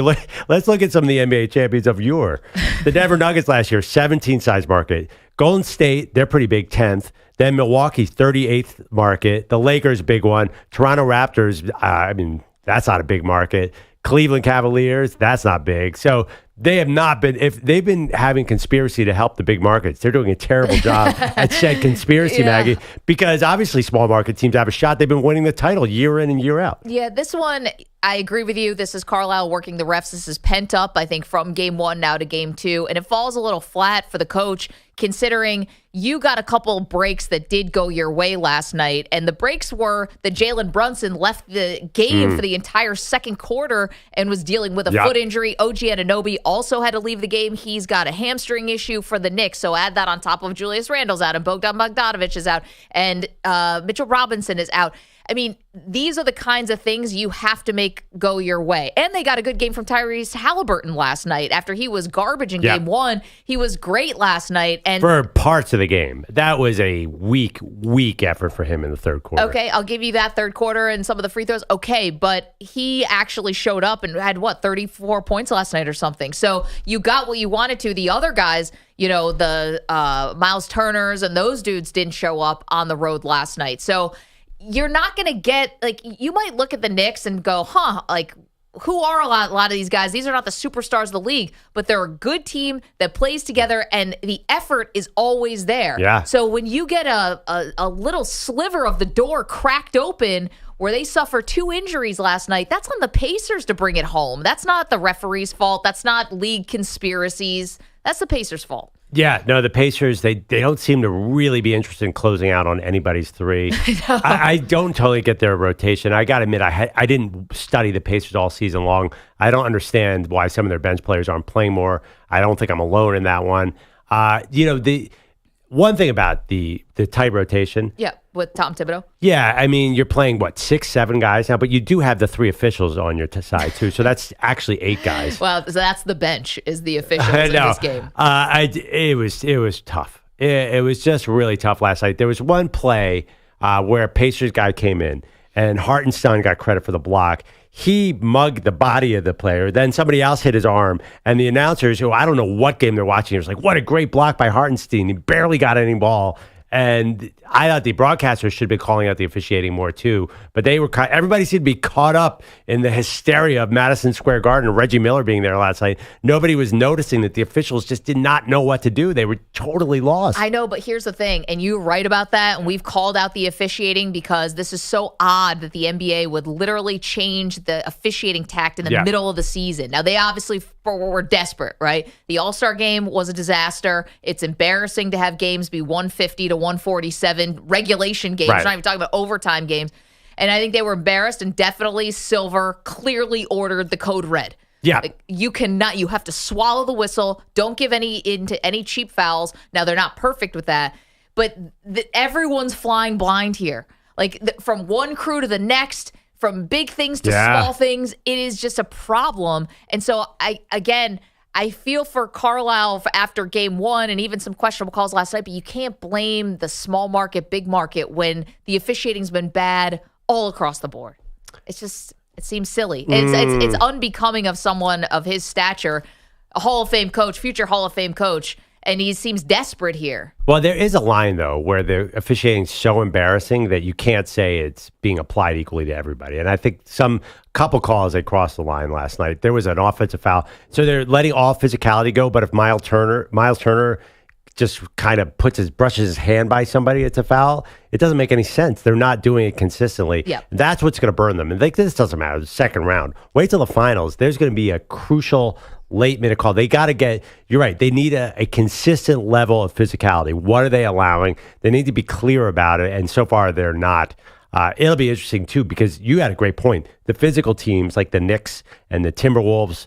let's look at some of the NBA champions of yore. The Denver Nuggets last year, 17 size market. Golden State, they're pretty big, 10th. Then Milwaukee, 38th market. The Lakers, big one. Toronto Raptors, I mean, that's not a big market. Cleveland Cavaliers, that's not big. So they have not been, if they've been having conspiracy to help the big markets, they're doing a terrible job at said conspiracy, Maggie, because obviously small market teams have a shot. They've been winning the title year in and year out. Yeah, this one, I agree with you. This is Carlisle working the refs. This is pent up, I think, from Game 1 now to Game 2. And it falls a little flat for the coach, considering you got a couple breaks that did go your way last night. And the breaks were that Jalen Brunson left the game for the entire second quarter and was dealing with a foot injury. OG Anunoby also had to leave the game. He's got a hamstring issue for the Knicks. So add that on top of Julius Randle's out and Bogdan Bogdanovic is out and Mitchell Robinson is out. I mean, these are the kinds of things you have to make go your way. And they got a good game from Tyrese Halliburton last night. After he was garbage in Game 1, he was great last night. And for parts of the game, that was a weak effort for him in the third quarter. Okay, I'll give you that third quarter and some of the free throws. Okay, but he actually showed up and had, 34 points last night or something. So you got what you wanted to. The other guys, you know, the Miles Turners and those dudes didn't show up on the road last night. So you're not going to get, you might look at the Knicks and go, who are a lot of these guys? These are not the superstars of the league, but they're a good team that plays together, and the effort is always there. Yeah. So when you get a little sliver of the door cracked open where they suffer 2 injuries last night, that's on the Pacers to bring it home. That's not the referee's fault. That's not league conspiracies. That's the Pacers' fault. Yeah, no, the Pacers, they don't seem to really be interested in closing out on anybody's 3. I don't totally get their rotation. I got to admit, I didn't study the Pacers all season long. I don't understand why some of their bench players aren't playing more. I don't think I'm alone in that one. The one thing about the tight rotation. Yeah, with Tom Thibodeau. Yeah, I mean, you're playing, 6, 7 guys now, but you do have the 3 officials on your side, too. So that's actually 8 guys. Well, so that's the bench, is the officials in this game. It was tough. It was just really tough last night. There was one play where a Pacers guy came in, and Hartenstein got credit for the block. He mugged the body of the player. Then somebody else hit his arm. And the announcers, who I don't know what game they're watching, was like, what a great block by Hartenstein. He barely got any ball. And I thought the broadcasters should be calling out the officiating more too, but everybody seemed to be caught up in the hysteria of Madison Square Garden and Reggie Miller being there last night. Nobody was noticing that the officials just did not know what to do. They were totally lost. I know, but here's the thing, and you're right about that, and we've called out the officiating because this is so odd that the NBA would literally change the officiating tact in the middle of the season. Now, they obviously were desperate, right? The All-Star game was a disaster. It's embarrassing to have games be 150 to 147 regulation games. Right. We're not even talking about overtime games. And I think they were embarrassed, and definitely Silver clearly ordered the code red. Yeah. Like, you have to swallow the whistle. Don't give into any cheap fouls. Now, they're not perfect with that, but everyone's flying blind here. Like, from one crew to the next, from big things to small things, it is just a problem. And so, I feel for Carlisle after game one and even some questionable calls last night, but you can't blame the small market, big market when the officiating's been bad all across the board. It's just... It seems silly. It's unbecoming of someone of his stature, a Hall of Fame coach, future Hall of Fame coach, and he seems desperate here. Well, there is a line, though, where the officiating is so embarrassing that you can't say it's being applied equally to everybody. And I think couple calls, they crossed the line last night. There was an offensive foul. So they're letting all physicality go, but if Miles Turner just kind of brushes his hand by somebody, it's a foul. It doesn't make any sense. They're not doing it consistently. Yep. That's what's going to burn them. And this doesn't matter. The second round. Wait till the finals. There's going to be a crucial late-minute call. They got to get, you're right, they need a consistent level of physicality. What are they allowing? They need to be clear about it, and so far they're not. It'll be interesting, too, because you had a great point. The physical teams like the Knicks and the Timberwolves,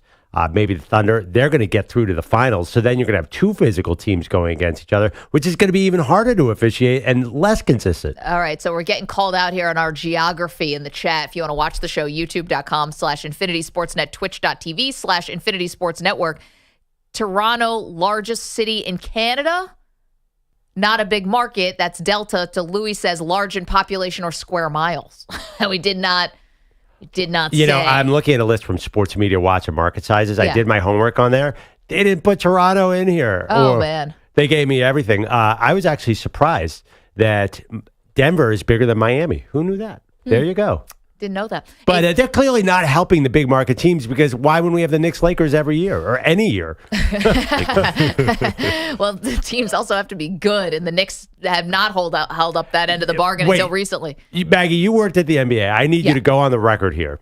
maybe the Thunder, they're going to get through to the finals. So then you're going to have two physical teams going against each other, which is going to be even harder to officiate and less consistent. All right, so we're getting called out here on our geography in the chat. If you want to watch the show, youtube.com/InfinitySportsNet, twitch.tv/InfinitySportsNetwork. Toronto, largest city in Canada. Not a big market. That's Delta. To Louis says large in population or square miles. We did not say. I'm looking at a list from Sports Media Watch and market sizes. Yeah. I did my homework on there. They didn't put Toronto in here. Oh, man. They gave me everything. I was actually surprised that Denver is bigger than Miami. Who knew that? There you go. Didn't know that. But they're clearly not helping the big market teams, because why wouldn't we have the Knicks Lakers every year or any year? Well, the teams also have to be good, and the Knicks have not held up that end of the bargain until recently. Maggie, you worked at the NBA. I need you to go on the record here.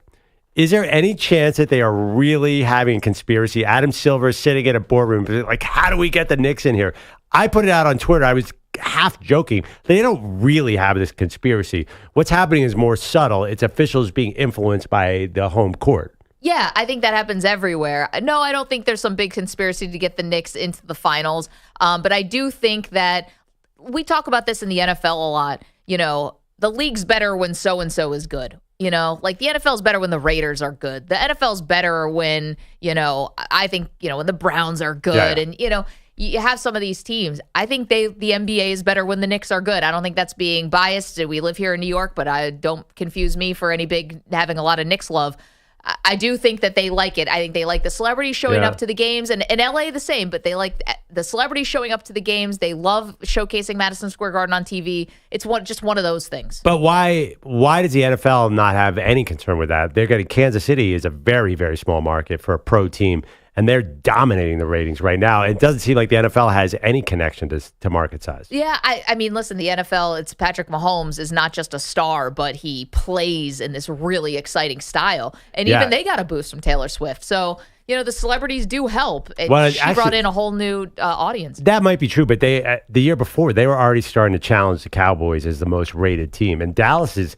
Is there any chance that they are really having a conspiracy? Adam Silver is sitting in a boardroom, like, how do we get the Knicks in here? I put it out on Twitter. I was half joking. They don't really have this conspiracy. What's happening is more subtle. It's officials being influenced by the home court. Yeah, I think that happens everywhere. No, I don't think there's some big conspiracy to get the Knicks into the finals. But I do think that we talk about this in the NFL a lot. The league's better when so-and-so is good. Like the NFL's better when the Raiders are good. The NFL's better when, I think, when the Browns are good. Yeah. And, you have some of these teams. I think the NBA is better when the Knicks are good. I don't think that's being biased. We live here in New York, but I don't confuse me for having a lot of Knicks love. I do think that they like it. I think they like the celebrities showing up to the games, and in LA the same, but they like the celebrities showing up to the games. They love showcasing Madison Square Garden on TV. It's just one of those things. But why does the NFL not have any concern with that? They're getting Kansas City is a very, very small market for a pro team, and they're dominating the ratings right now. It doesn't seem like the NFL has any connection to market size. Yeah, I mean, listen, the NFL, it's Patrick Mahomes is not just a star, but he plays in this really exciting style. And even they got a boost from Taylor Swift. So, the celebrities do help. She brought in a whole new audience. That might be true, but the year before, they were already starting to challenge the Cowboys as the most rated team. And Dallas is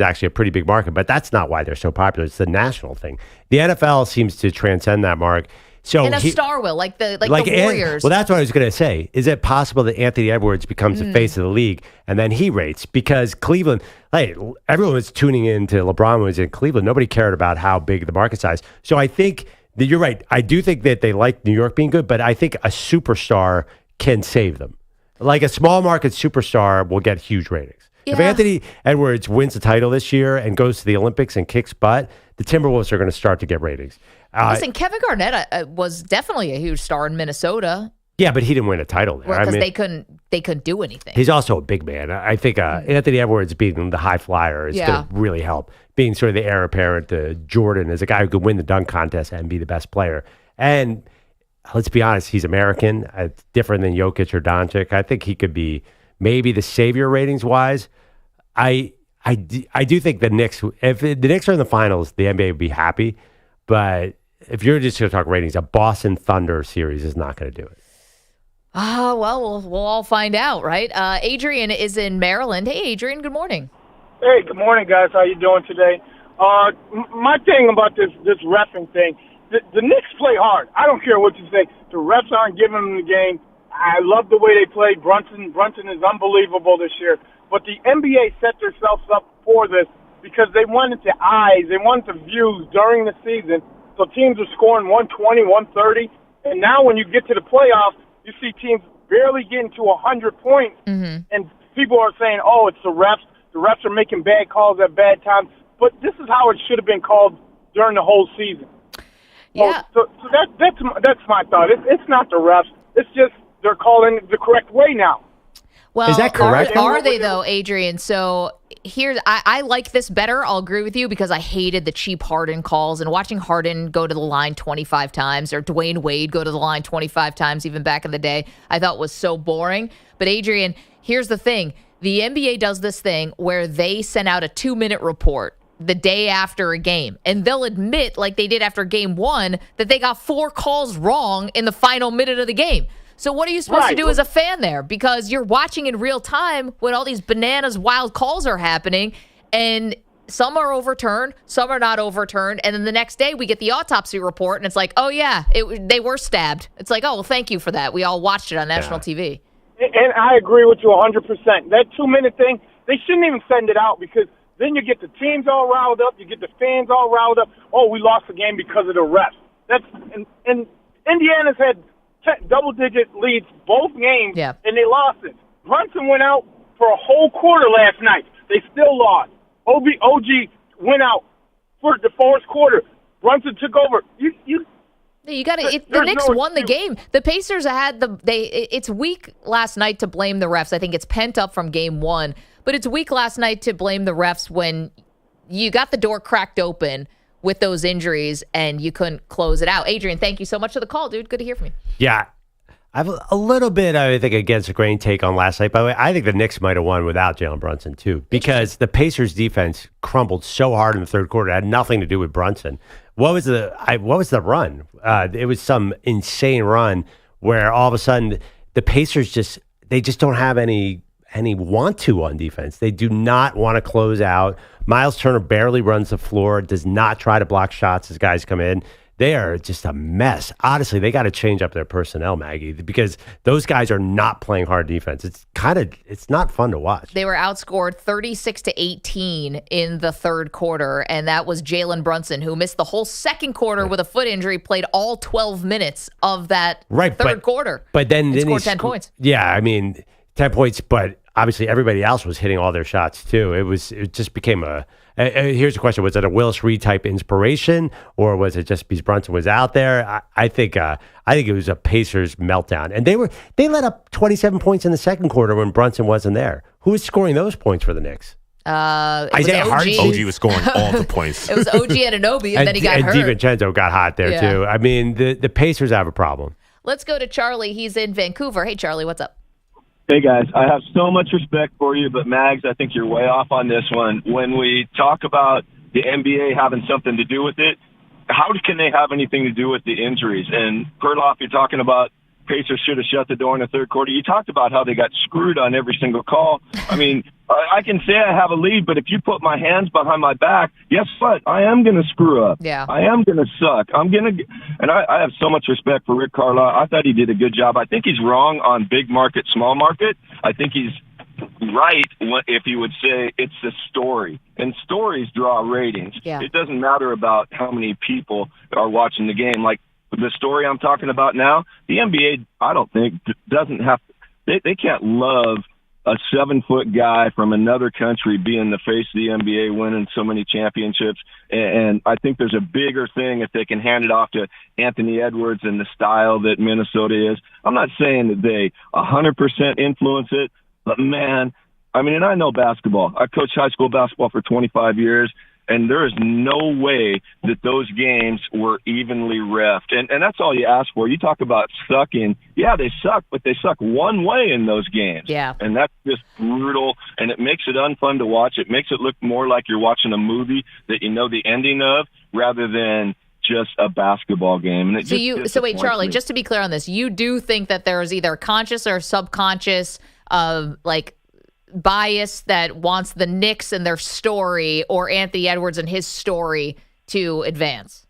actually a pretty big market, but that's not why they're so popular. It's the national thing. The NFL seems to transcend that mark. So and a star will, like the Warriors. Well, that's what I was going to say. Is it possible that Anthony Edwards becomes the face of the league and then he rates? Because Cleveland, everyone was tuning in to LeBron when he was in Cleveland. Nobody cared about how big the market size. So I think that you're right. I do think that they like New York being good, but I think a superstar can save them. Like a small market superstar will get huge ratings. Yeah. If Anthony Edwards wins the title this year and goes to the Olympics and kicks butt, the Timberwolves are going to start to get ratings. Listen, Kevin Garnett was definitely a huge star in Minnesota. Yeah, but he didn't win a title there. Because they couldn't do anything. He's also a big man. I think Anthony Edwards being the high flyer is going to really help. Being sort of the heir apparent to Jordan as a guy who could win the dunk contest and be the best player. And let's be honest, he's American. It's different than Jokic or Doncic. I think he could be maybe the savior ratings wise. I do think the Knicks, if the Knicks are in the finals, the NBA would be happy. But if you're just going to talk ratings, a Boston Thunder series is not going to do it. Well, we'll all find out, right? Adrian is in Maryland. Hey, Adrian, good morning. Hey, good morning, guys. How you doing today? My thing about this reffing thing, the Knicks play hard. I don't care what you say. The refs aren't giving them the game. I love the way they play. Brunson is unbelievable this year. But the NBA set themselves up for this because they wanted the eyes, they wanted the views during the season. So teams are scoring 120, 130. And now when you get to the playoffs, you see teams barely getting to 100 points. Mm-hmm. And people are saying, oh, it's the refs. The refs are making bad calls at bad times. But this is how it should have been called during the whole season. Yeah. So that's my thought. It's not the refs. It's just they're calling it the correct way now. Well, is that correct? Are they though, Adrian? So I like this better. I'll agree with you because I hated the cheap Harden calls and watching Harden go to the line 25 times or Dwayne Wade go to the line 25 times even back in the day. I thought was so boring. But Adrian, here's the thing. The NBA does this thing where they send out a 2-minute report the day after a game, and they'll admit, like they did after game 1, that they got 4 calls wrong in the final minute of the game. So what are you supposed to do as a fan there? Because you're watching in real time when all these bananas wild calls are happening, and some are overturned, some are not overturned, and then the next day we get the autopsy report, and it's like, oh yeah, they were stabbed. It's like, oh, well, thank you for that. We all watched it on national TV. And I agree with you 100%. That 2-minute thing, they shouldn't even send it out because then you get the teams all riled up, you get the fans all riled up. Oh, we lost the game because of the refs. And Indiana's had double-digit leads both games, and they lost it. Brunson went out for a whole quarter last night. They still lost. OG went out for the fourth quarter. Brunson took over. You got to. The Knicks won the game. The Pacers had it's weak last night to blame the refs. I think it's pent up from game 1, but it's weak last night to blame the refs when you got the door cracked open with those injuries and you couldn't close it out. Adrian, thank you so much for the call, dude. Good to hear from you. Yeah. I have a little bit, I think, against the grain take on last night. By the way, I think the Knicks might have won without Jalen Brunson, too, because the Pacers' defense crumbled so hard in the third quarter. It had nothing to do with Brunson. What was the run? It was some insane run where all of a sudden the Pacers just don't have any want to on defense. They do not want to close out. Miles Turner barely runs the floor, does not try to block shots as guys come in. They are just a mess. Honestly, they got to change up their personnel, Maggie, because those guys are not playing hard defense. It's not fun to watch. They were outscored 36-18 in the third quarter, and that was Jalen Brunson, who missed the whole second quarter with a foot injury, played all 12 minutes of that third quarter. But then he scored 10 points. Yeah, I mean, 10 points, but obviously everybody else was hitting all their shots too. It just became here's the question: was it a Willis Reed type inspiration, or was it just because Brunson was out there? I think it was a Pacers meltdown, and they let up 27 points in the second quarter when Brunson wasn't there. Who was scoring those points for the Knicks? Isaiah Harden. OG was scoring all the points. It was OG Anunoby, and then he got hurt. And DiVincenzo got hot there too. I mean, the Pacers have a problem. Let's go to Charlie. He's in Vancouver. Hey, Charlie, what's up? Hey, guys, I have so much respect for you, but Mags, I think you're way off on this one. When we talk about the NBA having something to do with it, how can they have anything to do with the injuries? And Perloff, you're talking about Pacers should have shut the door in the third quarter. You talked about how they got screwed on every single call. I mean, I can say I have a lead, but if you put my hands behind my back, guess what? I am going to screw up. Yeah. I am going to suck. And I have so much respect for RickCarlisle. I thought he did a good job. I think he's wrong on big market, small market. I think he's right if he would say it's the story. And stories draw ratings. Yeah. It doesn't matter about how many people are watching the game. Like the story I'm talking about now, the NBA, I don't think, doesn't have – they can't love a 7-foot guy from another country being the face of the NBA, winning so many championships. And I think there's a bigger thing if they can hand it off to Anthony Edwards and the style that Minnesota is. I'm not saying that they 100% influence it, but, man, I mean, and I know basketball. I coached high school basketball for 25 years, and there is no way that those games were evenly reffed. And that's all you ask for. You talk about sucking. Yeah, they suck, but they suck one way in those games. Yeah. And that's just brutal, and it makes it unfun to watch. It makes it look more like you're watching a movie that you know the ending of rather than just a basketball game. And So wait, Charlie, just to be clear on this, you do think that there is either conscious or subconscious bias that wants the Knicks and their story or Anthony Edwards and his story to advance?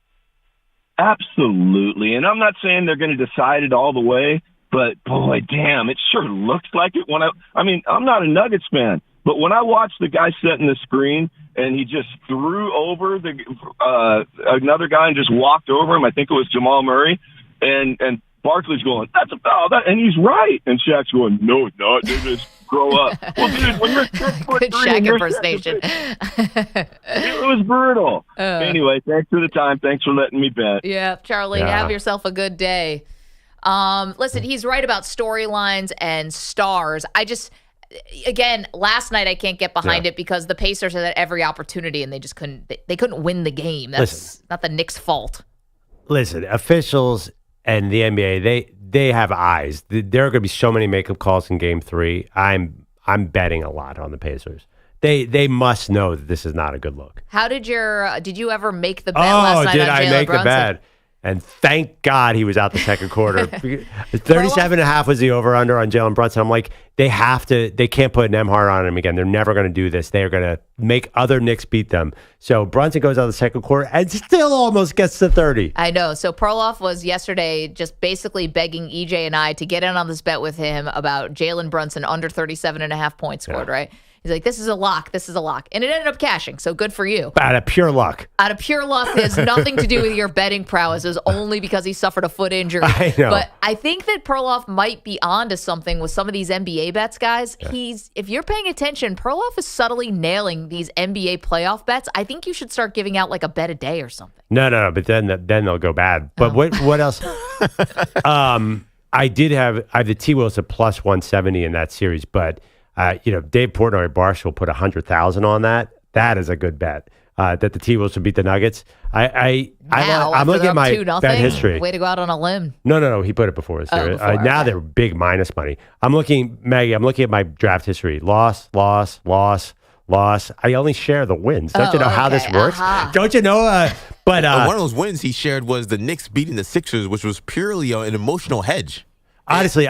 Absolutely. And I'm not saying they're going to decide it all the way, but boy, damn, it sure looks like it. I mean, I'm not a Nuggets fan, but when I watched the guy setting the screen and he just threw over another guy and just walked over him, I think it was Jamal Murray, and Barkley's going, that's a foul, and he's right. And Shaq's going, no, it's not. They just grow up. Well, dude, when you're 6'3", Good Shaq impersonation. It was brutal. Anyway, thanks for the time. Thanks for letting me bet. Yeah, Charlie, have yourself a good day. Listen, he's right about storylines and stars. Again, last night I can't get behind it because the Pacers had every opportunity and they just couldn't. They couldn't win the game. That's not the Knicks' fault. Listen, officials and the NBA, they have eyes. There are going to be so many makeup calls in Game 3. I'm betting a lot on the Pacers. They must know that this is not a good look. How did you ever make the bet last night on Jaylen Brunson? I make the bet? And thank God he was out the second quarter. 37.5 was the over-under on Jaylen Brunson. I'm like, they can't put an Nembhard on him again. They're never going to do this. They are going to make other Knicks beat them. So Brunson goes out the second quarter and still almost gets to 30. I know. So Perloff was yesterday just basically begging EJ and I to get in on this bet with him about Jaylen Brunson under 37.5 points scored, right? He's like, this is a lock. This is a lock. And it ended up cashing, so good for you. Out of pure luck. Out of pure luck. It has nothing to do with your betting prowess. It was only because he suffered a foot injury. I know. But I think that Perloff might be onto something with some of these NBA bets, guys. Yeah. If you're paying attention, Perloff is subtly nailing these NBA playoff bets. I think you should start giving out like a bet a day or something. No, but then they'll go bad. But what else? I have the T-Wolves at plus 170 in that series, but Dave Portnoy Barstool put 100,000 on that. That is a good bet. That the T-Wolves would beat the Nuggets. I'm looking at my bet history. Way to go out on a limb. No. He put it before this year. Now they're big minus money. I'm looking at my draft history. Loss. I only share the wins. Don't you know how this works? Don't you know? But one of those wins he shared was the Knicks beating the Sixers, which was purely an emotional hedge. Honestly,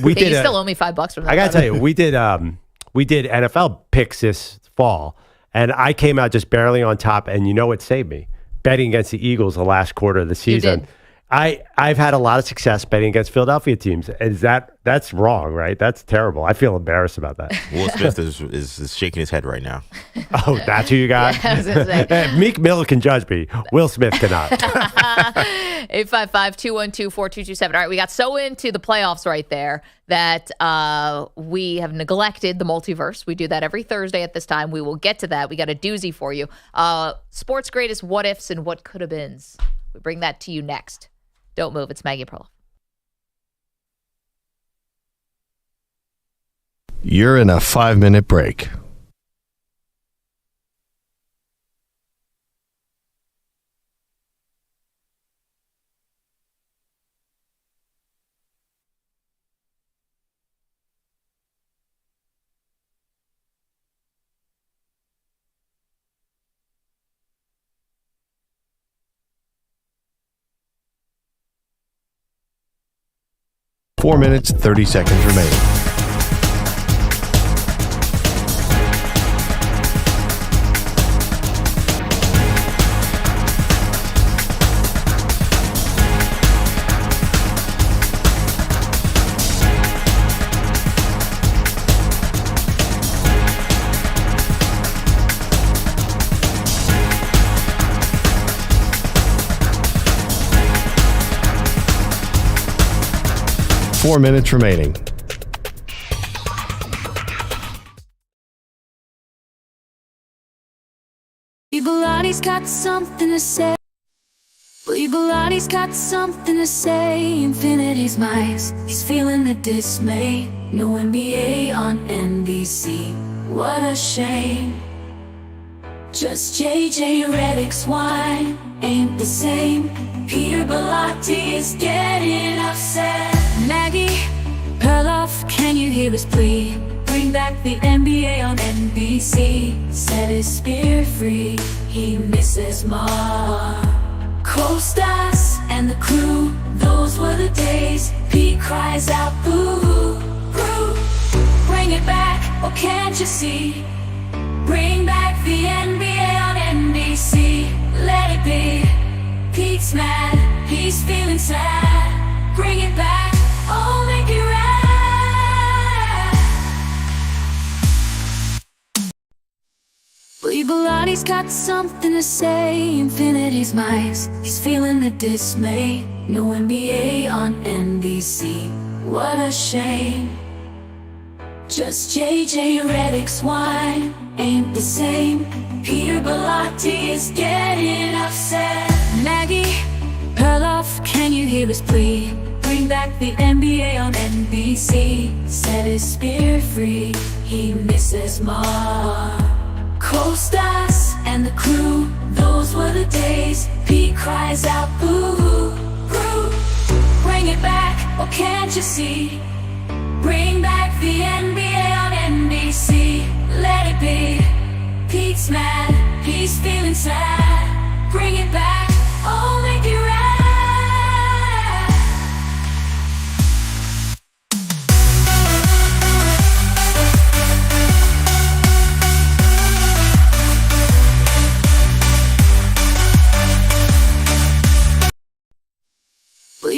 we did. You still owe me $5 for that. I gotta tell you, we did NFL picks this fall, and I came out just barely on top. And you know what saved me? Betting against the Eagles the last quarter of the season. You did. I've had a lot of success betting against Philadelphia teams. Is that's wrong, right? That's terrible. I feel embarrassed about that. Will Smith is shaking his head right now. Oh, that's who you got? Yeah, I was gonna say. Meek Mill can judge me. Will Smith cannot. 855-212-4227. All right, we got so into the playoffs right there that we have neglected the multiverse. We do that every Thursday at this time. We will get to that. We got a doozy for you. Sports greatest what ifs and what could have beens. We bring that to you next. Don't move. It's Maggie Perloff. You're in a 5-minute break. Four minutes, 30 seconds remaining. Four minutes remaining. Bugatti has got something to say. Bugatti's got something to say. Infinity's mice. He's feeling the dismay. No NBA on NBC. What a shame. Just JJ Redick's wine ain't the same. Peter Bellotti is getting upset. Maggie Perloff, can you hear his plea? Bring back the NBA on NBC. Set his spirit free. He misses Mar. Co-stars and the crew. Those were the days. Pete cries out boo, boo. Bring it back. oh can't you see? Bring back the NBA on NBC. Let it be. Pete's mad, he's feeling sad. Bring it back, oh make it right. Biglotti's got something to say. Infinity's mice, he's feeling the dismay. No NBA on NBC, what a shame. Just JJ Redick's wine ain't the same. Peter Bigliotti is getting upset. Maggie Perloff, can you hear his plea? Bring back the NBA on NBC. Set his spirit free, he misses more. Co-stars and the crew, those were the days. Pete cries out boo, boo. Bring it back, oh can't you see? Bring back the NBA on NBC. Let it be. Pete's mad, he's feeling sad. Bring it back, oh make it right.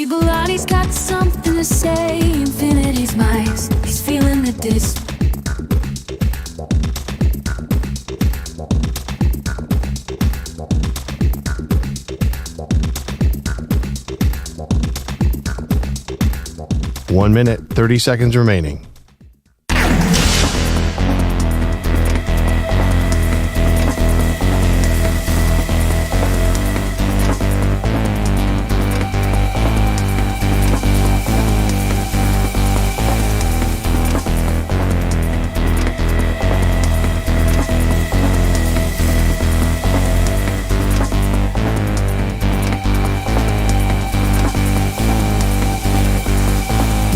Biglotti's got something to say. Infinity's mice, he's feeling the dis. One minute, 30 seconds remaining.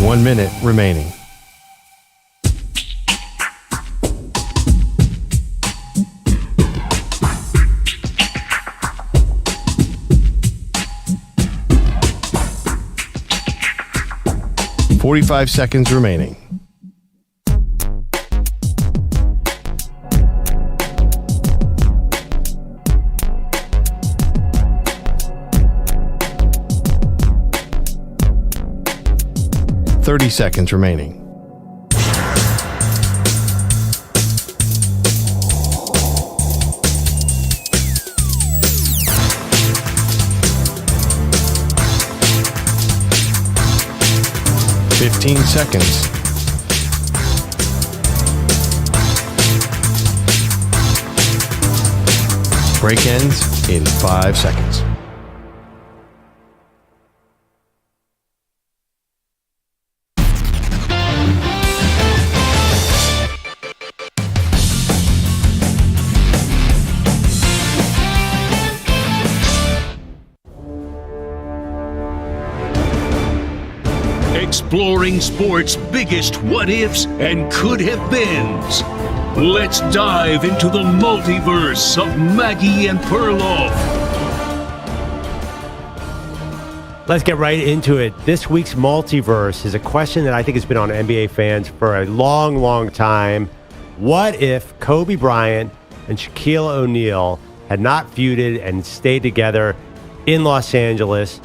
One minute remaining. "45 seconds remaining. "30 seconds remaining. "15 seconds. Break ends in 5 seconds. Exploring sports' biggest what-ifs and could-have-beens. Let's dive into the multiverse of Maggie and Perloff. Let's get right into it. This week's multiverse is a question that I think has been on NBA fans for a long, long time. What if Kobe Bryant and Shaquille O'Neal had not feuded and stayed together in Los Angeles?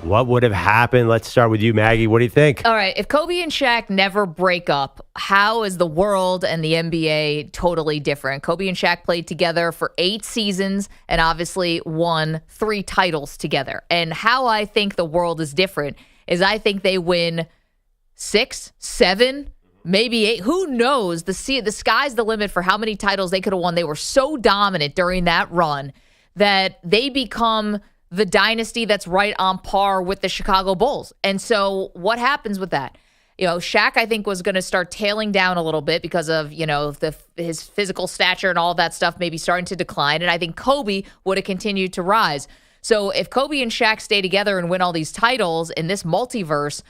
What would have happened? Let's start with you, Maggie. What do you think? All right. If Kobe and Shaq never break up, how is the world and the NBA totally different? Kobe and Shaq played together for 8 seasons and obviously won 3 titles together. And how I think the world is different is I think they win 6, 7, maybe 8. Who knows? The sky's the limit for how many titles they could have won. They were so dominant during that run that they become the dynasty that's right on par with the Chicago Bulls. And so what happens with that? You know, Shaq, I think, was going to start tailing down a little bit because of, you know, his physical stature and all that stuff maybe starting to decline. And I think Kobe would have continued to rise. So if Kobe and Shaq stay together and win all these titles in this multiverse,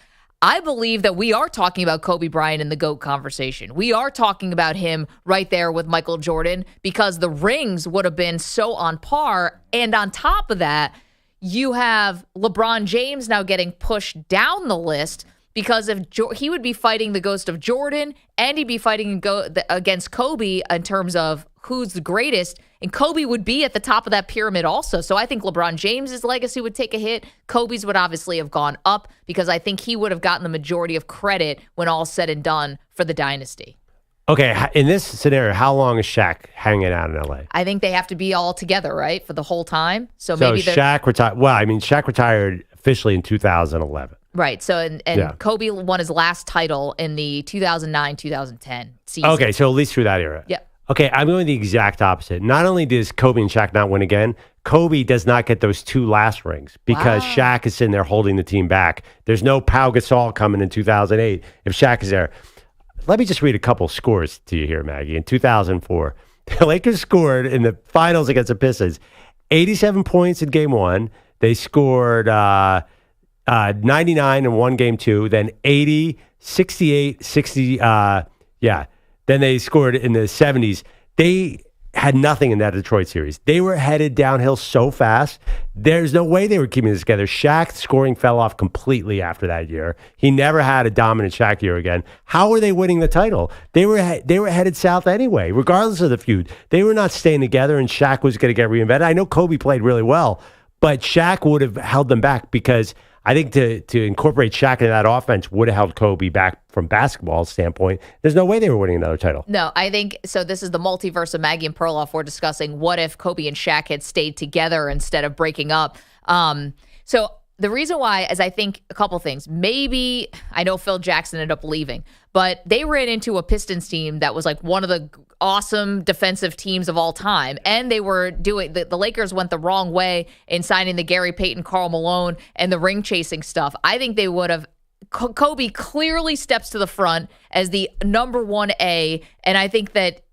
I believe that we are talking about Kobe Bryant in the GOAT conversation. We are talking about him right there with Michael Jordan because the rings would have been so on par. And on top of that, you have LeBron James now getting pushed down the list because if he would be fighting the ghost of Jordan, and he'd be fighting against Kobe in terms of who's the greatest, and Kobe would be at the top of that pyramid also. So I think LeBron James's legacy would take a hit. Kobe's would obviously have gone up because I think he would have gotten the majority of credit when all's said and done for the dynasty. Okay, in this scenario, how long is Shaq hanging out in L.A.? I think they have to be all together, right, for the whole time. So maybe Shaq retired. Well, I mean, Shaq retired officially in 2011. Right. So, and Kobe won his last title in the 2009-2010 season. Okay, so at least through that era. Yep. Okay, I'm going the exact opposite. Not only does Kobe and Shaq not win again, Kobe does not get those 2 last rings because Shaq is sitting there holding the team back. There's no Pau Gasol coming in 2008 if Shaq is there. Let me just read a couple scores to you here, Maggie. In 2004, the Lakers scored in the finals against the Pistons 87 points in game 1. They scored 99 in one game 2, then 80, 68, 60. Then they scored in the 70s. They had nothing in that Detroit series. They were headed downhill so fast. There's no way they were keeping this together. Shaq's scoring fell off completely after that year. He never had a dominant Shaq year again. How were they winning the title? They were headed south anyway, regardless of the feud. They were not staying together, and Shaq was going to get reinvented. I know Kobe played really well, but Shaq would have held them back because I think to incorporate Shaq into that offense would have held Kobe back from basketball standpoint. There's no way they were winning another title. No, I think so. This is the multiverse of Maggie and Perloff. We're discussing what if Kobe and Shaq had stayed together instead of breaking up. So the reason why is I think a couple things. Maybe I know Phil Jackson ended up leaving, but they ran into a Pistons team that was like one of the awesome defensive teams of all time. And they were doing the Lakers went the wrong way in signing the Gary Payton, Karl Malone, and the ring chasing stuff. I think they would have. Kobe clearly steps to the front as the number 1A, and I think that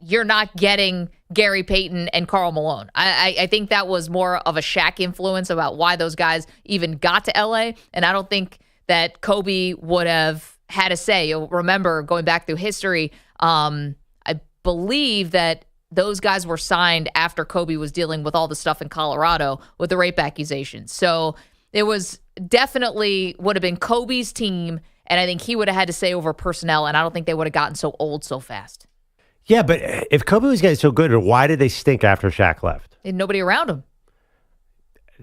you're not getting Gary Payton and Karl Malone. I think that was more of a Shaq influence about why those guys even got to LA, and I don't think that Kobe would have had a say. You'll remember going back through history, I believe that those guys were signed after Kobe was dealing with all the stuff in Colorado with the rape accusations. So it was definitely would have been Kobe's team, and I think he would have had to say over personnel, and I don't think they would have gotten so old so fast. Yeah, but if Kobe was getting so good, why did they stink after Shaq left? And nobody around him.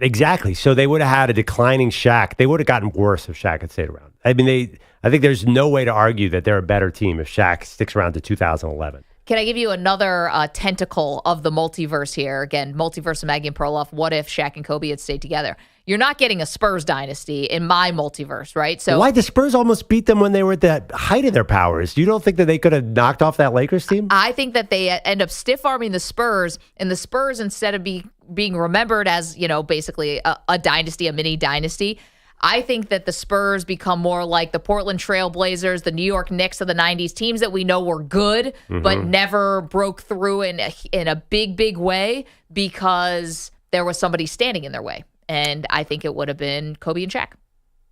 Exactly. So they would have had a declining Shaq. They would have gotten worse if Shaq had stayed around. I mean, I think there's no way to argue that they're a better team if Shaq sticks around to 2011. Can I give you another tentacle of the multiverse here? Again, multiverse of Maggie and Perloff. What if Shaq and Kobe had stayed together? You're not getting a Spurs dynasty in my multiverse, right? So why the Spurs almost beat them when they were at the height of their powers? You don't think that they could have knocked off that Lakers team? I think that they end up stiff-arming the Spurs, and the Spurs, instead of being remembered as, basically a dynasty, a mini dynasty, I think that the Spurs become more like the Portland Trail Blazers, the New York Knicks of the 90s, teams that we know were good, but never broke through in a big, big way because there was somebody standing in their way. And I think it would have been Kobe and Shaq.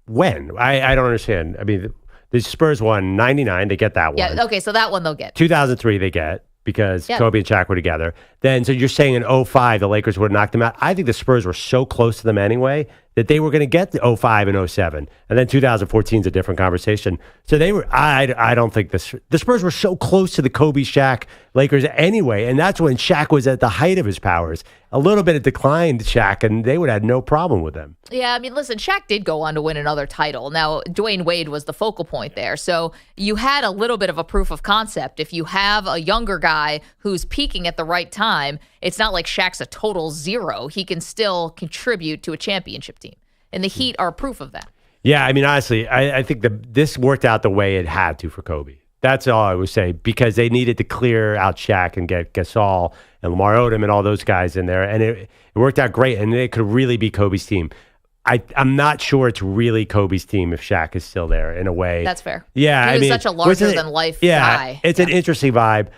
When? I don't understand. I mean, the Spurs won 99. They get that one. Yeah, okay, so that one they'll get. 2003 they get because Kobe and Shaq were together. Then, so you're saying in 05 the Lakers would have knocked them out. I think the Spurs were so close to them anyway that they were going to get the 05 and 07. And then 2014 is a different conversation. So they were, I don't think the Spurs were so close to the Kobe, Shaq, Lakers anyway. And that's when Shaq was at the height of his powers. A little bit of declined Shaq, and they would have had no problem with them. Yeah, I mean, listen, Shaq did go on to win another title. Now, Dwayne Wade was the focal point there. So you had a little bit of a proof of concept. If you have a younger guy who's peaking at the right time, it's not like Shaq's a total zero. He can still contribute to a championship team. And the Heat are proof of that. Yeah, I mean, honestly, I think this worked out the way it had to for Kobe. That's all I would say, because they needed to clear out Shaq and get Gasol and Lamar Odom and all those guys in there. And it worked out great, and it could really be Kobe's team. I'm not sure it's really Kobe's team if Shaq is still there in a way. That's fair. Yeah, he was such a larger-than-life guy. It's an interesting vibe.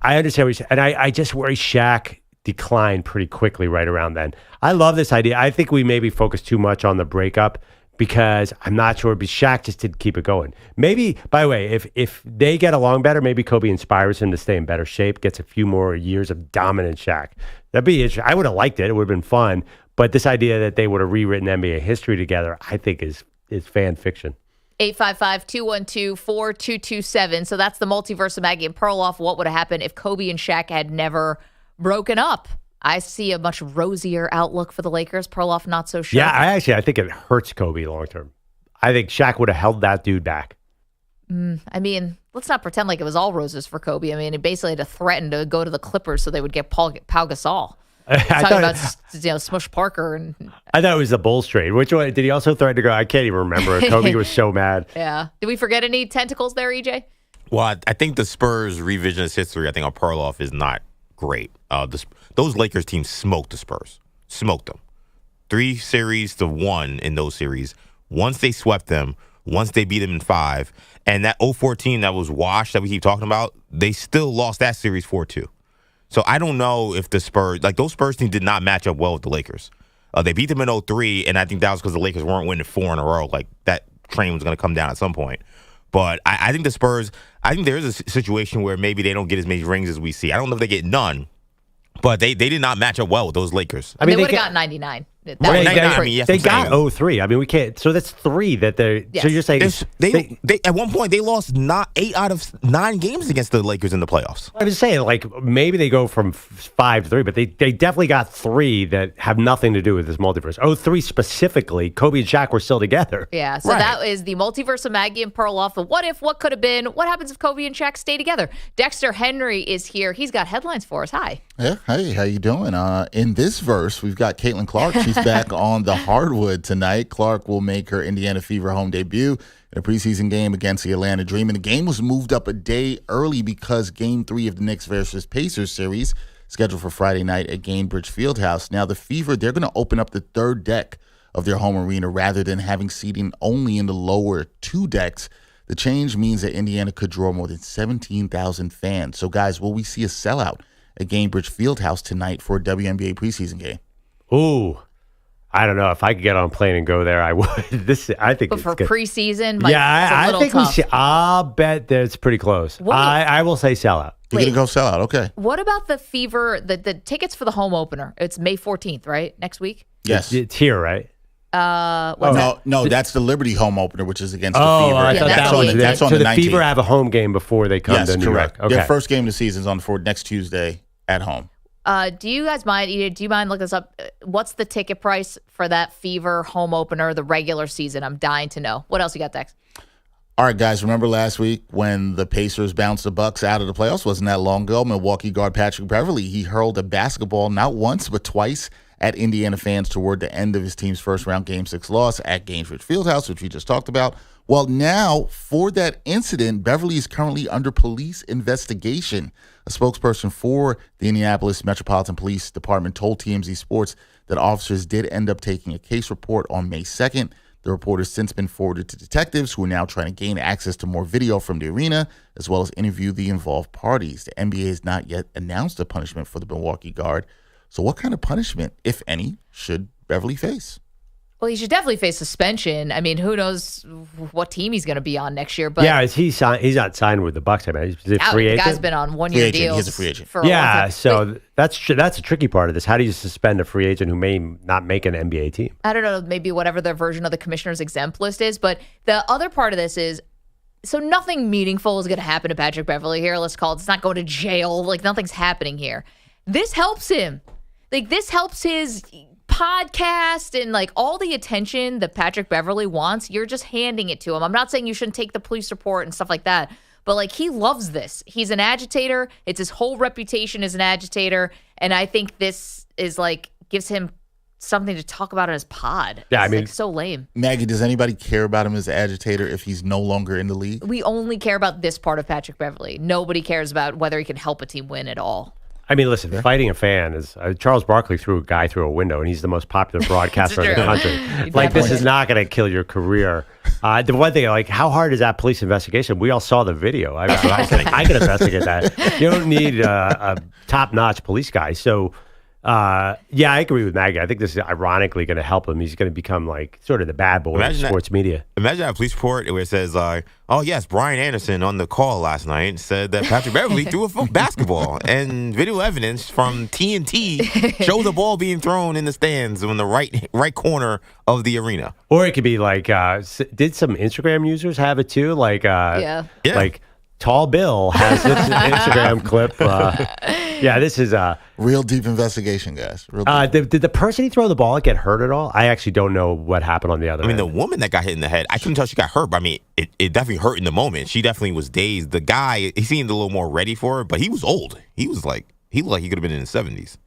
I understand what you're saying, and I just worry Shaq declined pretty quickly right around then. I love this idea. I think we maybe focus too much on the breakup because I'm not sure, but Shaq just didn't keep it going. Maybe, by the way, if they get along better, maybe Kobe inspires him to stay in better shape, gets a few more years of dominant Shaq. That'd be interesting. I would have liked it. It would have been fun. But this idea that they would have rewritten NBA history together, I think is fan fiction. 855-212-4227. So that's the multiverse of Maggie and Perloff. What would have happened if Kobe and Shaq had never broken up? I see a much rosier outlook for the Lakers. Perloff, not so sure. Yeah, I think it hurts Kobe long term. I think Shaq would have held that dude back. I mean, let's not pretend like it was all roses for Kobe. I mean, he basically had to threaten to go to the Clippers so they would get Pau Gasol. Talking about Smush Parker. And I thought it was the Bulls trade. Which one? Did he also threaten to go? I can't even remember. Kobe was so mad. Yeah. Did we forget any tentacles there, EJ? Well, I think the Spurs revisionist history, I think on Perloff is not great. Those Lakers teams smoked the Spurs. Smoked them. 3-1 in those series. Once they swept them, once they beat them in 5, and that 0-14 that was washed that we keep talking about, they still lost that series 4-2. So I don't know if the Spurs, those Spurs teams did not match up well with the Lakers. They beat them in 0-3, and I think that was because the Lakers weren't winning 4 in a row. Like, that train was going to come down at some point. But I think the Spurs, I think there is a situation where maybe they don't get as many rings as we see. I don't know if they get none, but they did not match up well with those Lakers. I mean, they would have got 99. They got 0-3. I mean, we can't. So that's 3 that they're. Yes. So you're saying they at one point they lost 8 out of 9 games against the Lakers in the playoffs. I was saying, maybe they go from 5-3, but they definitely got 3 that have nothing to do with this multiverse. 0-3 specifically, Kobe and Shaq were still together. Yeah, so that is the multiverse of Maggie and Perloff. The what if, what could have been, what happens if Kobe and Shaq stay together? Dexter Henry is here. He's got headlines for us. Hi. Yeah, hey, how you doing? In this verse, we've got Caitlin Clark. She's back on the hardwood tonight. Clark will make her Indiana Fever home debut in a preseason game against the Atlanta Dream. And the game was moved up a day early because Game 3 of the Knicks versus Pacers series, scheduled for Friday night at Gainbridge Fieldhouse. Now, the Fever, they're going to open up the third deck of their home arena rather than having seating only in the lower 2 decks. The change means that Indiana could draw more than 17,000 fans. So, guys, will we see a sellout at Gainbridge Fieldhouse tonight for a WNBA preseason game? Ooh, I don't know. If I could get on a plane and go there, I would. I think. But for preseason, I think tough. I'll bet that it's pretty close. I will say sellout. You're going to go sellout, okay. What about the Fever, the tickets for the home opener? It's May 14th, right? Next week? Yes. It's here, right? No, that's the Liberty home opener, which is against the Fever. I thought that's on so the the 19th. Fever have a home game before they come to New correct. York. Okay. Their first game of the season is for next Tuesday at home. Do you guys mind? Do you mind looking this up? What's the ticket price for that Fever home opener, the regular season? I'm dying to know. What else you got, Dex? All right, guys, remember last week when the Pacers bounced the Bucks out of the playoffs? Wasn't that long ago? Milwaukee guard Patrick Beverley, he hurled a basketball not once but twice at Indiana fans toward the end of his team's first-round Game 6 loss at Gainbridge Fieldhouse, which we just talked about. Well, now, for that incident, Beverly is currently under police investigation. A spokesperson for the Indianapolis Metropolitan Police Department told TMZ Sports that officers did end up taking a case report on May 2nd. The report has since been forwarded to detectives who are now trying to gain access to more video from the arena, as well as interview the involved parties. The NBA has not yet announced a punishment for the Milwaukee guard. So what kind of punishment, if any, should Beverly face? Well, he should definitely face suspension. I mean, who knows what team he's going to be on next year? But yeah, he's not signed with the Bucks. I mean, he's a free agent. The guy's been on one-year deals. He's a free agent. Yeah, so that's a tricky part of this. How do you suspend a free agent who may not make an NBA team? I don't know, maybe whatever their version of the commissioner's exempt list is. But the other part of this is, so nothing meaningful is going to happen to Patrick Beverley here. Let's call it. It's not going to jail. Nothing's happening here. This helps him. This helps his podcast and all the attention that Patrick Beverley wants. You're just handing it to him. I'm not saying you shouldn't take the police report and stuff like that, but he loves this. He's an agitator. It's his whole reputation as an agitator, and I think this is gives him something to talk about on his pod. Yeah, it's so lame. Maggie, does anybody care about him as an agitator if he's no longer in the league? We only care about this part of Patrick Beverley. Nobody cares about whether he can help a team win at all. I mean, listen, fighting a fan is Charles Barkley threw a guy through a window, and he's the most popular broadcaster in the country. This is not going to kill your career. The one thing, how hard is that police investigation? We all saw the video. I can investigate that. You don't need a top-notch police guy. So Yeah, I agree with Maggie. I think this is ironically going to help him. He's going to become like sort of the bad boy of sports media. Imagine that police report where it says, oh, yes, Brian Anderson on the call last night said that Patrick Beverly threw a basketball. And video evidence from TNT shows the ball being thrown in the stands in the right corner of the arena. Or it could be like, did some Instagram users have it too? Like, like Tall Bill has this Instagram clip. Yeah, this is real deep investigation, guys. Real deep. Did the person he throw the ball at get hurt at all? I actually don't know what happened on the other end. The woman that got hit in the head, I couldn't tell she got hurt, but it definitely hurt in the moment. She definitely was dazed. The guy, he seemed a little more ready for it, but he was old. He looked like he could have been in his 70s.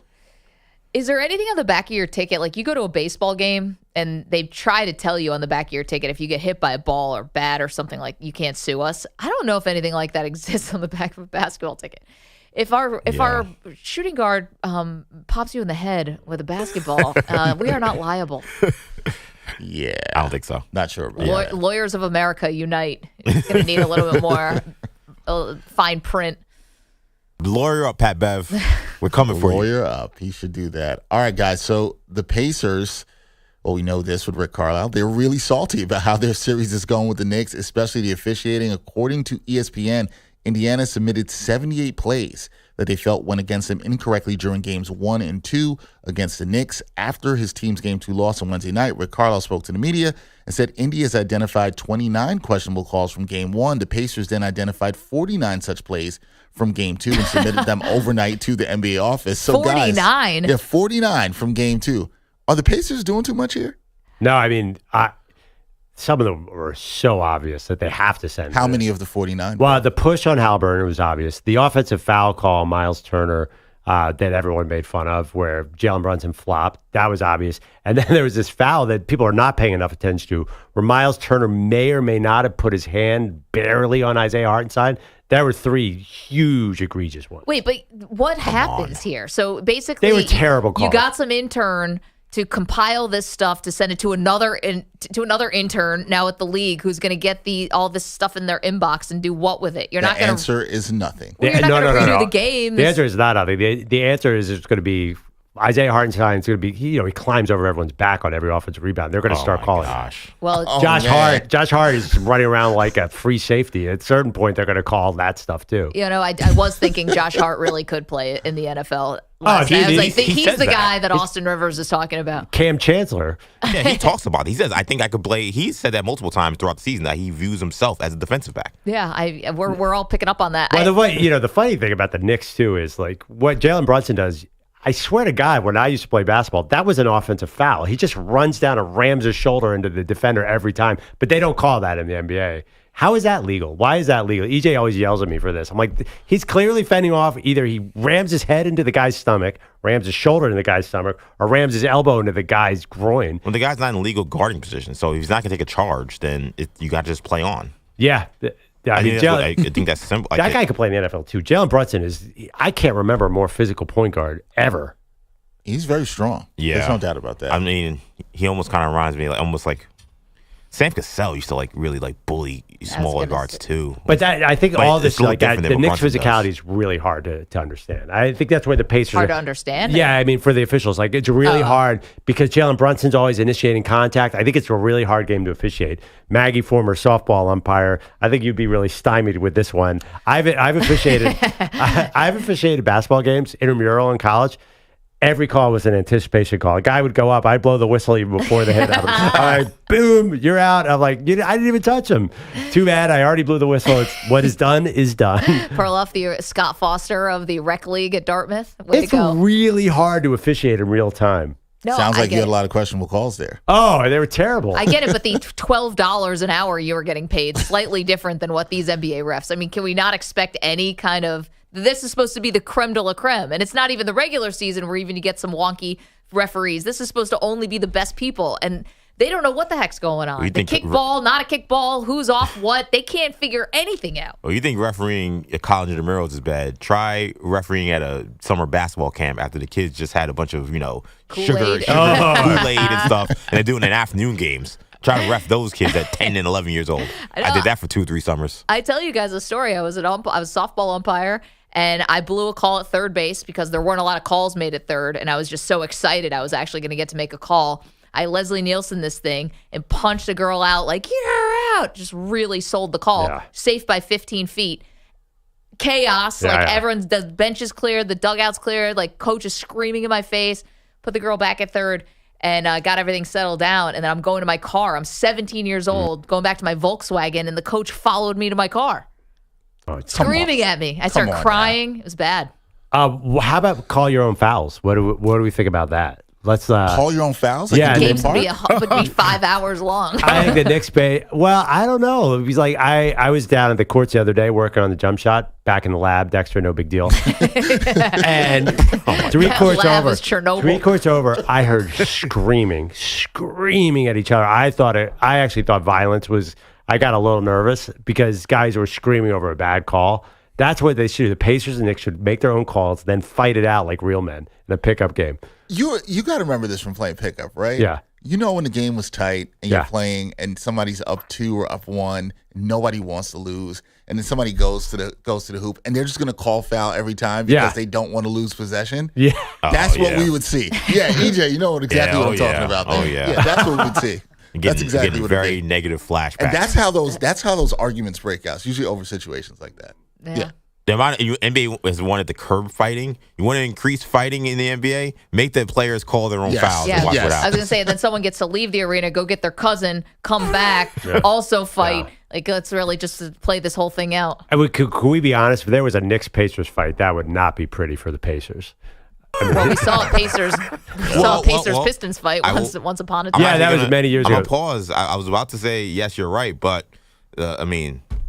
Is there anything on the back of your ticket? Like you go to a baseball game and they try to tell you on the back of your ticket if you get hit by a ball or bat or something, like you can't sue us. I don't know if anything like that exists on the back of a basketball ticket. If our shooting guard pops you in the head with a basketball, we are not liable. Yeah, I don't think so. Not sure about that. Lawyers of America unite. It's going to need a little bit more fine print. Lawyer up, Pat Bev. We're coming for you. Lawyer up. He should do that. All right, guys. So the Pacers, well, we know this with Rick Carlisle. They're really salty about how their series is going with the Knicks, especially the officiating. According to ESPN, Indiana submitted 78 plays that they felt went against them incorrectly during games 1 and 2 against the Knicks. After his team's Game 2 loss on Wednesday night, Rick Carlisle spoke to the media and said Indy has identified 29 questionable calls from Game 1. The Pacers then identified 49 such plays from Game 2 and submitted them overnight to the NBA office. So 49? Guys, yeah, 49 from Game 2. Are the Pacers doing too much here? No, some of them were so obvious that they have to send. How many of the 49? Well, the push on Halliburton was obvious. The offensive foul call, Miles Turner, that everyone made fun of, where Jalen Brunson flopped, that was obvious. And then there was this foul that people are not paying enough attention to, where Miles Turner may or may not have put his hand barely on Isaiah Hartenstein. There were 3 huge egregious ones. Wait, but what happens here? So basically, they were terrible calls. You got some intern to compile this stuff to send it to another intern now at the league who's going to get all this stuff in their inbox and do what with it? You're not going to. The answer is nothing. Well, you're not going to redo the game. The answer is not nothing. The answer is it's going to be Isaiah Hartenstein's going to be. He climbs over everyone's back on every offensive rebound. They're going to start calling. Gosh. Well, Josh Hart is running around like a free safety. At a certain point, they're going to call that stuff too. I was thinking Josh Hart really could play in the NFL. I was like, he's the guy that Austin Rivers is talking about. Cam Chancellor. Yeah, he talks about it. He says, I think I could play. He said that multiple times throughout the season that he views himself as a defensive back. Yeah, we're all picking up on that. Well, the funny thing about the Knicks too is like what Jalen Brunson does. I swear to God, when I used to play basketball, that was an offensive foul. He just runs down and rams his shoulder into the defender every time, but they don't call that in the NBA. How is that legal? Why is that legal? EJ always yells at me for this. I'm like, he's clearly fending off. Either he rams his head into the guy's stomach, rams his shoulder into the guy's stomach, or rams his elbow into the guy's groin. Well, the guy's not in a legal guarding position, so if he's not going to take a charge, then you got to just play on. Yeah. I think that's simple. That guy could play in the NFL too. Jalen Brunson I can't remember a more physical point guard ever. He's very strong. Yeah. There's no doubt about that. I mean, he almost kind of reminds me almost like Sam Cassell used to really bully smaller guards too. But I think all this like that, the Knicks physicality is really hard to understand. I think that's where the Pacers hard to understand. Yeah, I mean for the officials, it's really hard because Jalen Brunson's always initiating contact. I think it's a really hard game to officiate. Maggie, former softball umpire, I think you'd be really stymied with this one. I've officiated I've officiated basketball games, intramural in college. Every call was an anticipation call. A guy would go up. I'd blow the whistle even before the hit. All right, boom, you're out. I'm like, I didn't even touch him. Too bad. I already blew the whistle. What is done is done. Perloff, the Scott Foster of the rec league at Dartmouth. Way to go. It's really hard to officiate in real time. No, Sounds like you had a lot of questionable calls there. Oh, they were terrible. I get it, but the $12 an hour you were getting paid, slightly different than what these NBA refs. I mean, can we not expect any kind of... This is supposed to be the creme de la creme, and it's not even the regular season where even you get some wonky referees. This is supposed to only be the best people, and they don't know what the heck's going on. The kickball, not a kickball, who's off what. They can't figure anything out. Well, you think refereeing at college intramurals is bad? Try refereeing at a summer basketball camp after the kids just had a bunch of, sugar Kool-Aid and stuff, and they're doing it in afternoon games. Try to ref those kids at 10 and 11 years old. I did that for 2 or 3 summers. I tell you guys a story. I was a softball umpire, And I blew a call at third base because there weren't a lot of calls made at third, and I was just so excited I was actually going to get to make a call. I Leslie Nielsen this thing and punched a girl out like, get her out. Just really sold the call. Yeah. Safe by 15 feet. Chaos. Everyone's, the bench is cleared, the dugout's cleared, like coach is screaming in my face. Put the girl back at third and got everything settled down. And then I'm going to my car. I'm 17 years old, going back to my Volkswagen, and the coach followed me to my car. Screaming at me. I started crying. It was bad. How about call your own fouls? What do we think about that? Let's call your own fouls. Yeah, games would be 5 hours long. I think the Knicks well, I don't know. It was like I was down at the courts the other day working on the jump shot back in the lab. Dexter, no big deal. And 3 courts lab over, was Chernobyl. 3 courts over, I heard screaming at each other. I actually thought violence was. I got a little nervous because guys were screaming over a bad call. That's what they should do. The Pacers and Knicks should make their own calls, then fight it out like real men in a pickup game. You got to remember this from playing pickup, right? Yeah. You know when the game was tight and you're playing and somebody's up 2 or up 1, and nobody wants to lose, and then somebody goes to the hoop and they're just going to call foul every time because they don't want to lose possession. Yeah. That's what we would see. Yeah, EJ, you know exactly what I'm talking about there. Oh yeah. That's what we would see. That's exactly what very it is. negative flashbacks. And that's how those arguments break out. It's usually over situations like that. Yeah. The amount NBA has wanted to curb fighting. You want to increase fighting in the NBA? Make the players call their own fouls. Yeah. And watch what I was happens. going to say, then someone gets to leave the arena, go get their cousin, come back, also fight. Like, let's really just play this whole thing out. And could we be honest? If there was a Knicks-Pacers fight, that would not be pretty for the Pacers. Well, we saw a Pacers Pistons fight once upon a time. Yeah, that was many years ago. I'm going to pause. I was about to say, yes, you're right, but,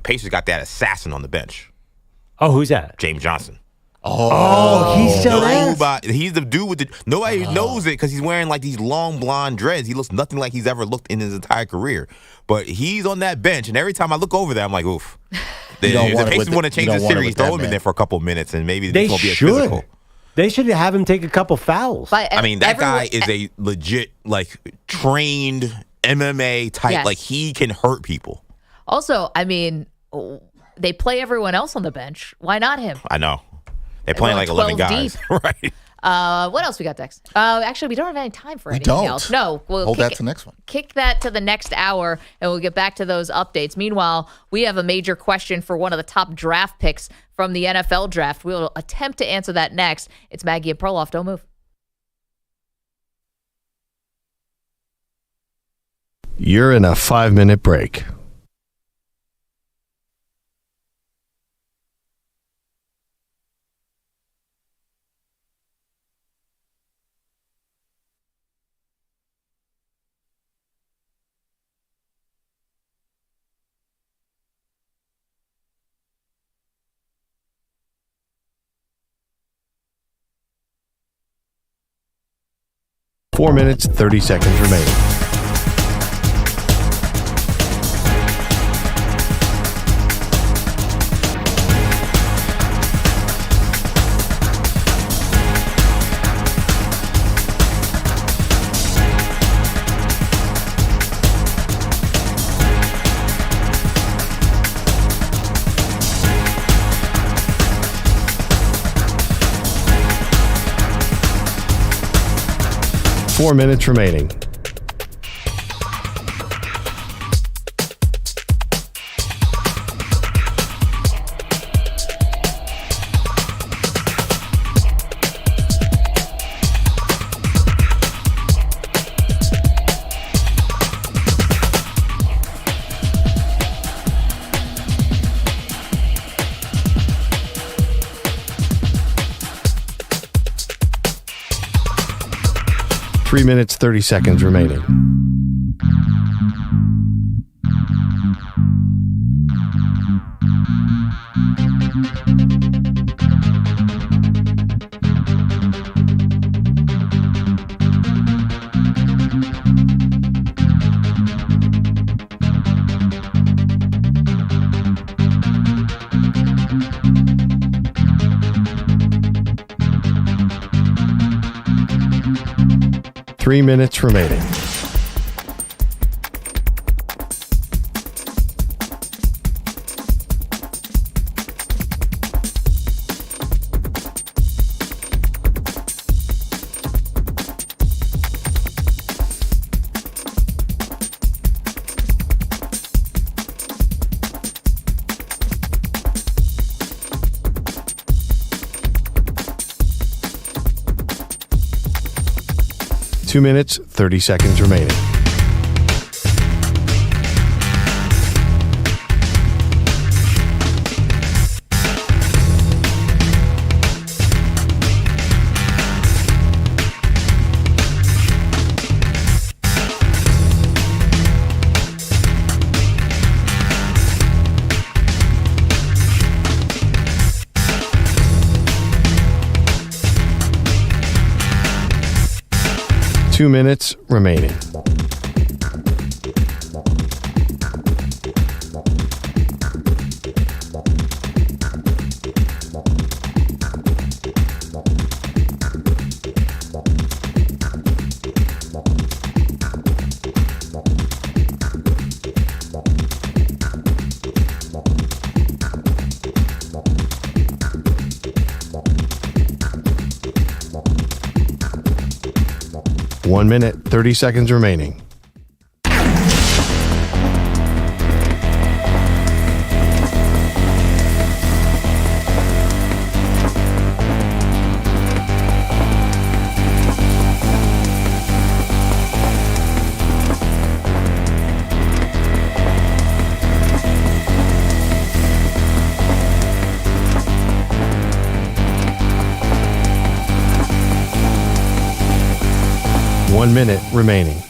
Pacers got that assassin on the bench. Oh, who's that? James Johnson. Oh, he's still there? He's the dude with the... Nobody knows it because he's wearing, like, these long blonde dreads. He looks nothing like he's ever looked in his entire career. But he's on that bench, and every time I look over there, I'm like, oof. The Pacers want to change the series. Throw him in there for a couple of minutes, and maybe this won't be as physical. They should have him take a couple fouls. That guy is a legit, like, trained MMA type. Yes. Like, he can hurt people. Also, they play everyone else on the bench. Why not him? I know. They're playing like 11 guys. Right. What else we got, Dex? Actually, we don't have any time for anything else. No. We'll hold that to the next one. Kick that to the next hour, and we'll get back to those updates. Meanwhile, we have a major question for one of the top draft picks from the NFL draft. We'll attempt to answer that next. It's Maggie and Perloff. Don't move. You're in a 5-minute break. Four minutes, 30 seconds remaining. Four minutes remaining. Three minutes, 30 seconds remaining. Three minutes remaining. 2 minutes, 30 seconds remaining. Two minutes remaining. One minute, 30 seconds remaining. One minute remaining.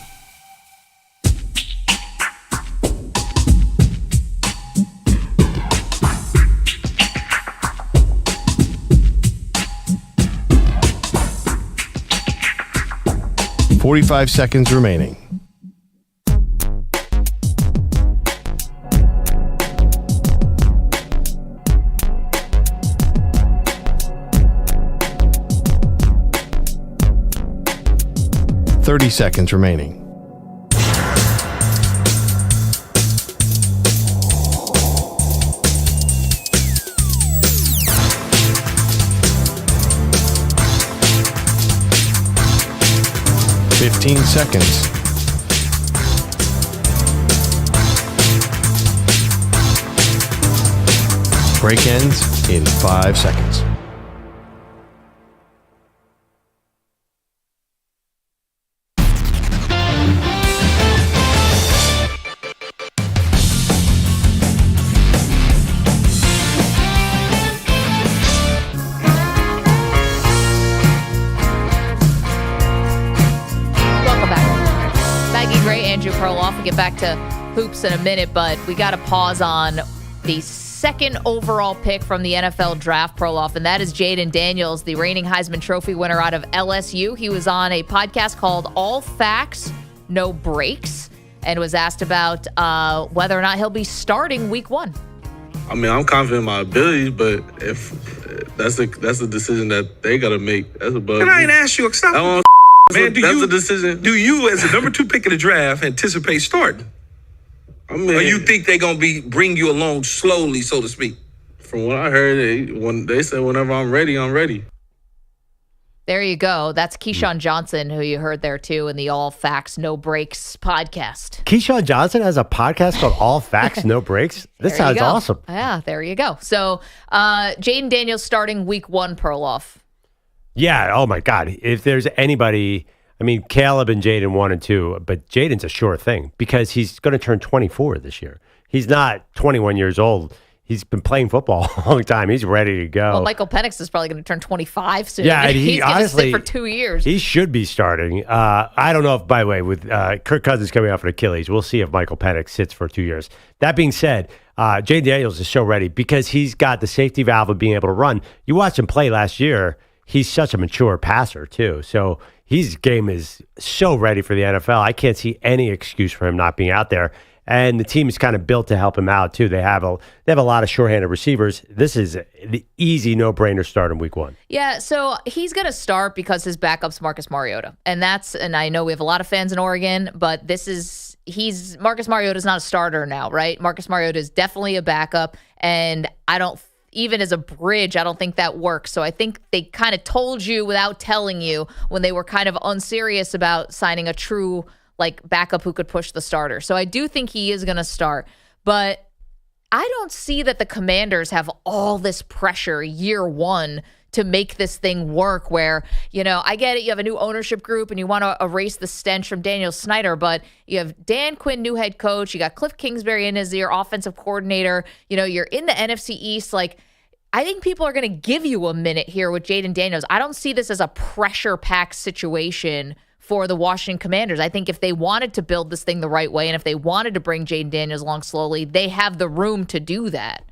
$45 seconds remaining. $30 seconds remaining. $15 seconds. Break ends in 5 seconds. Maggie Perloff. We'll get back to hoops in a minute, but we got to pause on the second overall pick from the NFL draft, Perloff, and that is Jayden Daniels, the reigning Heisman Trophy winner out of LSU. He was on a podcast called All Facts, No Breaks, and was asked about whether or not he'll be starting week 1. I mean, I'm confident in my abilities, but if that's a decision that they got to make. That's above And I me. ain't asked you, stop. Man, That's a decision. Do you, as the number 2 pick of the draft, anticipate starting? I mean, Or you think they're going to bring you along slowly, so to speak? From what I heard, when they said whenever I'm ready, I'm ready. There you go. That's Keyshawn Johnson, who you heard there too in the All Facts No Breaks podcast. Keyshawn Johnson has a podcast called All Facts No Breaks. This There you sounds go. awesome. Yeah, there you go. So Jayden Daniels starting week 1, Perloff. Yeah. Oh my God. If there's anybody, I mean, Caleb and Jayden 1 and 2, but Jayden's a sure thing because he's going to turn 24 this year. He's not 21 years old. He's been playing football a long time. He's ready to go. Well, Michael Penix is probably going to turn 25 soon. Yeah, and he's going to honestly, sit for 2 years. He should be starting. I don't know if, by the way, with Kirk Cousins coming off an Achilles, we'll see if Michael Penix sits for 2 years. That being said, Jayden Daniels is so ready because he's got the safety valve of being able to run. You watched him play last year. He's such a mature passer, too. So his game is so ready for the NFL. I can't see any excuse for him not being out there. And the team is kind of built to help him out, too. They have a lot of shorthanded receivers. This is the easy no-brainer start in week 1. Yeah, so he's going to start because his backup's Marcus Mariota. And I know we have a lot of fans in Oregon, but Marcus Mariota's not a starter now, right? Marcus Mariota is definitely a backup, and even as a bridge, I don't think that works. So I think they kind of told you without telling you when they were kind of unserious about signing a true backup who could push the starter. So I do think he is going to start, but I don't see that the Commanders have all this pressure year 1 to make this thing work where, I get it. You have a new ownership group and you want to erase the stench from Daniel Snyder, but you have Dan Quinn, new head coach. You got Cliff Kingsbury in as your offensive coordinator. You're in the NFC East. Like, I think people are going to give you a minute here with Jayden Daniels. I don't see this as a pressure-packed situation for the Washington Commanders. I think if they wanted to build this thing the right way and if they wanted to bring Jayden Daniels along slowly, they have the room to do that.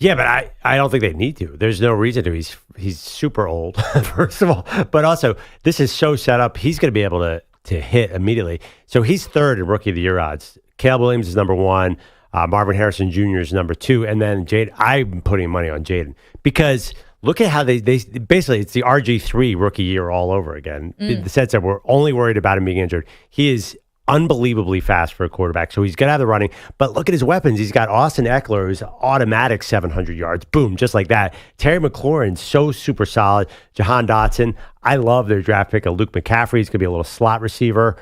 Yeah, but I don't think they need to. There's no reason to. He's super old, first of all. But also, this is so set up, he's going to be able to hit immediately. So he's third in Rookie of the Year odds. Caleb Williams is number one. Marvin Harrison Jr. is number two. And then Jayden, I'm putting money on Jayden because look at how they basically, it's the RG3 rookie year all over again. In the sense that we're only worried about him being injured. He is unbelievably fast for a quarterback. So he's going to have the running. But look at his weapons. He's got Austin Eckler, who's automatic 700 yards. Boom, just like that. Terry McLaurin, so super solid. Jahan Dotson. I love their draft pick of Luke McCaffrey. He's going to be a little slot receiver.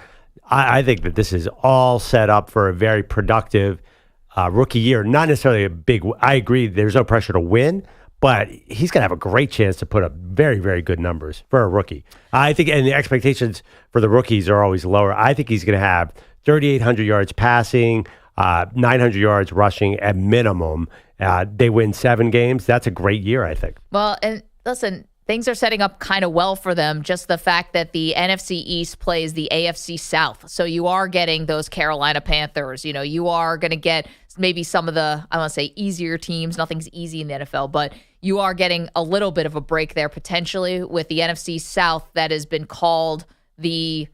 I think that this is all set up for a very productive rookie year. Not necessarily a big, I agree, there's no pressure to win, but he's going to have a great chance to put up very, very good numbers for a rookie. I think, and the expectations for the rookies are always lower. I think he's going to have 3,800 yards passing, 900 yards rushing at minimum. They win 7 games. That's a great year, I think. Well, and listen, things are setting up kind of well for them. Just the fact that the NFC East plays the AFC South. So you are getting those Carolina Panthers. You are going to get maybe some of the, I want to say, easier teams. Nothing's easy in the NFL, but you are getting a little bit of a break there potentially with the NFC South that has been called the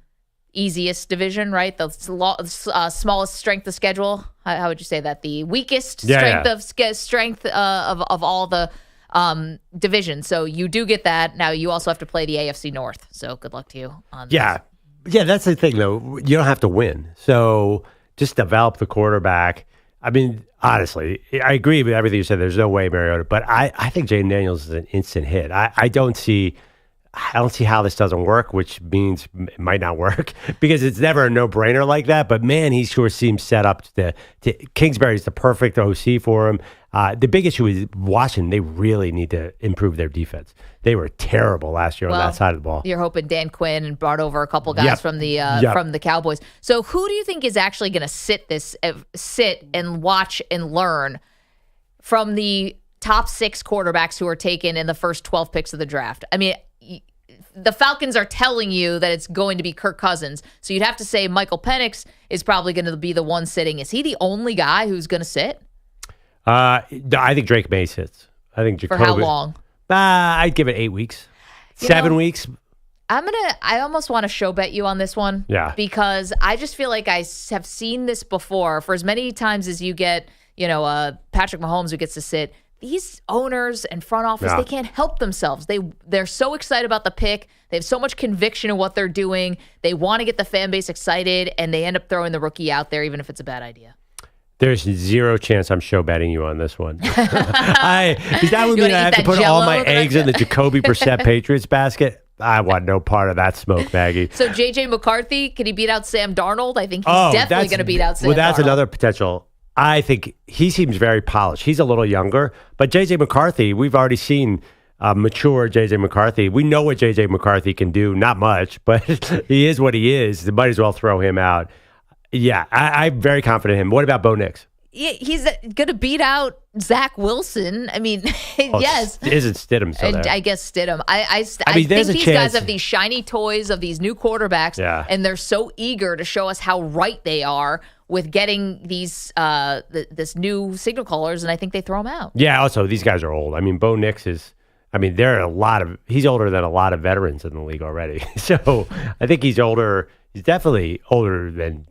easiest division, right? The smallest strength of schedule. How would you say that? The weakest strength of all the division. So you do get that. Now you also have to play the AFC North. So good luck to you on Yeah, that's the thing, though. You don't have to win. So just develop the quarterback. I mean, honestly, I agree with everything you said. There's no way Mariota, but I think Jayden Daniels is an instant hit. I don't see how this doesn't work, which means it might not work because it's never a no-brainer like that. But man, he sure seems set up to Kingsbury's the perfect OC for him. The big issue is Washington. They really need to improve their defense. They were terrible last year on that side of the ball. You're hoping Dan Quinn and brought over a couple guys from the Cowboys. So who do you think is actually going to sit and watch and learn from the top 6 quarterbacks who are taken in the first 12 picks of the draft? I mean, the Falcons are telling you that it's going to be Kirk Cousins. So you'd have to say Michael Penix is probably going to be the one sitting. Is he the only guy who's going to sit? I think Drake May sits. I think Jacoby. For how long? I'd give it 8 weeks. 7 weeks. I almost want to show bet you on this one. Yeah. Because I just feel like I have seen this before. For as many times as you get, Patrick Mahomes who gets to sit, these owners and front office, they can't help themselves. They're so excited about the pick. They have so much conviction in what they're doing. They want to get the fan base excited, and they end up throwing the rookie out there, even if it's a bad idea. There's zero chance I'm show betting you on this one. That would mean I have to put all my eggs in the Jacoby Brissett Patriots basket. I want no part of that smoke, Maggie. So J.J. McCarthy, can he beat out Sam Darnold? I think he's definitely going to beat out Sam Darnold. Well, that's another potential. I think he seems very polished. He's a little younger, but J.J. McCarthy, we've already seen mature J.J. McCarthy. We know what J.J. McCarthy can do. Not much, but he is what he is. They might as well throw him out. Yeah, I'm very confident in him. What about Bo Nix? Yeah, he's going to beat out Zach Wilson. I mean, yes. Isn't Stidham so there? I guess Stidham. I think these guys have these shiny toys of these new quarterbacks, and they're so eager to show us how right they are with getting these this new signal callers, and I think they throw them out. Yeah, also, these guys are old. I mean, Bo Nix is... there are he's older than a lot of veterans in the league already. So I think he's older. He's definitely older than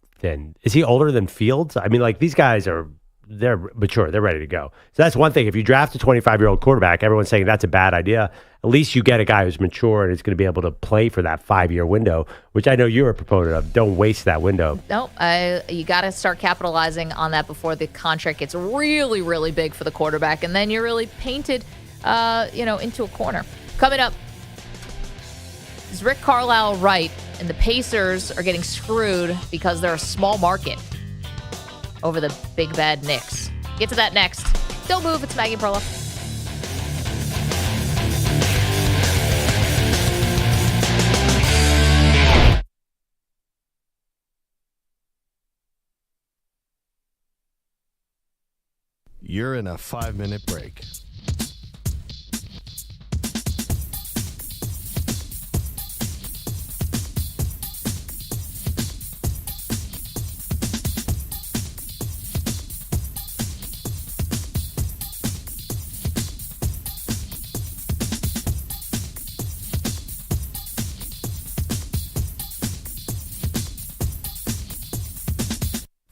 is he older than Fields? I mean, these guys they're mature. They're ready to go. So that's one thing. If you draft a 25-year-old quarterback, everyone's saying that's a bad idea. At least you get a guy who's mature and is going to be able to play for that 5-year window, which I know you're a proponent of. Don't waste that window. No, you got to start capitalizing on that before the contract gets really, really big for the quarterback, and then you're really painted, into a corner. Coming up, is Rick Carlisle right? And the Pacers are getting screwed because they're a small market over the big bad Knicks. Get to that next. Don't move. It's Maggie Perloff. You're in a 5-minute break.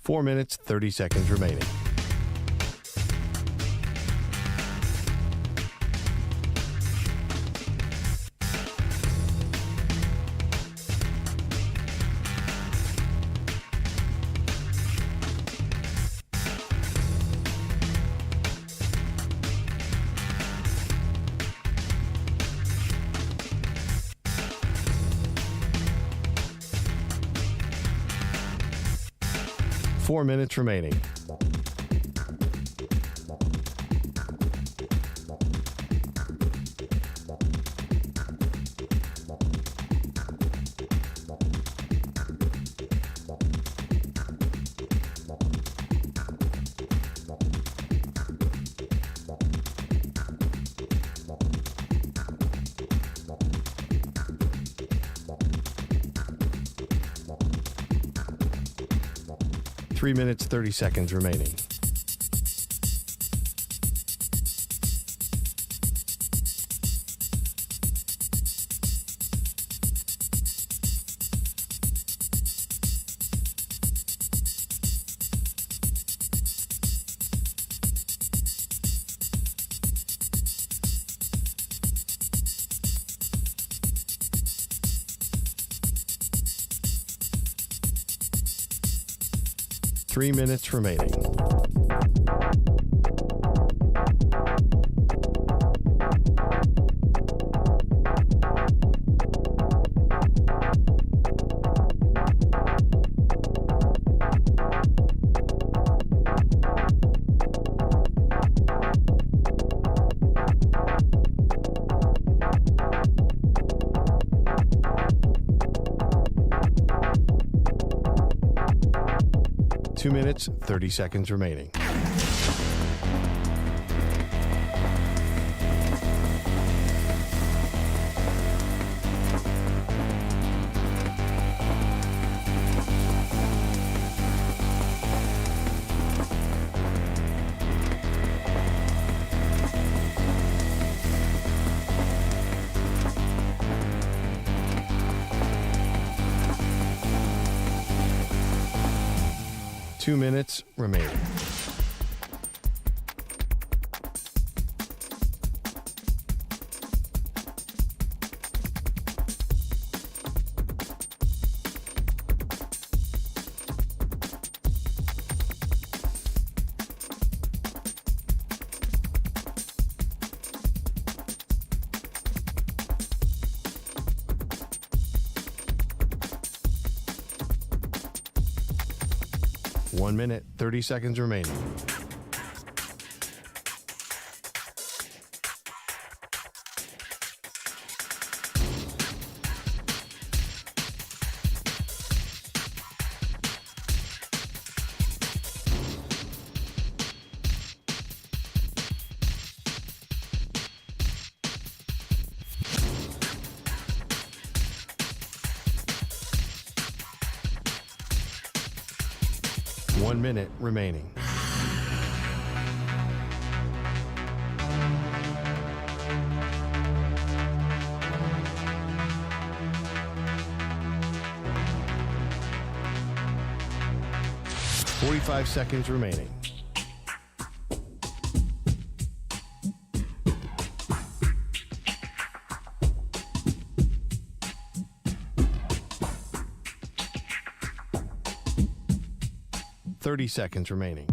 Four minutes, 30 seconds remaining. Four minutes remaining. Three minutes, 30 seconds remaining. Three minutes remaining. Two minutes, 30 seconds remaining. Two minutes remaining. One minute, 30 seconds remaining. One minute remaining. Forty-five seconds remaining. Thirty seconds remaining.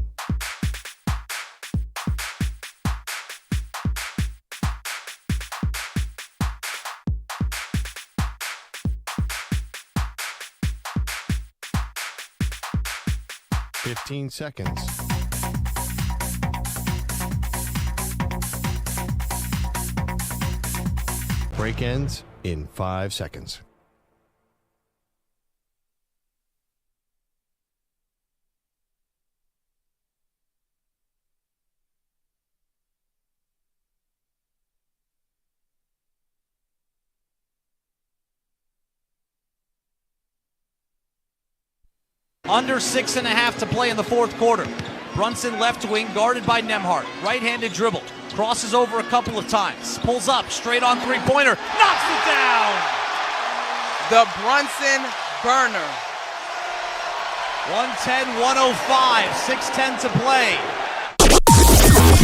Fifteen seconds. Break ends in 5 seconds. Under 6.5 to play in the fourth quarter. Brunson left wing, guarded by Nembhard. Right-handed dribble. Crosses over a couple of times. Pulls up, straight on three-pointer. Knocks it down! The Brunson burner. 110-105. 6:10 to play.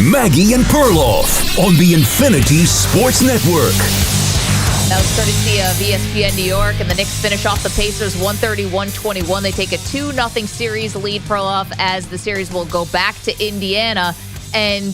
Maggie and Perloff on the Infinity Sports Network. That was courtesy of ESPN New York, and the Knicks finish off the Pacers 130-121. They take a 2-0 series lead, Perloff, as the series will go back to Indiana. And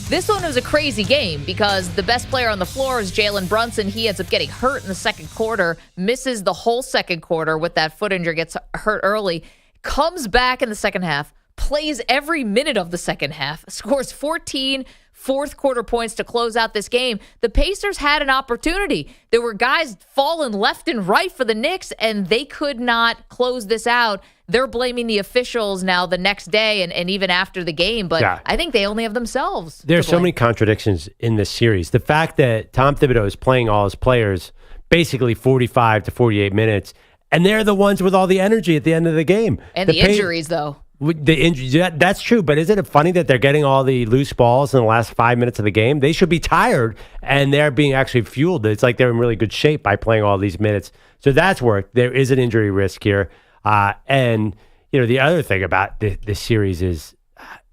this one was a crazy game because the best player on the floor is Jalen Brunson. He ends up getting hurt in the second quarter, misses the whole second quarter with that foot injury, gets hurt early, comes back in the second half, plays every minute of the second half, scores 14 fourth quarter points to close out this game. The Pacers had an opportunity. There were guys falling left and right for the Knicks, and they could not close this out. They're blaming the officials now the next day and even after the game, but yeah. I think they only have themselves. There's so many contradictions in this series. The fact that Tom Thibodeau is playing all his players basically 45 to 48 minutes, and they're the ones with all the energy at the end of the game. And the injuries, though. The injuries, that's true, but isn't it funny that they're getting all the loose balls in the last 5 minutes of the game? They should be tired, and they're being actually fueled. It's like they're in really good shape by playing all these minutes. So that's worked. There is an injury risk here. And, you know, the other thing about this series is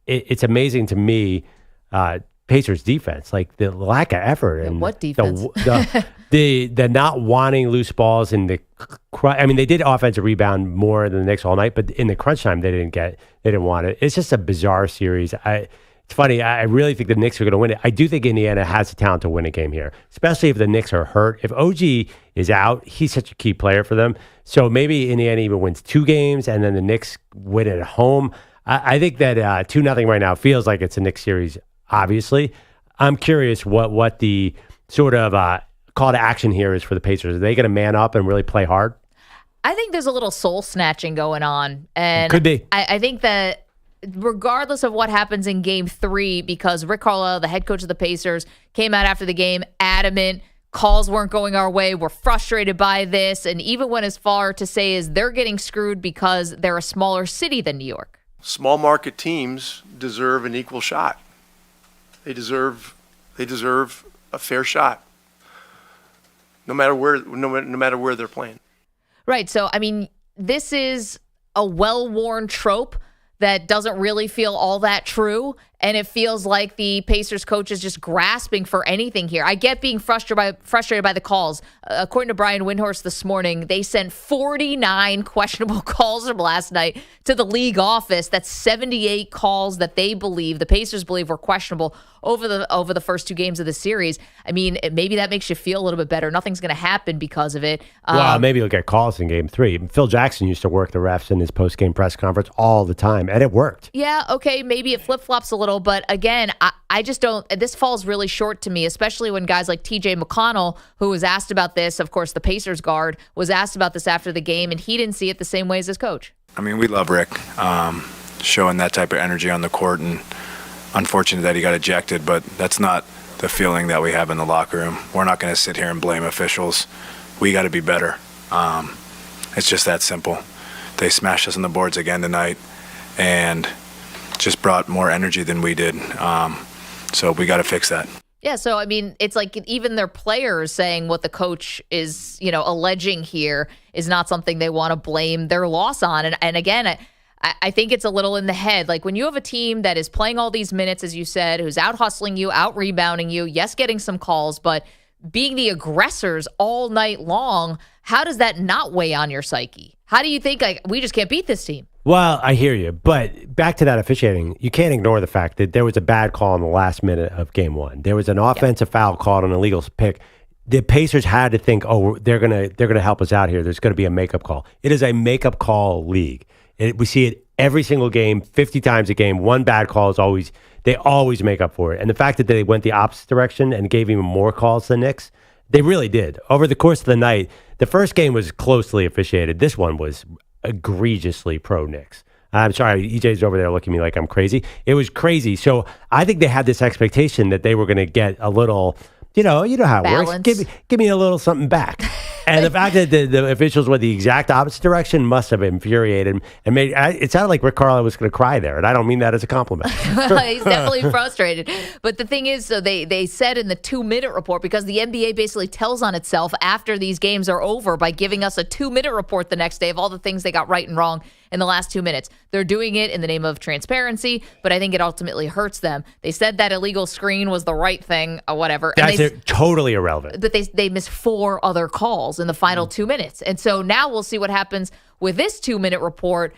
it's amazing to me, Pacers defense, like the lack of effort. And what defense? The not wanting loose balls in the I mean, they did offensive rebound more than the Knicks all night, but in the crunch time, they didn't want it. It's just a bizarre series. It's funny. I really think the Knicks are going to win it. I do think Indiana has the talent to win a game here, especially if the Knicks are hurt. If OG is out, he's such a key player for them. So maybe Indiana even wins 2 games, and then the Knicks win it at home. I think that 2-0 right now feels like it's a Knicks series, obviously. I'm curious what the sort of call to action here is for the Pacers. Are they going to man up and really play hard? I think there's a little soul snatching going on. And could be. I think that regardless of what happens in game 3, because Rick Carlisle, the head coach of the Pacers, came out after the game adamant, calls weren't going our way, we're frustrated by this, and even went as far to say is they're getting screwed because they're a smaller city than New York. Small market teams deserve an equal shot. They deserve a fair shot. No matter where they're playing. Right. So, I mean, this is a well-worn trope that doesn't really feel all that true. And it feels like the Pacers coach is just grasping for anything here. I get being frustrated by the calls. According to Brian Windhorst this morning, they sent 49 questionable calls from last night to the league office. That's 78 calls that they believe, the Pacers believe, were questionable over the first 2 games of the series. I mean, maybe that makes you feel a little bit better. Nothing's going to happen because of it. Well, maybe you'll get calls in game 3. Phil Jackson used to work the refs in his post-game press conference all the time, and it worked. Yeah, okay, maybe it flip-flops a little, but again, I just don't, this falls really short to me, especially when guys like TJ McConnell, who was asked about this, of course, the Pacers guard, was asked about this after the game, and he didn't see it the same way as his coach. I mean, we love Rick showing that type of energy on the court, and unfortunate that he got ejected, but that's not the feeling that we have in the locker room. We're not going to sit here and blame officials. We got to be better. It's just that simple. They smashed us on the boards again tonight, and just brought more energy than we did. So we got to fix that. Yeah, so I mean, it's like even their players saying what the coach is, alleging here is not something they want to blame their loss on. And again, I think it's a little in the head. Like when you have a team that is playing all these minutes, as you said, who's out hustling you, out rebounding you, yes, getting some calls, but being the aggressors all night long, how does that not weigh on your psyche? How do you think, we just can't beat this team? Well, I hear you, but back to that officiating, you can't ignore the fact that there was a bad call in the last minute of game 1. There was an offensive foul called on an illegal pick. The Pacers had to think, they're gonna help us out here. There's going to be a makeup call. It is a makeup call league. We see it every single game, 50 times a game. One bad call is they always make up for it. And the fact that they went the opposite direction and gave even more calls to the Knicks, they really did. Over the course of the night, the first game was closely officiated. This one was egregiously pro Knicks. I'm sorry, EJ's over there looking at me like I'm crazy. It was crazy. So I think they had this expectation that they were going to get a little, you know how it balance. works. Give me a little something back. And the fact that the officials went the exact opposite direction must have infuriated him and made it sounded like Rick Carlisle was going to cry there, and I don't mean that as a compliment. He's definitely frustrated. But the thing is, so they said in the 2-minute report, because the NBA basically tells on itself after these games are over by giving us a 2-minute report the next day of all the things they got right and wrong in the last 2 minutes. They're doing it in the name of transparency, but I think it ultimately hurts them. They said that illegal screen was the right thing or whatever. That's totally irrelevant. But they missed 4 other calls in the final 2 minutes. And so now we'll see what happens with this 2-minute report.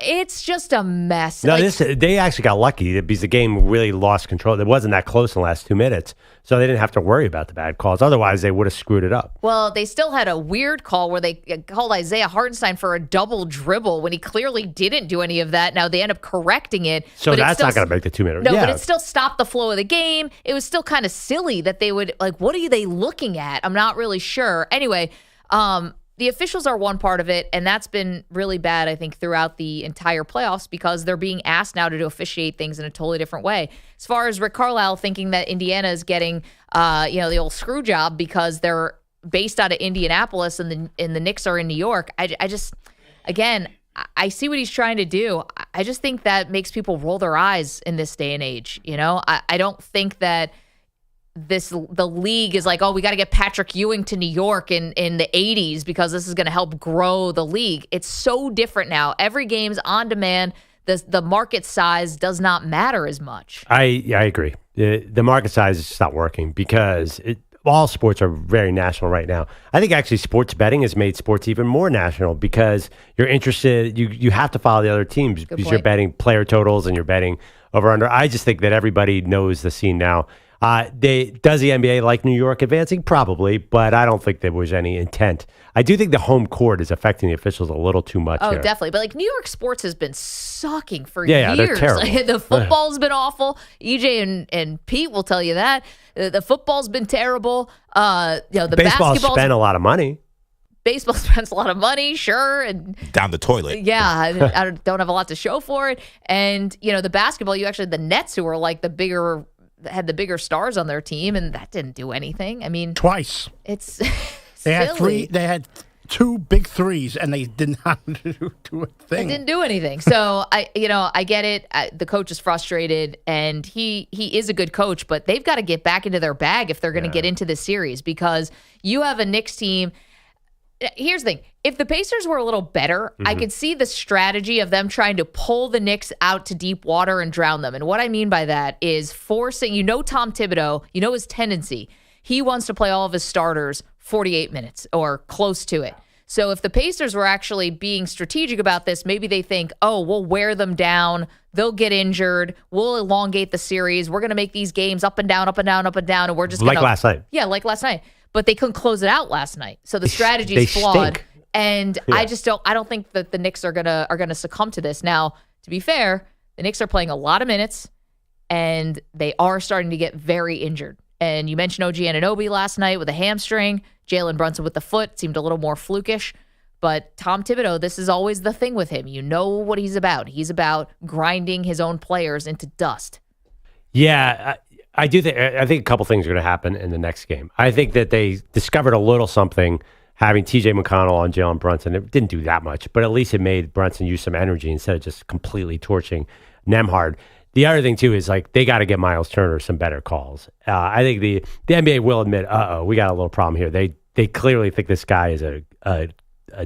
It's just a mess. No, they actually got lucky because the game really lost control. It wasn't that close in the last 2 minutes, so they didn't have to worry about the bad calls. Otherwise, they would have screwed it up. Well, they still had a weird call where they called Isaiah Hartenstein for a double dribble when he clearly didn't do any of that. Now, they end up correcting it. So that's not going to make the 2 minute. No, but it still stopped the flow of the game. It was still kind of silly that they would, what are they looking at? I'm not really sure. Anyway, the officials are one part of it, and that's been really bad, I think, throughout the entire playoffs because they're being asked now to officiate things in a totally different way. As far as Rick Carlisle thinking that Indiana is getting, the old screw job because they're based out of Indianapolis and the Knicks are in New York, I just, again, I see what he's trying to do. I just think that makes people roll their eyes in this day and age. I don't think that the league is like, oh, we got to get Patrick Ewing to New York in the 80s because this is going to help grow the league. It's so different now. Every game's on demand. The market size does not matter as much. I agree. The market size is just not working because all sports are very national right now. I think actually sports betting has made sports even more national because you're interested. You have to follow the other teams because you're betting player totals and you're betting over under. I just think that everybody knows the scene now. Does the NBA like New York advancing? Probably, but I don't think there was any intent. I do think the home court is affecting the officials a little too much. Oh, here. Definitely. But New York sports has been sucking for years. Yeah, they're terrible. The football's been awful. EJ and Pete will tell you that. The football's been terrible. The baseball spent a lot of money. Baseball spends a lot of money, sure, and down the toilet. Yeah, I don't have a lot to show for it. And the basketball, the Nets, who are had the bigger stars on their team, and that didn't do anything. I mean, twice. It's they had silly. They had 2 big threes, and they did not do a thing. They didn't do anything. So I get it. The coach is frustrated, and he is a good coach, but they've got to get back into their bag if they're going to get into this series because you have a Knicks team. Here's the thing. If the Pacers were a little better, I could see the strategy of them trying to pull the Knicks out to deep water and drown them. And what I mean by that is forcing, Tom Thibodeau, his tendency. He wants to play all of his starters 48 minutes or close to it. So if the Pacers were actually being strategic about this, maybe they think, oh, we'll wear them down. They'll get injured. We'll elongate the series. We're going to make these games up and down, up and down, up and down. And we're just like last night. Yeah, like last night. But they couldn't close it out last night. So the strategy is flawed. Stink. And I don't think that the Knicks are gonna succumb to this. Now, to be fair, the Knicks are playing a lot of minutes and they are starting to get very injured. And you mentioned OG Anunoby last night with a hamstring, Jalen Brunson with the foot, seemed a little more flukish. But Tom Thibodeau, this is always the thing with him. You know what he's about. He's about grinding his own players into dust. Yeah, I do think a couple things are going to happen in the next game. I think that they discovered a little something having TJ McConnell on Jalen Brunson. It didn't do that much, but at least it made Brunson use some energy instead of just completely torching Nembhard. The other thing, too, is they got to get Miles Turner some better calls. I think the NBA will admit, we got a little problem here. They clearly think this guy is a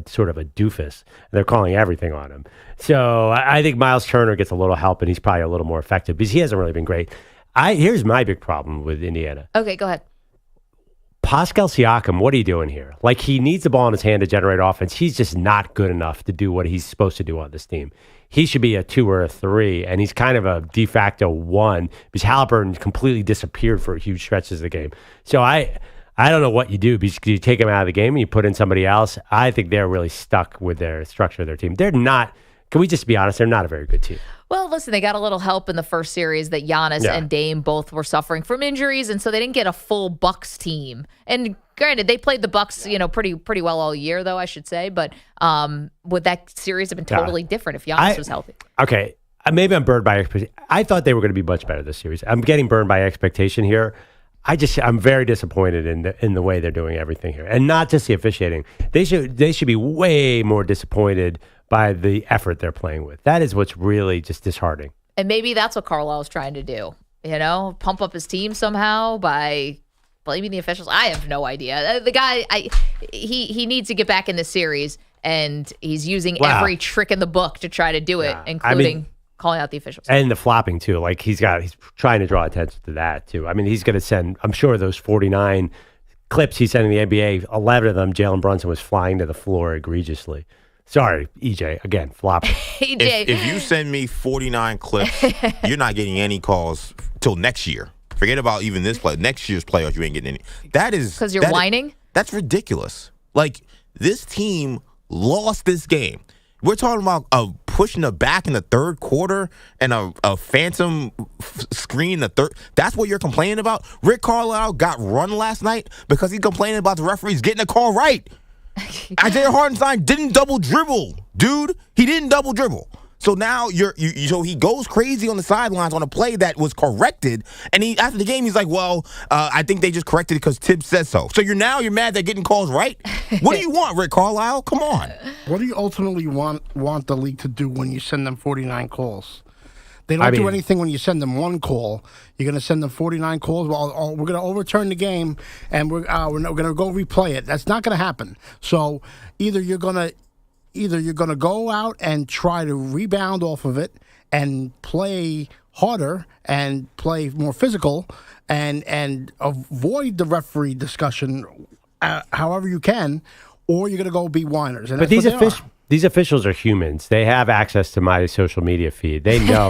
sort of a doofus. They're calling everything on him. So I think Miles Turner gets a little help, and he's probably a little more effective because he hasn't really been great. Here's my big problem with Indiana. Okay, go ahead. Pascal Siakam, what are you doing here? He needs the ball in his hand to generate offense. He's just not good enough to do what he's supposed to do on this team. He should be a 2 or a 3, and he's kind of a de facto 1 because Halliburton completely disappeared for huge stretches of the game. So I don't know what you do because you take him out of the game and you put in somebody else. I think they're really stuck with their structure of their team. They're not, can we just be honest, they're not a very good team. Well, listen, they got a little help in the first series that Giannis and Dame both were suffering from injuries, and so they didn't get a full Bucks team. And granted, they played the Bucks, pretty well all year, though, I should say. But would that series have been totally different if Giannis was healthy? Okay, maybe I'm burned by expectation. I thought they were going to be much better this series. I'm getting burned by expectation here. I'm very disappointed in the way they're doing everything here, and not just the officiating. They should be way more disappointed by the effort they're playing with. That is what's really just disheartening. And maybe that's what Carlisle's trying to do. Pump up his team somehow by blaming the officials. I have no idea. The guy, he needs to get back in the series, and he's using every trick in the book to try to do it, including calling out the officials. And the flopping, too. Like, he's trying to draw attention to that, too. I mean, he's going to send, I'm sure those 49 clips he's sending the NBA, 11 of them, Jalen Brunson was flying to the floor egregiously. Sorry, EJ, again, flopping. EJ. If you send me 49 clips, you're not getting any calls till next year. Forget about even this play. Next year's playoffs, you ain't getting any. That is because you're whining? That's ridiculous. Like, this team lost this game. We're talking about pushing the back in the third quarter and a phantom screen in the third. That's what you're complaining about? Rick Carlisle got run last night because he's complaining about the referees getting the call right. Isaiah Hartenstein didn't double dribble, dude. He didn't double dribble. So now so he goes crazy on the sidelines on a play that was corrected, and after the game he's like, "Well, I think they just corrected it because Tibbs said so." So you're mad they're getting calls right? What do you want, Rick Carlisle? Come on. What do you ultimately want the league to do when you send them 49 calls? They don't do anything when you send them one call. You're going to send them 49 calls. Well, we're going to overturn the game, and we're going to go replay it. That's not going to happen. So either you're going to go out and try to rebound off of it and play harder and play more physical and avoid the referee discussion however you can, or you're going to go be whiners. And but these officials are humans. They have access to my social media feed. They know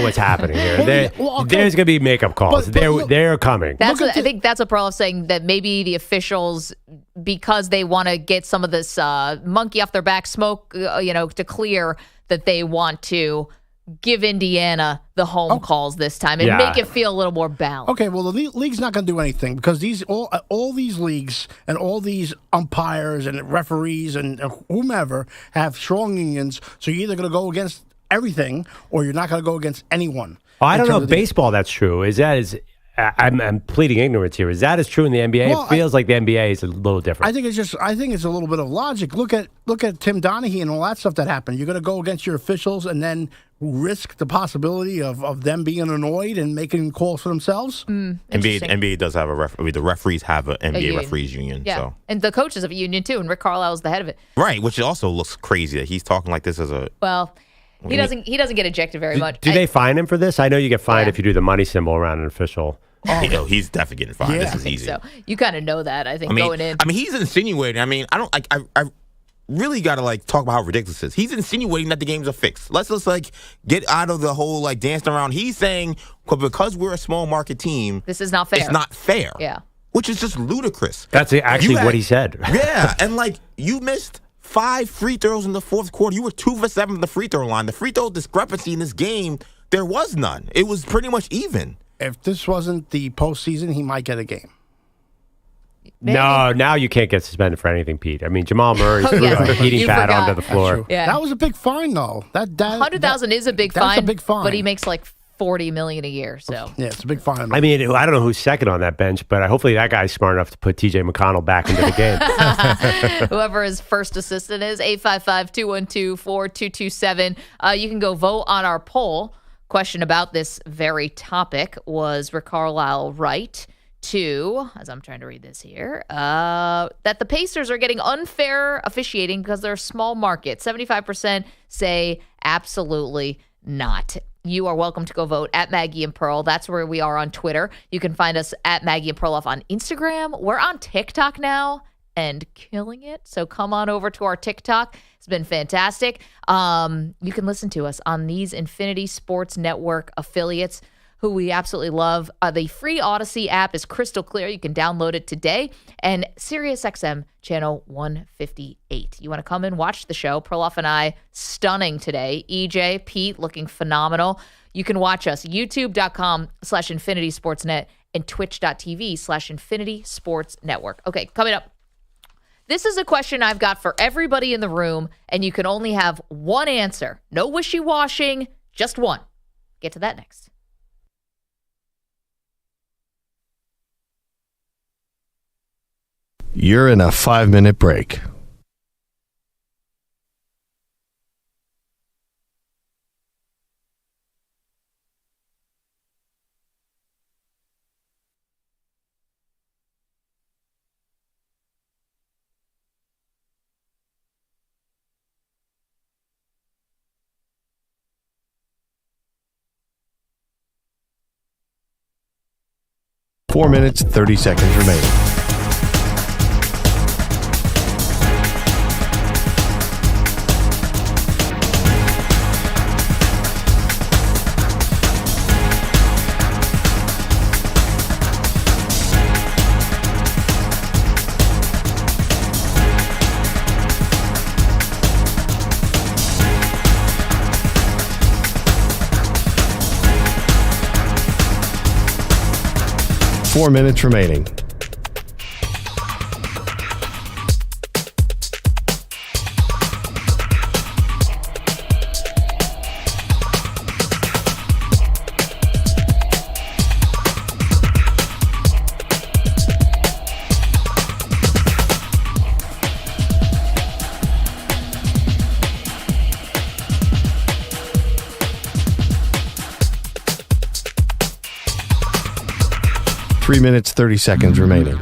what's happening here. There's going to be makeup calls. They're coming. I think that's what Perloff's saying, that maybe the officials, because they want to get some of this monkey off their back smoke, to clear, that they want to give Indiana the home calls this time and make it feel a little more balanced. Okay, well, the league's not going to do anything because all these leagues and all these umpires and referees and whomever have strong unions, so you're either going to go against everything or you're not going to go against anyone. I don't know if baseball that's true. I'm pleading ignorance here. Is that as true in the NBA? Well, it feels like the NBA is a little different. I think it's a little bit of logic. Look at Tim Donaghy and all that stuff that happened. You're going to go against your officials and then risk the possibility of them being annoyed and making calls for themselves. NBA does have a referee. The referees have an NBA referees union. Yeah, so. And the coaches have a union too, and Rick Carlisle is the head of it. Right, which also looks crazy that he's talking like this as a. Well. He doesn't get ejected very much. Do they fine him for this? I know you get fined if you do the money symbol around an official. Oh, he's definitely getting fined. This is easy. So you kind of know that. I think going in. I mean, he's insinuating. I mean, I really got to talk about how ridiculous it is. He's insinuating that the games are fixed. Let's just get out of the whole dancing around. He's saying because we're a small market team, this is not fair. It's not fair. Yeah, which is just ludicrous. That's actually what he said. Yeah, and you missed 5 free throws in the fourth quarter. You were 2 for 7 from the free throw line. The free throw discrepancy in this game, there was none. It was pretty much even. If this wasn't the postseason, he might get a game. Maybe. No, now you can't get suspended for anything, Pete. I mean, Jamal Murray threw a eating pad onto the floor. Yeah. That was a big fine, though. $100,000 is a big fine. That's a big fine. But he makes $40 million a year. So yeah, it's a big fine. I mean, I don't know who's second on that bench, but hopefully that guy's smart enough to put TJ McConnell back into the game. Whoever his first assistant is, 855-212-4227. You can go vote on our poll. Question about this very topic: was Rick Carlisle right to, as I'm trying to read this here, that the Pacers are getting unfair officiating because they're a small market? 75% say absolutely not. You are welcome to go vote at Maggie and Pearl. That's where we are on Twitter. You can find us at Maggie and Perloff on Instagram. We're on TikTok now and killing it. So come on over to our TikTok. It's been fantastic. You can listen to us on these Infinity Sports Network affiliates, who we absolutely love. The free Odyssey app is crystal clear. You can download it today. And SiriusXM channel 158. You want to come and watch the show? Perloff and I, stunning today. EJ, Pete, looking phenomenal. You can watch us, youtube.com/Infinity Sportsnet and twitch.tv/Infinity Sports Network. Okay, coming up. This is a question I've got for everybody in the room, and you can only have one answer. No wishy-washing, just one. Get to that next. You're in a 5-minute break. Four minutes, 30 seconds remaining. Four minutes remaining. Three minutes, 30 seconds remaining.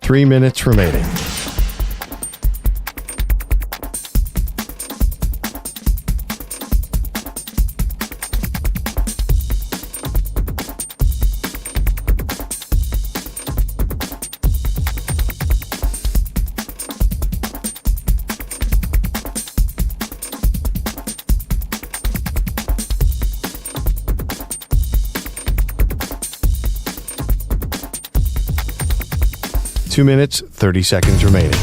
Three minutes remaining. Two minutes, 30 seconds remaining.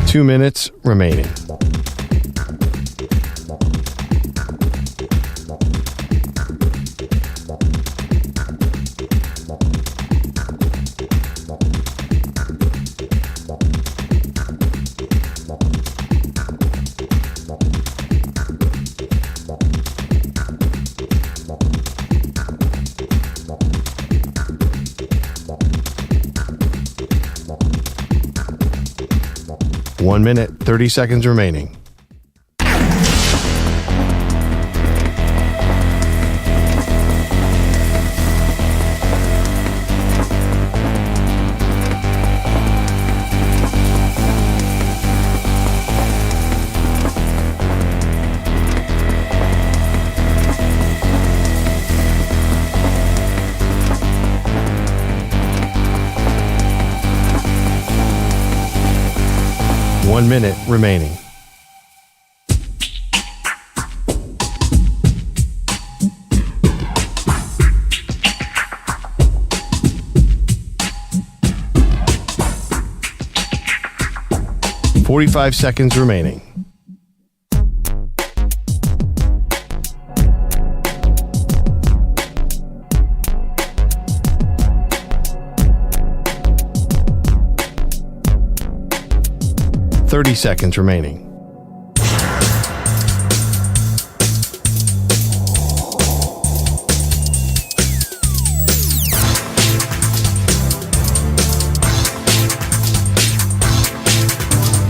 Two minutes remaining. One minute, 30 seconds remaining. One minute remaining. "45 seconds remaining. "30 seconds remaining.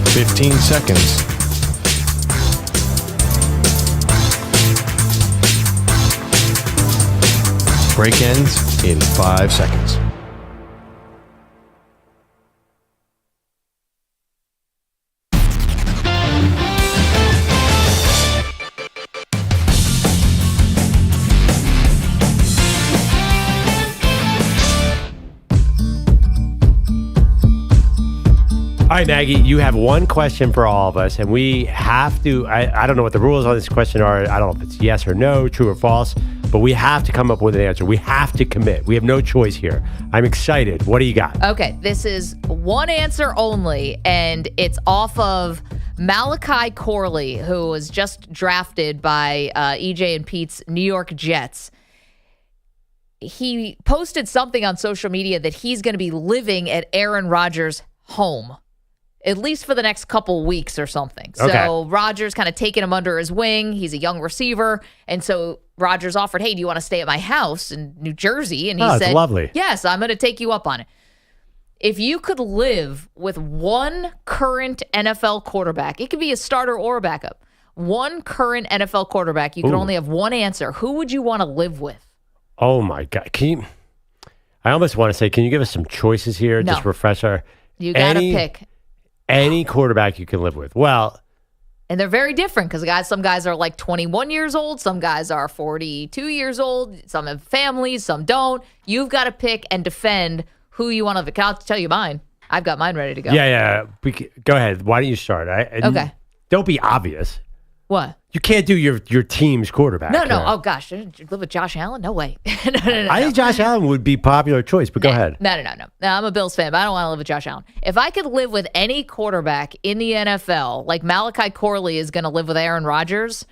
"15 seconds. Break ends in 5 seconds. right, Maggie, you have one question for all of us, and we have to, I don't know what the rules on this question are. I don't know if it's yes or no, true or false, but we have to come up with an answer. We have to commit. We have no choice here. I'm excited. What do you got? Okay, this is one answer only, and it's off of Malachi Corley, who was just drafted by EJ and Pete's New York Jets. He posted something on social media that he's going to be living at Aaron Rodgers' home, at least for the next couple weeks or something. Okay. So Rodgers kind of taking him under his wing. He's a young receiver. And so Rodgers offered, hey, do you want to stay at my house in New Jersey? And he said, lovely. Yes, I'm going to take you up on it. If you could live with one current NFL quarterback, it could be a starter or a backup, one current NFL quarterback, you could only have one answer. Who would you want to live with? Oh, my God. I almost want to say, can you give us some choices here? No. Just refresh our... You got to pick. Any quarterback you can live with. Well... And they're very different because some guys are like 21 years old. Some guys are 42 years old. Some have families. Some don't. You've got to pick and defend who you want to... I'll tell you mine. I've got mine ready to go. Yeah. Go ahead. Why don't you start? Okay. Don't be obvious. What? You can't do your team's quarterback. No. Right? Oh, gosh. Did you live with Josh Allen? No way. No. I think Josh Allen would be popular choice, but go ahead. No. I'm a Bills fan, but I don't want to live with Josh Allen. If I could live with any quarterback in the NFL, like Malachi Corley is going to live with Aaron Rodgers,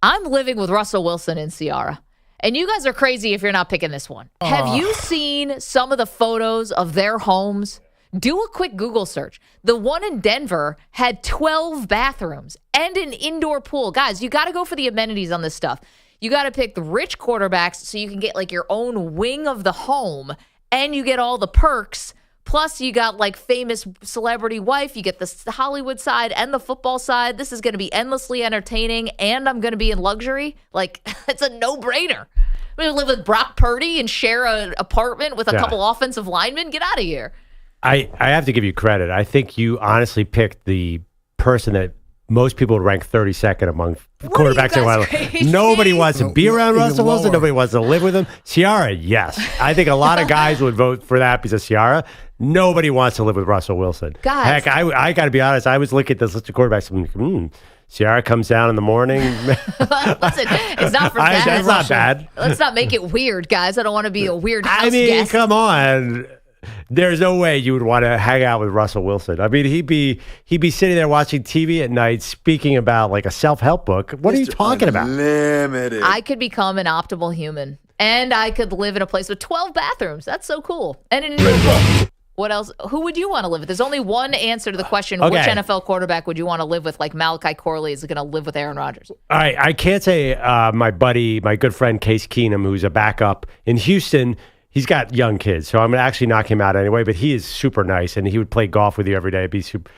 I'm living with Russell Wilson and Ciara. And you guys are crazy if you're not picking this one. Have you seen some of the photos of their homes? Do a quick Google search. The one in Denver had 12 bathrooms and an indoor pool. Guys, you got to go for the amenities on this stuff. You got to pick the rich quarterbacks so you can get like your own wing of the home and you get all the perks. Plus, you got like famous celebrity wife. You get the Hollywood side and the football side. This is going to be endlessly entertaining and I'm going to be in luxury. Like, it's a no-brainer. I'm going to live with Brock Purdy and share an apartment with a couple offensive linemen. Get out of here. I have to give you credit. I think you honestly picked the person that most people would rank 32nd among quarterbacks. Nobody wants to be around Russell Wilson. Nobody wants to live with him. Ciara, yes. I think a lot of guys would vote for that because of Ciara. Nobody wants to live with Russell Wilson. Guys. Heck, I got to be honest. I was looking at this list of quarterbacks. I'm like, Ciara comes down in the morning. Listen, it's not for that. That's not bad. Let's not make it weird, guys. I don't want to be a weird house guest. Come on. There's no way you would want to hang out with Russell Wilson. I mean, he'd be sitting there watching TV at night, speaking about like a self-help book. What are you talking about? Limited. I could become an optimal human, and I could live in a place with 12 bathrooms. That's so cool. And an indoor. What else? Who would you want to live with? There's only one answer to the question: Which NFL quarterback would you want to live with? Like Malachi Corley is going to live with Aaron Rodgers. All right, I can't say my good friend Case Keenum, who's a backup in Houston. He's got young kids, so I'm going to actually knock him out anyway, but he is super nice, and he would play golf with you every day. It'd be super.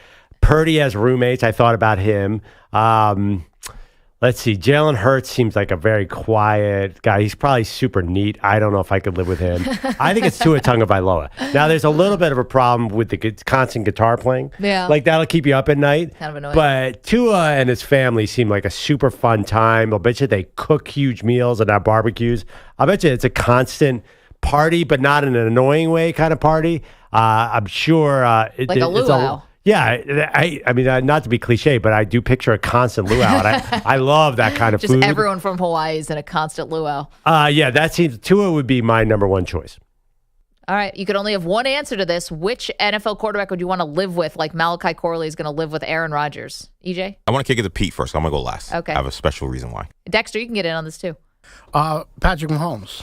Purdy has roommates. I thought about him. Let's see. Jalen Hurts seems like a very quiet guy. He's probably super neat. I don't know if I could live with him. I think it's Tua Tagovailoa. Now, there's a little bit of a problem with the constant guitar playing. Yeah. Like, that'll keep you up at night. Kind of annoying. But Tua and his family seem like a super fun time. I'll bet you they cook huge meals and have barbecues. I'll bet you it's a constant party, but not in an annoying way kind of party. I'm sure like a luau. I mean, not to be cliche, but I do picture a constant luau, and I love that kind of Just food. everyone from Hawaii is in a constant luau. Yeah, that seems Tua would be my number one choice. All right, you could only have one answer to this. Which NFL quarterback would you want to live with? Like Malachi Corley is going to live with Aaron Rodgers. EJ? I want to kick it to Pete first. So I'm going to go last. Okay. I have a special reason why. Dexter, you can get in on this too. Patrick Mahomes.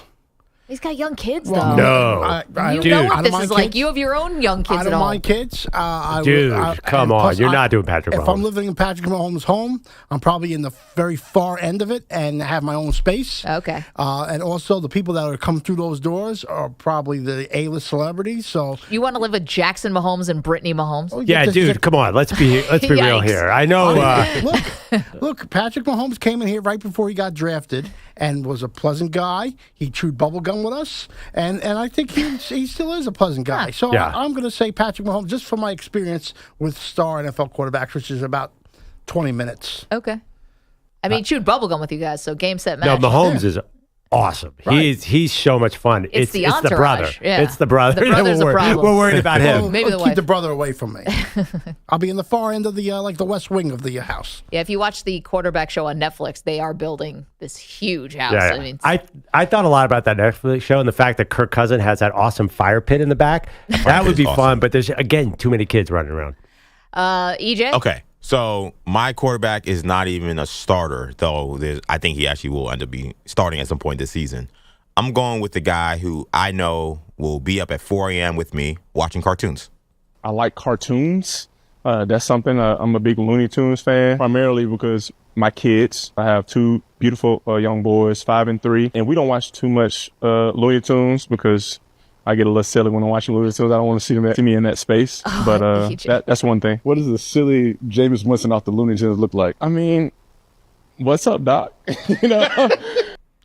He's got young kids, Well, though. No. You Dude. know what I don't this mind is like. kids. You have your own young kids I at don't home. mind kids. Come on. You're not doing Patrick Mahomes. If I'm living in Patrick Mahomes' home, I'm probably in the very far end of it and have my own space. Okay. And also, the people that are coming through those doors are probably the A-list celebrities. So You want to live with Jackson Mahomes and Brittany Mahomes? Yeah, dude, come on. Let's be real Yikes. here. I know. Look, Patrick Mahomes came in here right before he got drafted and was a pleasant guy. He chewed bubblegum with us, and I think he still is a pleasant guy. So Yeah. I'm going to say Patrick Mahomes, just from my experience with star NFL quarterbacks, which is about 20 minutes. Okay. I mean, he chewed bubblegum with you guys, so game, set, match. No, Mahomes is awesome. Right. He's so much fun. It's the brother. entourage. Yeah. It's the brother. The brother's a problem. We're worried about him. Maybe the keep wife. the brother away from me. I'll be in the far end of the like the west wing of the house. Yeah, if you watch the quarterback show on Netflix, they are building this huge house. Yeah, I mean, I thought a lot about that Netflix show and the fact that Kirk Cousins has that awesome fire pit in the back. That would be fun, but there's, again, too many kids running around. EJ? Okay. So my quarterback is not even a starter, though I think he actually will end up being starting at some point this season. I'm going with the guy who I know will be up at 4 a.m. with me watching cartoons. I like cartoons. That's something. I'm a big Looney Tunes fan, primarily because my kids, I have two beautiful young boys, 5 and 3, and we don't watch too much Looney Tunes because I get a little silly when I'm watching Looney Tunes. I don't want to see me in that space. But that's one thing. What does the silly Jameis Winston off the Looney Tunes look like? I mean, what's up, Doc? You know?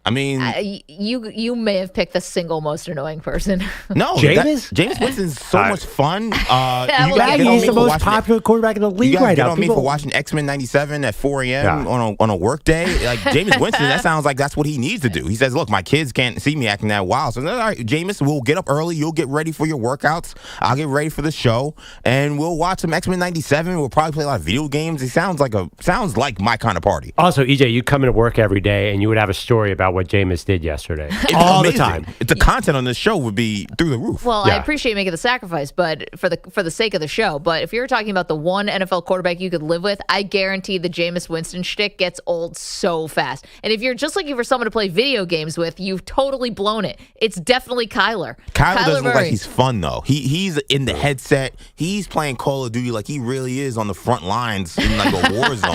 I mean, you may have picked the single most annoying person. No, Jameis? Jameis Winston's so much fun. He's the most popular quarterback in the league right now. You get on me for watching X-Men 97 at 4 a.m. on a work day. Like, Jameis Winston, that sounds like that's what he needs to do. He says, look, my kids can't see me acting that wild. So, all right, Jameis, we'll get up early. You'll get ready for your workouts. I'll get ready for the show. And we'll watch some X-Men 97. We'll probably play a lot of video games. It sounds like my kind of party. Also, EJ, you come into work every day and you would have a story about what Jameis did yesterday. All the time. The content on this show would be through the roof. Well, I appreciate making the sacrifice, but for the sake of the show. But if you're talking about the one NFL quarterback you could live with, I guarantee the Jameis Winston shtick gets old so fast. And if you're just looking for someone to play video games with, you've totally blown it. It's definitely Kyler. Kyler doesn't look Murray. like he's fun, though. He's in the headset. He's playing Call of Duty like he really is on the front lines in like a war zone.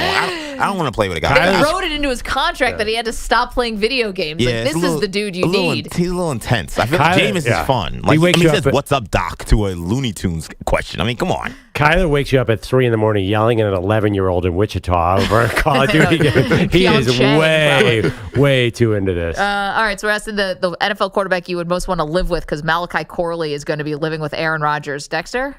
I don't want to play with a guy. They wrote it into his contract that he had to stop playing video games. Yeah, like, this is the dude you need. He's a little intense. I feel like Jameis is fun. Like, he says, what's up, Doc, to a Looney Tunes question. I mean, come on. Kyler wakes you up at 3 a.m. yelling at an 11-year-old in Wichita over a Call of Duty game. He is way too into this. All right, so we're asking the NFL quarterback you would most want to live with because Malachi Corley is going to be living with Aaron Rodgers. Dexter?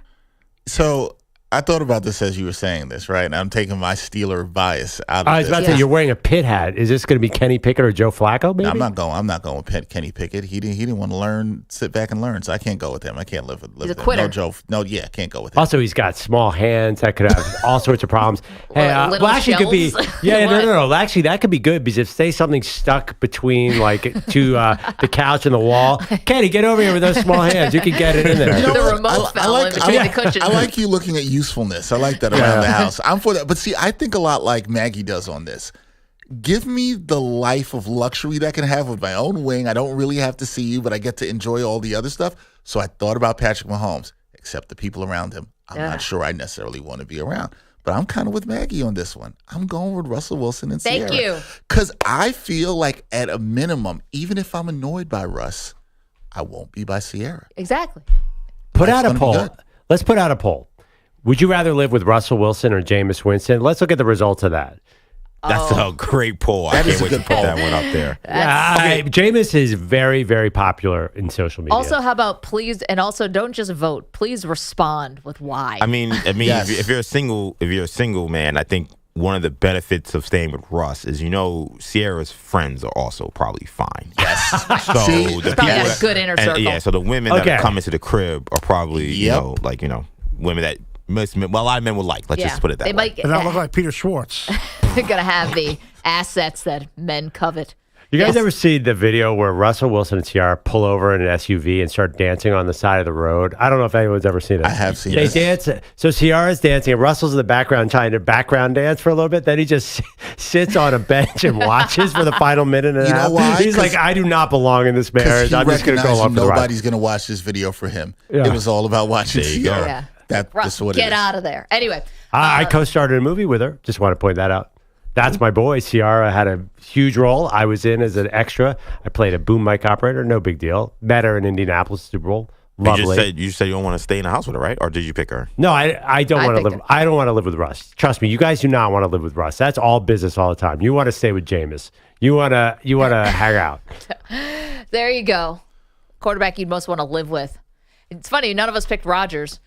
So I thought about this as you were saying this, right? And I'm taking my Steeler bias out of this. I was about to say, you're wearing a pit hat. Is this going to be Kenny Pickett or Joe Flacco, maybe? No, I'm not going with Kenny Pickett. He didn't want to learn, sit back and learn. So I can't go with him. I can't live with him. He's a quitter. I can't go with him. Also, he's got small hands that could have all sorts of problems. Hey, little actually, could be shells? no. Actually, that could be good because if say something stuck between like to the couch and the wall, Kenny, get over here with those small hands. You can get it in there. The remote fell in between the cushions. I like you looking at usefulness. I like that around the house. I'm for that. But see, I think a lot like Maggie does on this. Give me the life of luxury that I can have with my own wing. I don't really have to see you, but I get to enjoy all the other stuff. So I thought about Patrick Mahomes, except the people around him. I'm not sure I necessarily want to be around. But I'm kind of with Maggie on this one. I'm going with Russell Wilson and Sierra. Thank you. Because I feel like at a minimum, even if I'm annoyed by Russ, I won't be by Sierra. Exactly. Put out a poll. Let's put out a poll. Would you rather live with Russell Wilson or Jameis Winston? Let's look at the results of that. That's a great poll. I can't wait to put that one up there. Jameis is very, very popular in social media. Also, how about please, and also don't just vote. Please respond with why. I mean, Yes. if you're a single man, I think one of the benefits of staying with Russ is, Sierra's friends are also probably fine. Yes. So the probably got a good inner circle. So the women that are coming to the crib are probably, women that a lot of men would like. Let's just put it that way. And I look like Peter Schwartz. They're going to have the assets that men covet. You guys ever see the video where Russell Wilson and Ciara pull over in an SUV and start dancing on the side of the road? I don't know if anyone's ever seen it. I have seen They it. dance. So Ciara's dancing, and Russell's in the background trying to background dance for a little bit. Then he just sits on a bench and watches for the final minute and a half. You know why? He's like, I do not belong in this marriage. I'm just going to go along for the ride. Nobody's going to watch this video for him. Yeah. It was all about watching There you go. Sierra. Yeah. That's what it is. Get out of there. Anyway. I co-starred a movie with her. Just want to point that out. That's my boy. Ciara had a huge role. I was in as an extra. I played a boom mic operator. No big deal. Met her in Indianapolis Super Bowl. Lovely. You said you don't want to stay in the house with her, right? Or did you pick her? No, I don't want to live. I don't want to live with Russ. Trust me, you guys do not want to live with Russ. That's all business all the time. You want to stay with Jameis. You want to hang out. There you go. Quarterback you'd most want to live with. It's funny, none of us picked Rodgers.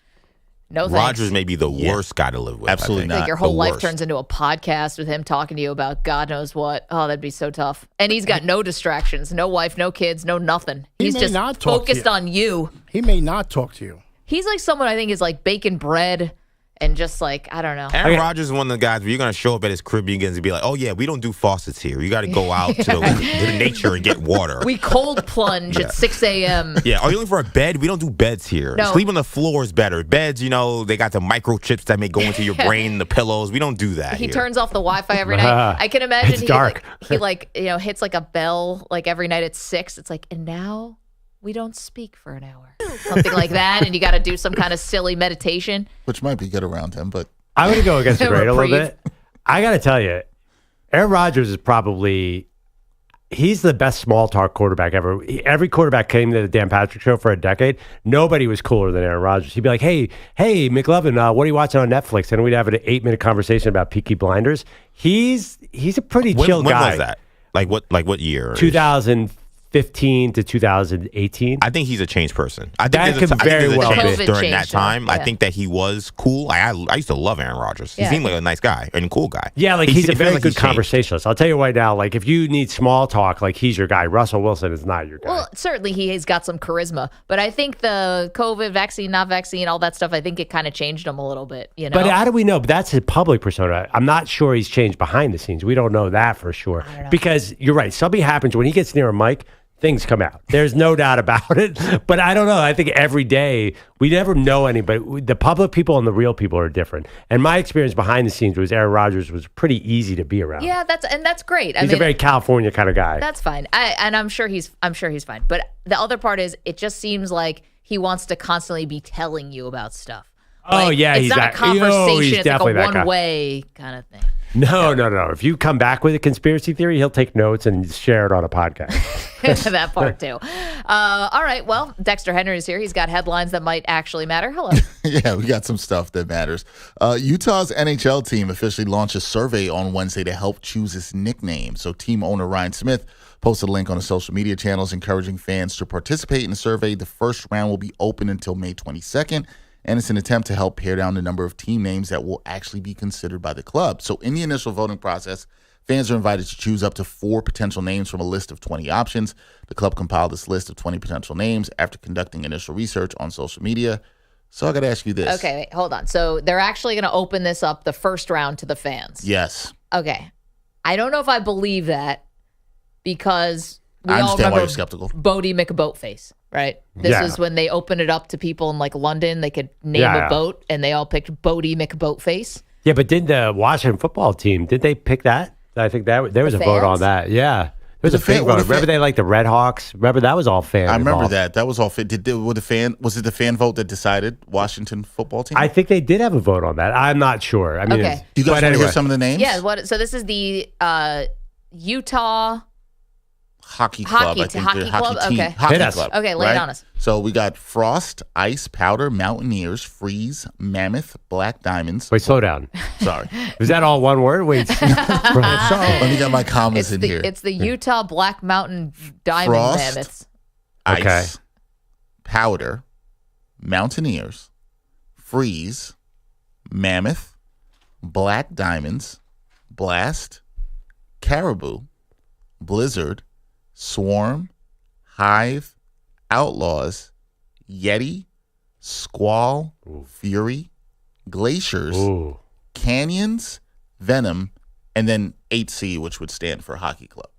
No thanks. Rodgers may be the worst guy to live with. Absolutely I think. not. Like your whole The life worst. turns into a podcast with him talking to you about God knows what. Oh, that'd be so tough. And he's got no distractions, no wife, no kids, no nothing. He He's may just not talk to focused you. on you. He may not talk to you. He's like someone I think is like baking bread and just like, I don't know. Aaron Rodgers is one of the guys where you're going to show up at his crib and be like, oh, yeah, we don't do faucets here. You got to go out to the nature and get water. We cold plunge at 6 a.m. Yeah, are you looking for a bed? We don't do beds here. No. Sleep on the floor is better. Beds, they got the microchips that may go into your brain, the pillows. We don't do that He here. turns off the Wi-Fi every night. I can imagine It's dark. he hits like a bell like every night at 6. It's like, and now we don't speak for an hour. Something like that. And you got to do some kind of silly meditation. Which might be good around him, but I'm going to go against the grain a little Reprieve. bit. I got to tell you, Aaron Rodgers is probably, he's the best small talk quarterback ever. Every quarterback came to the Dan Patrick Show for a decade. Nobody was cooler than Aaron Rodgers. He'd be like, hey, McLovin, what are you watching on Netflix? And we'd have an 8-minute conversation about Peaky Blinders. He's a pretty chill when guy. was that? Like what year? 2015 to 2018. I think he's a changed person. I think That there's could I think very there's a well change be. during that changed him, time. I yeah. think that he was cool. I used to love Aaron Rodgers. He Yeah. seemed like a nice guy and a cool guy. Yeah, like It he's a feels very like good he's changed. conversationalist. I'll tell you right now, like if you need small talk, like he's your guy. Russell Wilson is not your guy. Well, certainly he has got some charisma, but I think the COVID vaccine, not vaccine, all that stuff, I think it kind of changed him a little bit, you know? But how do we know? That's his public persona. I'm not sure he's changed behind the scenes. We don't know that for sure. Because you're right. Something happens when he gets near a mic, things come out. There's no doubt about it. But I don't know. I think every day, we never know anybody. The public people and the real people are different. And my experience behind the scenes was Aaron Rodgers was pretty easy to be around. Yeah, that's great. He's a very California kind of guy. That's fine. I'm sure he's fine. But the other part is, it just seems like he wants to constantly be telling you about stuff. Oh, Like, yeah, it's he's not that- a conversation. he's It's like definitely a that guy. one-way kind of thing. No. If you come back with a conspiracy theory, he'll take notes and share it on a podcast. That part too. All right. Well, Dexter Henry is here. He's got headlines that might actually matter. Hello. yeah, we got some stuff that matters. Utah's NHL team officially launched a survey on Wednesday to help choose its nickname. So team owner Ryan Smith posted a link on his social media channels encouraging fans to participate in the survey. The first round will be open until May 22nd. And it's an attempt to help pare down the number of team names that will actually be considered by the club. So in the initial voting process, fans are invited to choose up to 4 potential names from a list of 20 options. The club compiled this list of 20 potential names after conducting initial research on social media. So I got to ask you this. Okay, wait, hold on. So they're actually going to open this up the first round to the fans. Yes. Okay. I don't know if I believe that because we I all understand why remember you're skeptical. Bodie McBoatface, right? This Yeah. is when they opened it up to people in like London. They could name Yeah. a boat, and they all picked Bodie McBoatface. Yeah, but did the Washington football team, did they pick that? I think that there was a vote on fans? that. Yeah. There was a The fan- big what vote. the fan- Remember they like the Red Hawks? Remember that was all fan I remember involved. that. That was all fit. Was it the fan vote that decided Washington football team? I think they did have a vote on that. I'm not sure. I mean, Okay. Do you guys but want to anyway. hear some of the names? Yeah. So this is the Utah Hockey club, Hockey I think. hockey They're club? Hockey team. Okay. Hockey Hit us. club. Okay, lay it right? on us. So we got Frost, Ice, Powder, Mountaineers, Freeze, Mammoth, Black Diamonds. Wait, slow down. Sorry. Is that all one word? Wait. Sorry. Let me get my commas in here. It's the Utah Black Mountain Diamond Frost. Mammoths. Ice, Okay. Powder, Mountaineers, Freeze, Mammoth, Black Diamonds, Blast, Caribou, Blizzard, Swarm, Hive, Outlaws, Yeti, Squall, Fury, Glaciers, Ooh. Canyons, Venom, and then 8C, which would stand for Hockey Club.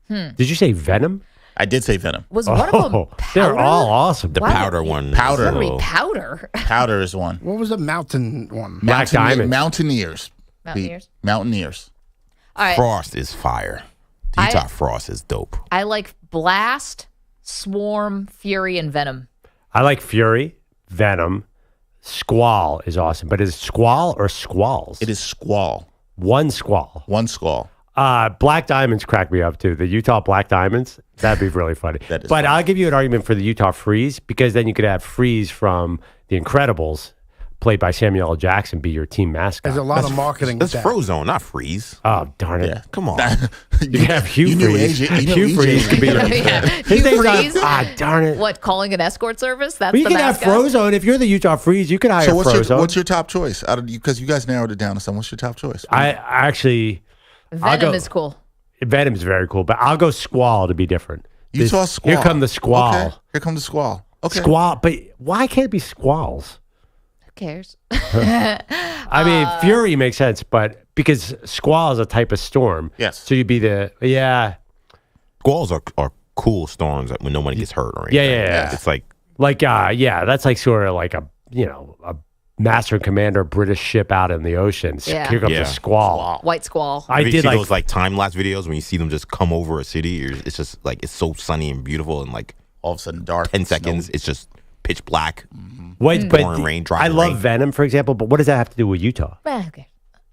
Did you say Venom? I did say Venom. Was one of them Oh, powder? they're all awesome. The Wow. powder one. Powder. Gotta be powder. Powder is one. What was the mountain one? Black Diamonds. Mountaineers. Mountaineers. Mountaineers. All right. Frost is fire. The Utah Frost is dope. I like Blast, Swarm, Fury, and Venom. I like Fury, Venom. Squall is awesome. But is it Squall or Squalls? It is Squall. One Squall. One Squall. Black Diamonds crack me up too. The Utah Black Diamonds, that'd be really funny. That is but funny. I'll give you an argument for the Utah Freeze because then you could have Freeze from The Incredibles. played by Samuel L. Jackson, be your team mascot. There's a lot of marketing. That's with that. Frozone, not Freeze. Oh, darn it. Yeah. Come on. You can have Hugh Freeze. Hugh Freeze could be your Hugh Freeze? darn it. What, calling an escort service? That's Well, you the can have mascot? Frozone. If you're the Utah Freeze, you can hire So Frozone. what's your top choice? Because you guys narrowed it down to some. What's your top choice? I actually... Venom is cool. Venom's very cool, but I'll go Squall to be different. Utah Squall. Here come the Squall. Okay. Here come the Squall. Okay. Squall, but why can't it be Squalls? Who cares? I mean, Fury makes sense, but because Squall is a type of storm. Yes. So you'd be Squalls are cool storms when nobody gets hurt or anything. Yeah. It's like that's like sort of like a master and commander British ship out in the oceans. Yeah. Here comes a squall. White squall. I you did see like those like time lapse videos when you see them just come over a city. It's just like it's so sunny and beautiful, and like all of a sudden dark. 10 seconds, it's just pitch black. Wait, but pouring rain, I dropping love rain. Venom, for example. But what does that have to do with Utah? Okay.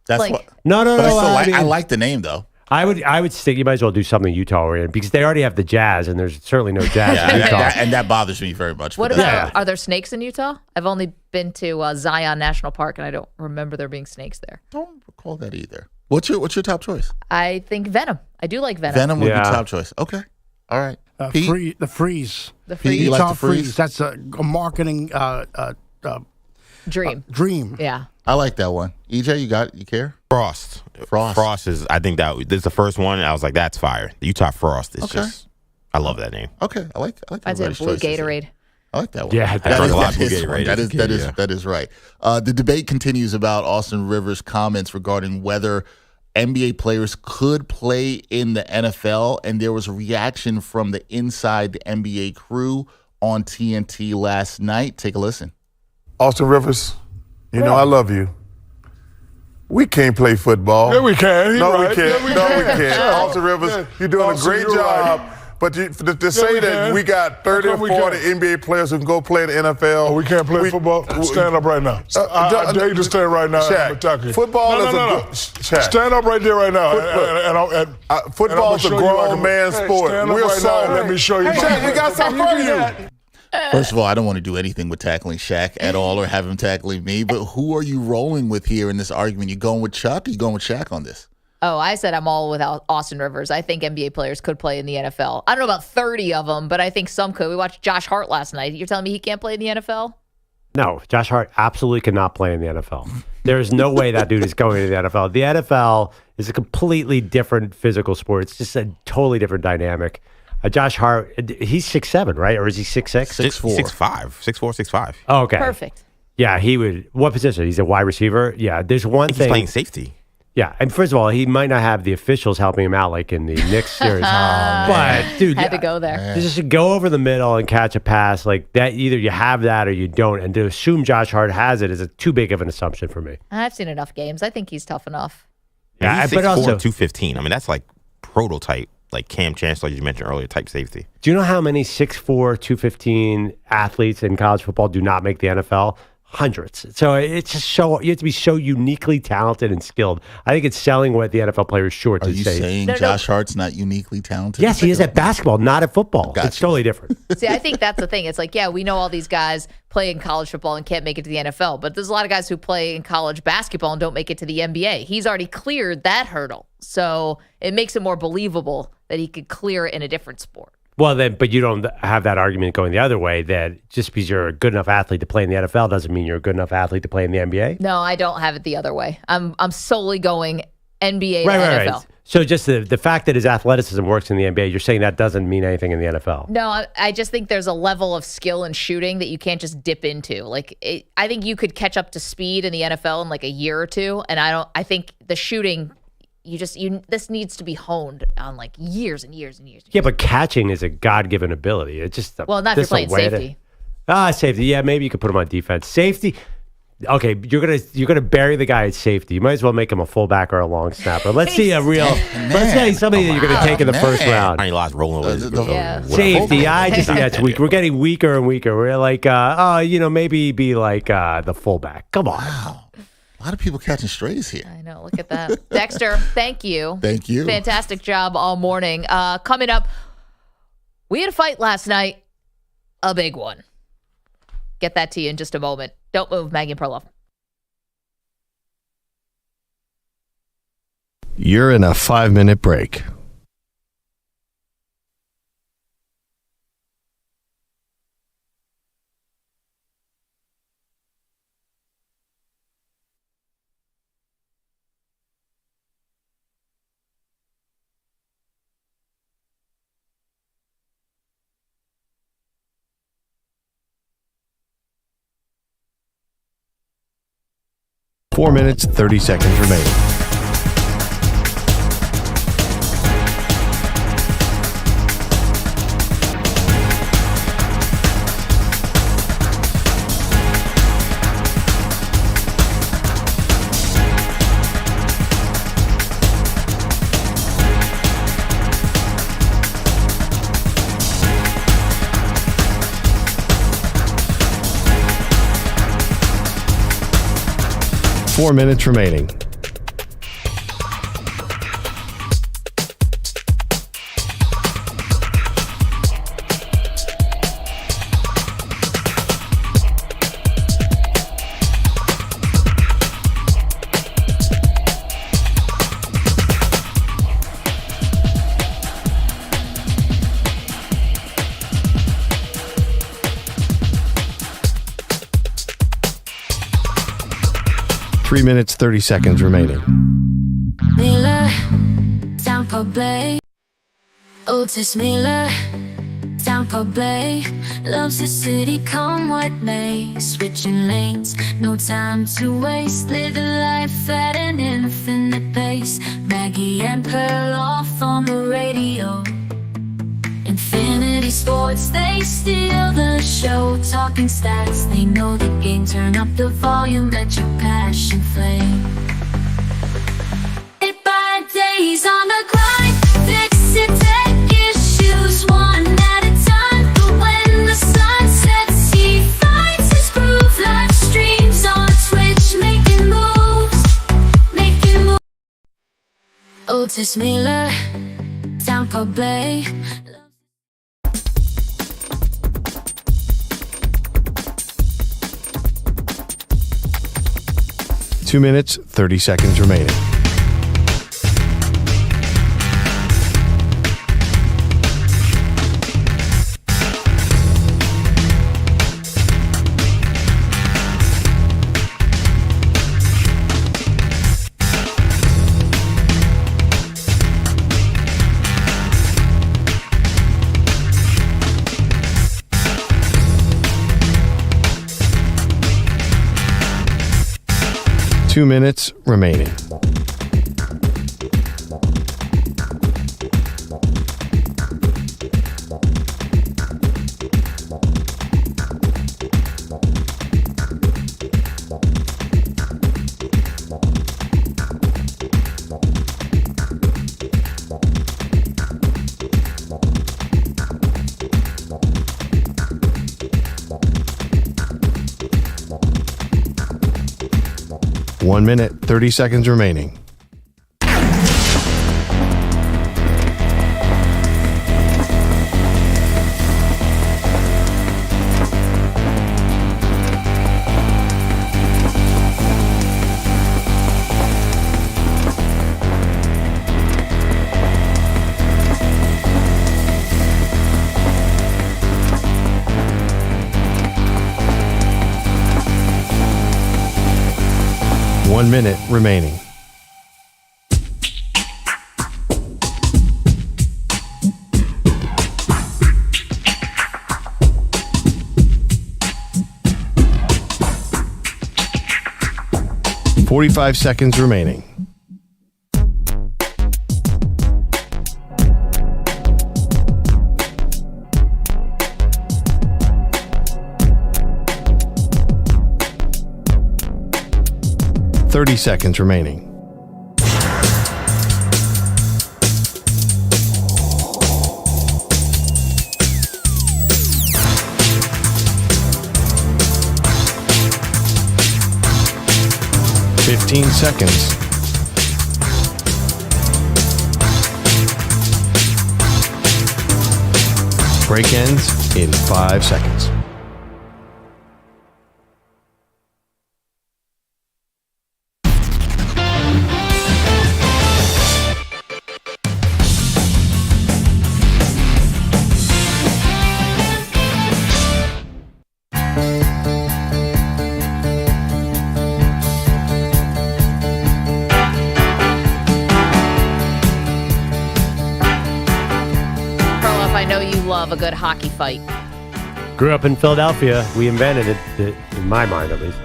That's Like- what. No. But I mean, like the name though. I would stick. You might as well do something Utah oriented because they already have the Jazz, and there's certainly no Jazz Yeah, in Utah. and that bothers me very much. What but about, are there snakes in Utah? I've only been to Zion National Park, and I don't remember there being snakes there. Don't recall that either. What's your top choice? I think Venom. I do like Venom. Venom would be top choice. Okay. All right. Pete? The freeze. The Pete, freeze. you like Utah the freeze? That's a marketing Dream. dream. Yeah. I like that one. EJ, you care? Frost. Frost is. I think this is the first one. I was like, that's fire. The Utah Frost is just. I love that name. Okay. I like I did everybody's blue choices there. Gatorade. I like that one. Yeah, I drank a lot of Blue is Gatorade one. as a kid, That is right. The debate continues about Austin Rivers' comments regarding whether NBA players could play in the NFL, and there was a reaction from the Inside the NBA crew on TNT last night. Take a listen. Austin Rivers, you know I love you. We can't play football. Yeah, we can. He No, right. we can't. Yeah, we No, can. we can't. Yeah. Austin Rivers, Yeah. you're doing Austin, a great you're job. right. But to say we that can. we got 30 How or come we 40 can't? NBA players who can go play in the NFL. We can't play football. Stand up right now. I dare you to stand right now. Shaq, and attack you. football is no. a good. Shaq. Stand up right there right now. Football's a grown man sport. Stand up We're right now and let me show you. Shaq, we got something for you. First of all, I don't want to do anything with tackling Shaq at all or have him tackling me, but who are you rolling with here in this argument? You going with Chuck or you going with Shaq on this? Oh, I said I'm all with Austin Rivers. I think NBA players could play in the NFL. I don't know about 30 of them, but I think some could. We watched Josh Hart last night. You're telling me he can't play in the NFL? No, Josh Hart absolutely cannot play in the NFL. There is no way that dude is going to the NFL. The NFL is a completely different physical sport. It's just a totally different dynamic. Josh Hart, he's 6'7", right? Or is he 6'6"? 6'4". 6'4", 6'5". Oh, okay. Perfect. Yeah, he would. What position? He's a wide receiver? Yeah, there's one He's thing. playing safety. Yeah, and first of all, he might not have the officials helping him out like in the Knicks series. But, dude, Had to go there. you just go over the middle and catch a pass like that. Either you have that or you don't. And to assume Josh Hart has it is too big of an assumption for me. I've seen enough games. I think he's tough enough. Yeah, he's but 6'4", also, 215. I mean, that's like prototype, like Cam Chancellor, you mentioned earlier, type safety. do you know how many 6'4", 215 athletes in college football do not make the NFL? Hundreds. So it's just you have to be so uniquely talented and skilled. I think it's selling what the NFL players short Are to you say. saying Josh Hart's not uniquely talented? Yes, he is at basketball, not at football. It's totally different. See, I think that's the thing. It's like, yeah, we know all these guys play in college football and can't make it to the NFL, but there's a lot of guys who play in college basketball and don't make it to the NBA. He's already cleared that hurdle. So it makes it more believable that he could clear it in a different sport. Well, then, but you don't have that argument going the other way that just because you're a good enough athlete to play in the NFL doesn't mean you're a good enough athlete to play in the NBA. No, I don't have it the other way. I'm solely going NBA to Right. NFL. So just the fact that his athleticism works in the NBA, you're saying that doesn't mean anything in the NFL. No, I just think there's a level of skill and shooting that you can't just dip into. Like, I think you could catch up to speed in the NFL in like a year or two, and I think the shooting. This needs to be honed on like years and years and years. Yeah, but catching is a God-given ability. It's just Well, not if you're just a playing way safety. Safety. Yeah, maybe you could put him on defense. Safety. Okay, you're gonna bury the guy at safety. You might as well make him a fullback or a long snapper. Let's see a real. Let's see somebody that you're gonna take in the first round. I mean, lots rolling over. Yeah. Safety. I just think that's weak. We're getting weaker and weaker. We're like, maybe be like the fullback. Come on. Wow. A lot of people catching strays here. I know. Look at that. Dexter, thank you. Thank you. Fantastic job all morning. Coming up, we had a fight last night. A big one. Get that to you in just a moment. Don't move, Maggie and Perloff. You're in a 5-minute break. Four minutes, 30 seconds remaining. Four minutes remaining. Three minutes, 30 seconds remaining. Miller, Tampa Bay. Otis Miller, Tampa Bay. Loves the city, come what may. Switching lanes, no time to waste. Living life at an infinite pace. Maggie and Perloff on the radio. Infinity Sports, they steal the show. Talking stats, they know the game. Turn up the volume, let your passion flame. 8 days on the grind. Fix it, take issues one at a time. But when the sun sets, he finds his groove. Live streams on Twitch, making moves. Otis Miller, Tampa Bay. 2 minutes, 30 seconds remaining. Two minutes remaining. One minute, 30 seconds remaining. One minute remaining. $45 seconds remaining. $30 seconds remaining. $15 seconds. Break ends in 5 seconds. love a good hockey fight. Grew up in Philadelphia. We invented it, in my mind at least.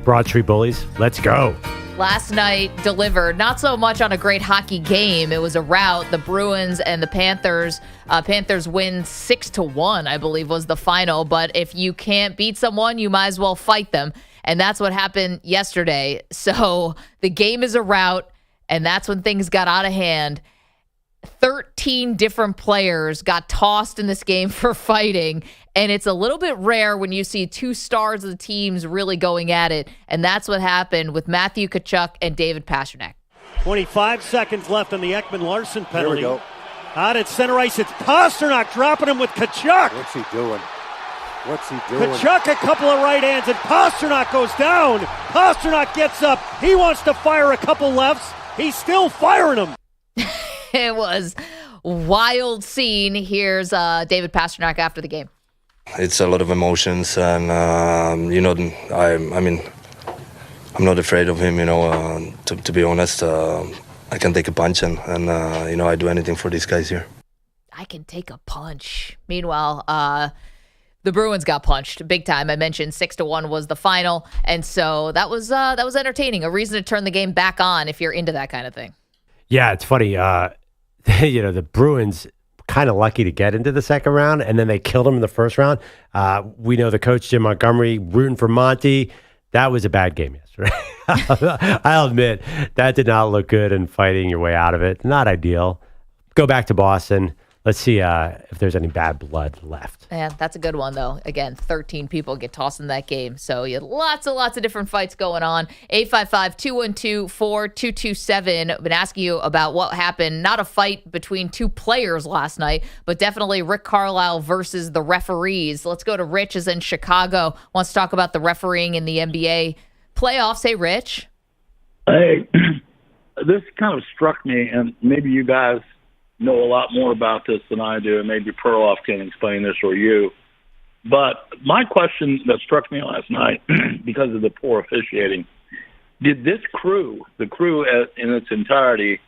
Broad Street Bullies. Let's go. Last night delivered, not so much on a great hockey game. It was a rout. The Bruins and the Panthers. Panthers win 6-1, I believe, was the final. But if you can't beat someone, you might as well fight them. And that's what happened yesterday. So the game is a rout, and that's when things got out of hand. 13 different players got tossed in this game for fighting, and it's a little bit rare when you see two stars of the teams really going at it, and that's what happened with Matthew Tkachuk and David Pastrnak. 25 seconds left on the Ekman-Larson penalty. Here we go. Out at center ice, it's Pastrnak dropping him with Tkachuk. What's he doing? What's he doing? Tkachuk, a couple of right hands, and Pastrnak goes down. Pastrnak gets up. He wants to fire a couple lefts. He's still firing them. It was a wild scene. Here's David Pastrnak after the game. It's a lot of emotions, and I'm not afraid of him. To be honest, I can take a punch, and I do anything for these guys here. I can take a punch. Meanwhile, the Bruins got punched big time. I mentioned 6-1 was the final, and so that was entertaining. A reason to turn the game back on if you're into that kind of thing. Yeah, it's funny. The Bruins kind of lucky to get into the second round, and then they killed them in the first round. We know the coach, Jim Montgomery, rooting for Monty. That was a bad game yesterday. I'll admit, that did not look good, and fighting your way out of it, not ideal. Go back to Boston. Let's see if there's any bad blood left. Yeah, that's a good one, though. Again, 13 people get tossed in that game. So you had lots of different fights going on. 855-212-4227. I've been asking you about what happened. Not a fight between two players last night, but definitely Rick Carlisle versus the referees. Let's go to Rich, is in Chicago. Wants to talk about the refereeing in the NBA playoffs. Hey, Rich. Hey, this kind of struck me, and maybe you guys know a lot more about this than I do, and maybe Perloff can explain this or you. But my question that struck me last night, because of the poor officiating, did this crew, the crew in its entirety,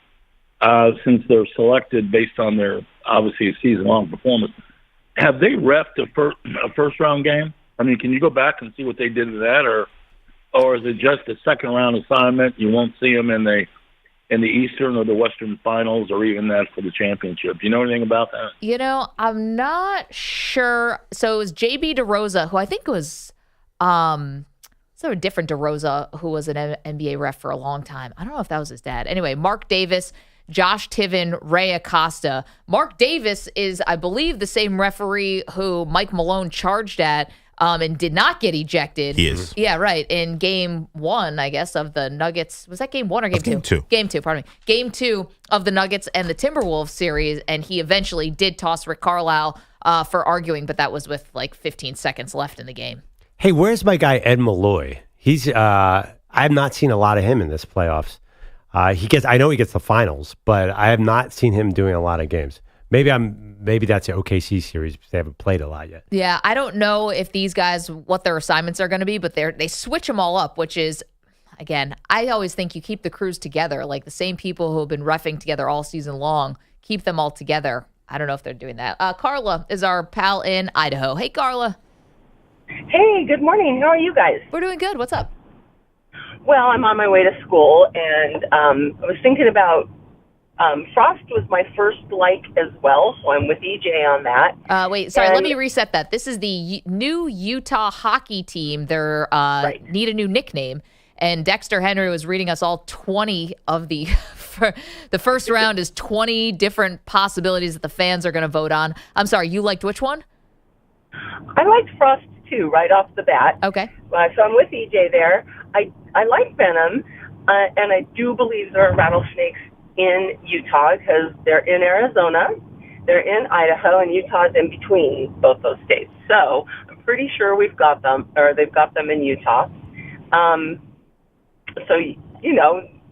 since they're selected based on their, obviously, season-long performance, have they reffed a first-round game? I mean, can you go back and see what they did to that, or is it just a second-round assignment? You won't see them in the Eastern or the Western Finals, or even that for the championship. Do you know anything about that? I'm not sure. So it was J.B. DeRosa, who I think was a different DeRosa, who was an NBA ref for a long time. I don't know if that was his dad. Anyway, Mark Davis, Josh Tiven, Ray Acosta. Mark Davis is, I believe, the same referee who Mike Malone charged at and did not get ejected. He is. Yeah, right. In game one, I guess, of the Nuggets. Was that game one or game two? Game two. Game two, pardon me. Game two of the Nuggets and the Timberwolves series, and he eventually did toss Rick Carlisle for arguing, but that was with like 15 seconds left in the game. Hey, where's my guy Ed Malloy? He's I have not seen a lot of him in this playoffs. I know he gets the finals, but I have not seen him doing a lot of games. Maybe that's the OKC series because they haven't played a lot yet. Yeah, I don't know if these guys, what their assignments are going to be, but they switch them all up, which is, again, I always think you keep the crews together, like the same people who have been reffing together all season long, keep them all together. I don't know if they're doing that. Carla is our pal in Idaho. Hey, Carla. Hey, good morning. How are you guys? We're doing good. What's up? Well, I'm on my way to school, and I was thinking about Frost was my first like as well, so I'm with EJ on that. Wait, sorry, let me reset that. This is the new Utah hockey team. They're need a new nickname. And Dexter Henry was reading us all 20 of the first round is 20 different possibilities that the fans are going to vote on. I'm sorry, you liked which one? I liked Frost too, right off the bat. Okay. So I'm with EJ there. I like Venom, and I do believe there are rattlesnakes in Utah because they're in Arizona, they're in Idaho, and Utah's in between both those states. So I'm pretty sure we've got them, or they've got them in Utah. So,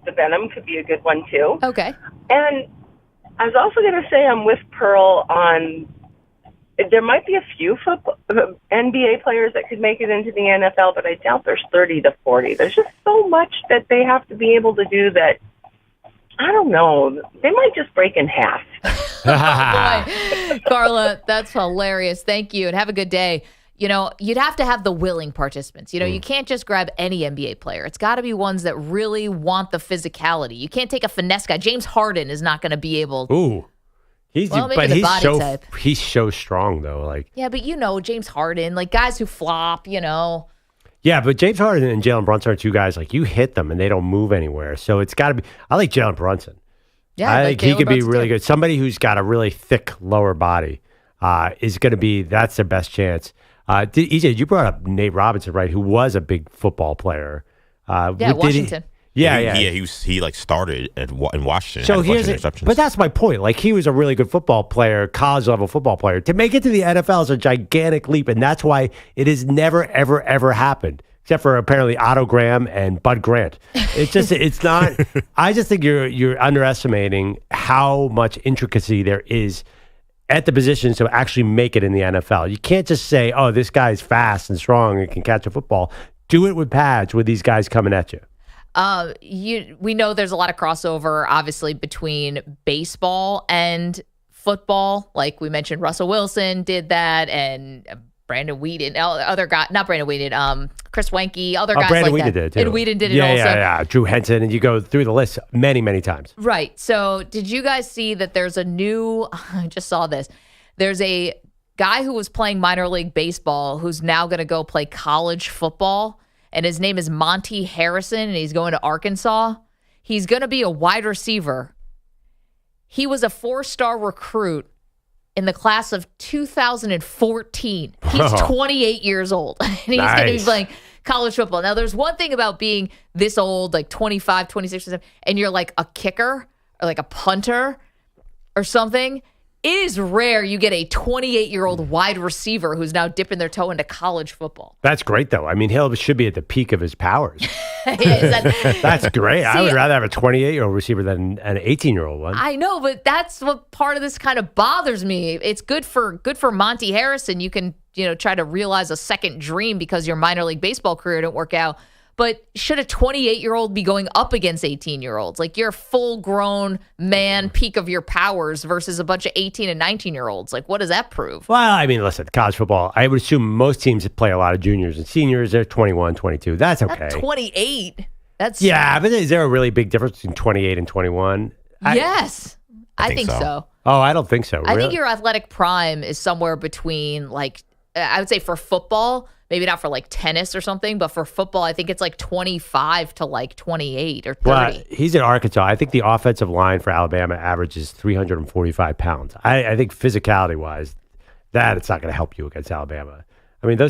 the Venom could be a good one too. Okay. And I was also going to say I'm with Pearl on, there might be a few NBA players that could make it into the NFL, but I doubt there's 30 to 40. There's just so much that they have to be able to do that I don't know. They might just break in half. Boy, Carla, that's hilarious. Thank you, and have a good day. You'd have to have the willing participants. You can't just grab any NBA player. It's got to be ones that really want the physicality. You can't take a finesse guy. James Harden is not going to be able. Ooh, he's body type. He's so strong though. Like yeah, but James Harden, like guys who flop. Yeah, but James Harden and Jalen Brunson are two guys like you hit them and they don't move anywhere. So it's got to be. I like Jalen Brunson. Yeah, I think he could be really too. good. Somebody who's got a really thick lower body is going to be. That's their best chance. EJ, you brought up Nate Robinson, right? Who was a big football player. Washington. He like started in Washington. So but that's my point. Like he was a really good football player, college level football player. To make it to the NFL is a gigantic leap, and that's why it has never, ever, ever happened. Except for apparently Otto Graham and Bud Grant. It's not. I just think you're underestimating how much intricacy there is at the positions to actually make it in the NFL. You can't just say, "Oh, this guy's fast and strong and can catch a football." Do it with pads with these guys coming at you. We know there's a lot of crossover, obviously, between baseball and football. Like we mentioned, Russell Wilson did that, and Brandon Whedon, other guy, not Brandon Whedon, Chris Wenke, other guys Brandon like Whedon that. Did it too. And Whedon did it also. Yeah. Drew Henson, and you go through the list many, many times. Right. So did you guys see that there's a new, I just saw this, there's a guy who was playing minor league baseball who's now going to go play college football, and his name is Monty Harrison, and he's going to Arkansas. He's going to be a wide receiver. He was a 4-star recruit in the class of 2014. He's 28 years old, and he's going to be playing college football. Now, there's one thing about being this old, like 25, 26, and you're like a kicker or like a punter or something. It is rare you get a 28-year-old wide receiver who's now dipping their toe into college football. That's great, though. I mean, he should be at the peak of his powers. That's great. I would rather have a 28-year-old receiver than an 18-year-old one. I know, but that's what part of this kind of bothers me. It's good for Monty Harrison. You can try to realize a second dream because your minor league baseball career didn't work out. But should a 28-year-old be going up against 18-year-olds? Like you're a full-grown man, peak of your powers versus a bunch of 18 and 19-year-olds. Like what does that prove? Well, I mean, listen, college football, I would assume most teams that play a lot of juniors and seniors, they're 21, 22. That's okay. Not 28. That's yeah, but is there a really big difference between 28 and 21? Yes. I think so. Oh, I don't think so. I think your athletic prime is somewhere between like, I would say for football, maybe not for like tennis or something, but for football, I think it's like 25 to like 28 or 30. Well, he's in Arkansas. I think the offensive line for Alabama averages 345 pounds. I think physicality-wise, it's not going to help you against Alabama. I mean,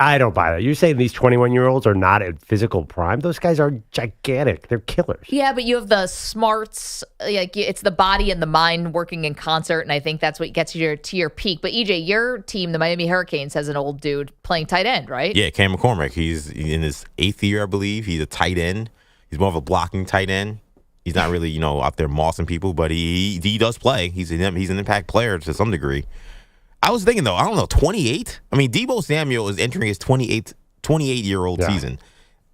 I don't buy that. You're saying these 21-year-olds are not at physical prime? Those guys are gigantic. They're killers. Yeah, but you have the smarts. Like it's the body and the mind working in concert, and I think that's what gets you to your peak. But EJ, your team, the Miami Hurricanes, has an old dude playing tight end, right? Yeah, Cam McCormick. He's in his 8th year, I believe. He's a tight end. He's more of a blocking tight end. He's not really, out there mossing people, but he does play. He's an impact player to some degree. I was thinking, though, I don't know, 28? I mean, Deebo Samuel is entering his 28-year-old season.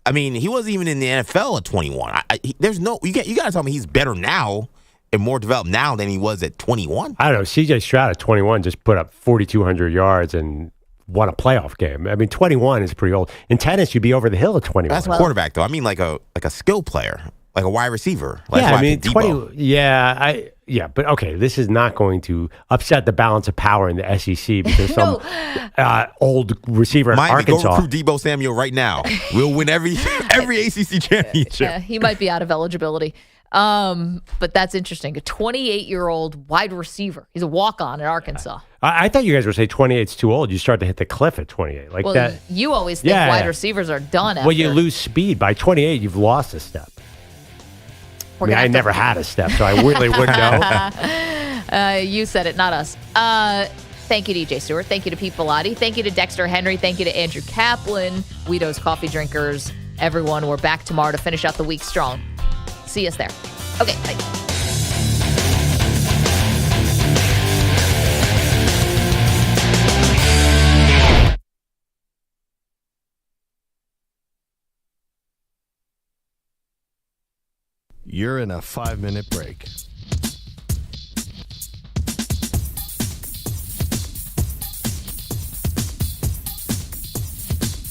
I mean, he wasn't even in the NFL at 21. You got to tell me he's better now and more developed now than he was at 21. I don't know. C.J. Stroud at 21 just put up 4,200 yards and won a playoff game. I mean, 21 is pretty old. In tennis, you'd be over the hill at 21. That's a quarterback, though. I mean, like a skill player, like a wide receiver. Yeah, I mean, 20. Yeah, but okay, this is not going to upset the balance of power in the SEC because some old receiver in Arkansas. Go recruit Deebo Samuel right now. We'll win every ACC championship. Yeah, he might be out of eligibility. But that's interesting. A 28-year-old wide receiver. He's a walk-on in Arkansas. I thought you guys were saying 28 is too old. You start to hit the cliff at 28. Like that. You always think wide receivers are done after. Well, you lose speed. By 28, you've lost a step. I never had a step, so I really wouldn't know. You said it, not us. Thank you to EJ Stewart. Thank you to Pete Bellotti. Thank you to Dexter Henry. Thank you to Andrew Kaplan, Guido's Coffee Drinkers, everyone. We're back tomorrow to finish out the week strong. See us there. Okay, bye. You're in a 5-minute break.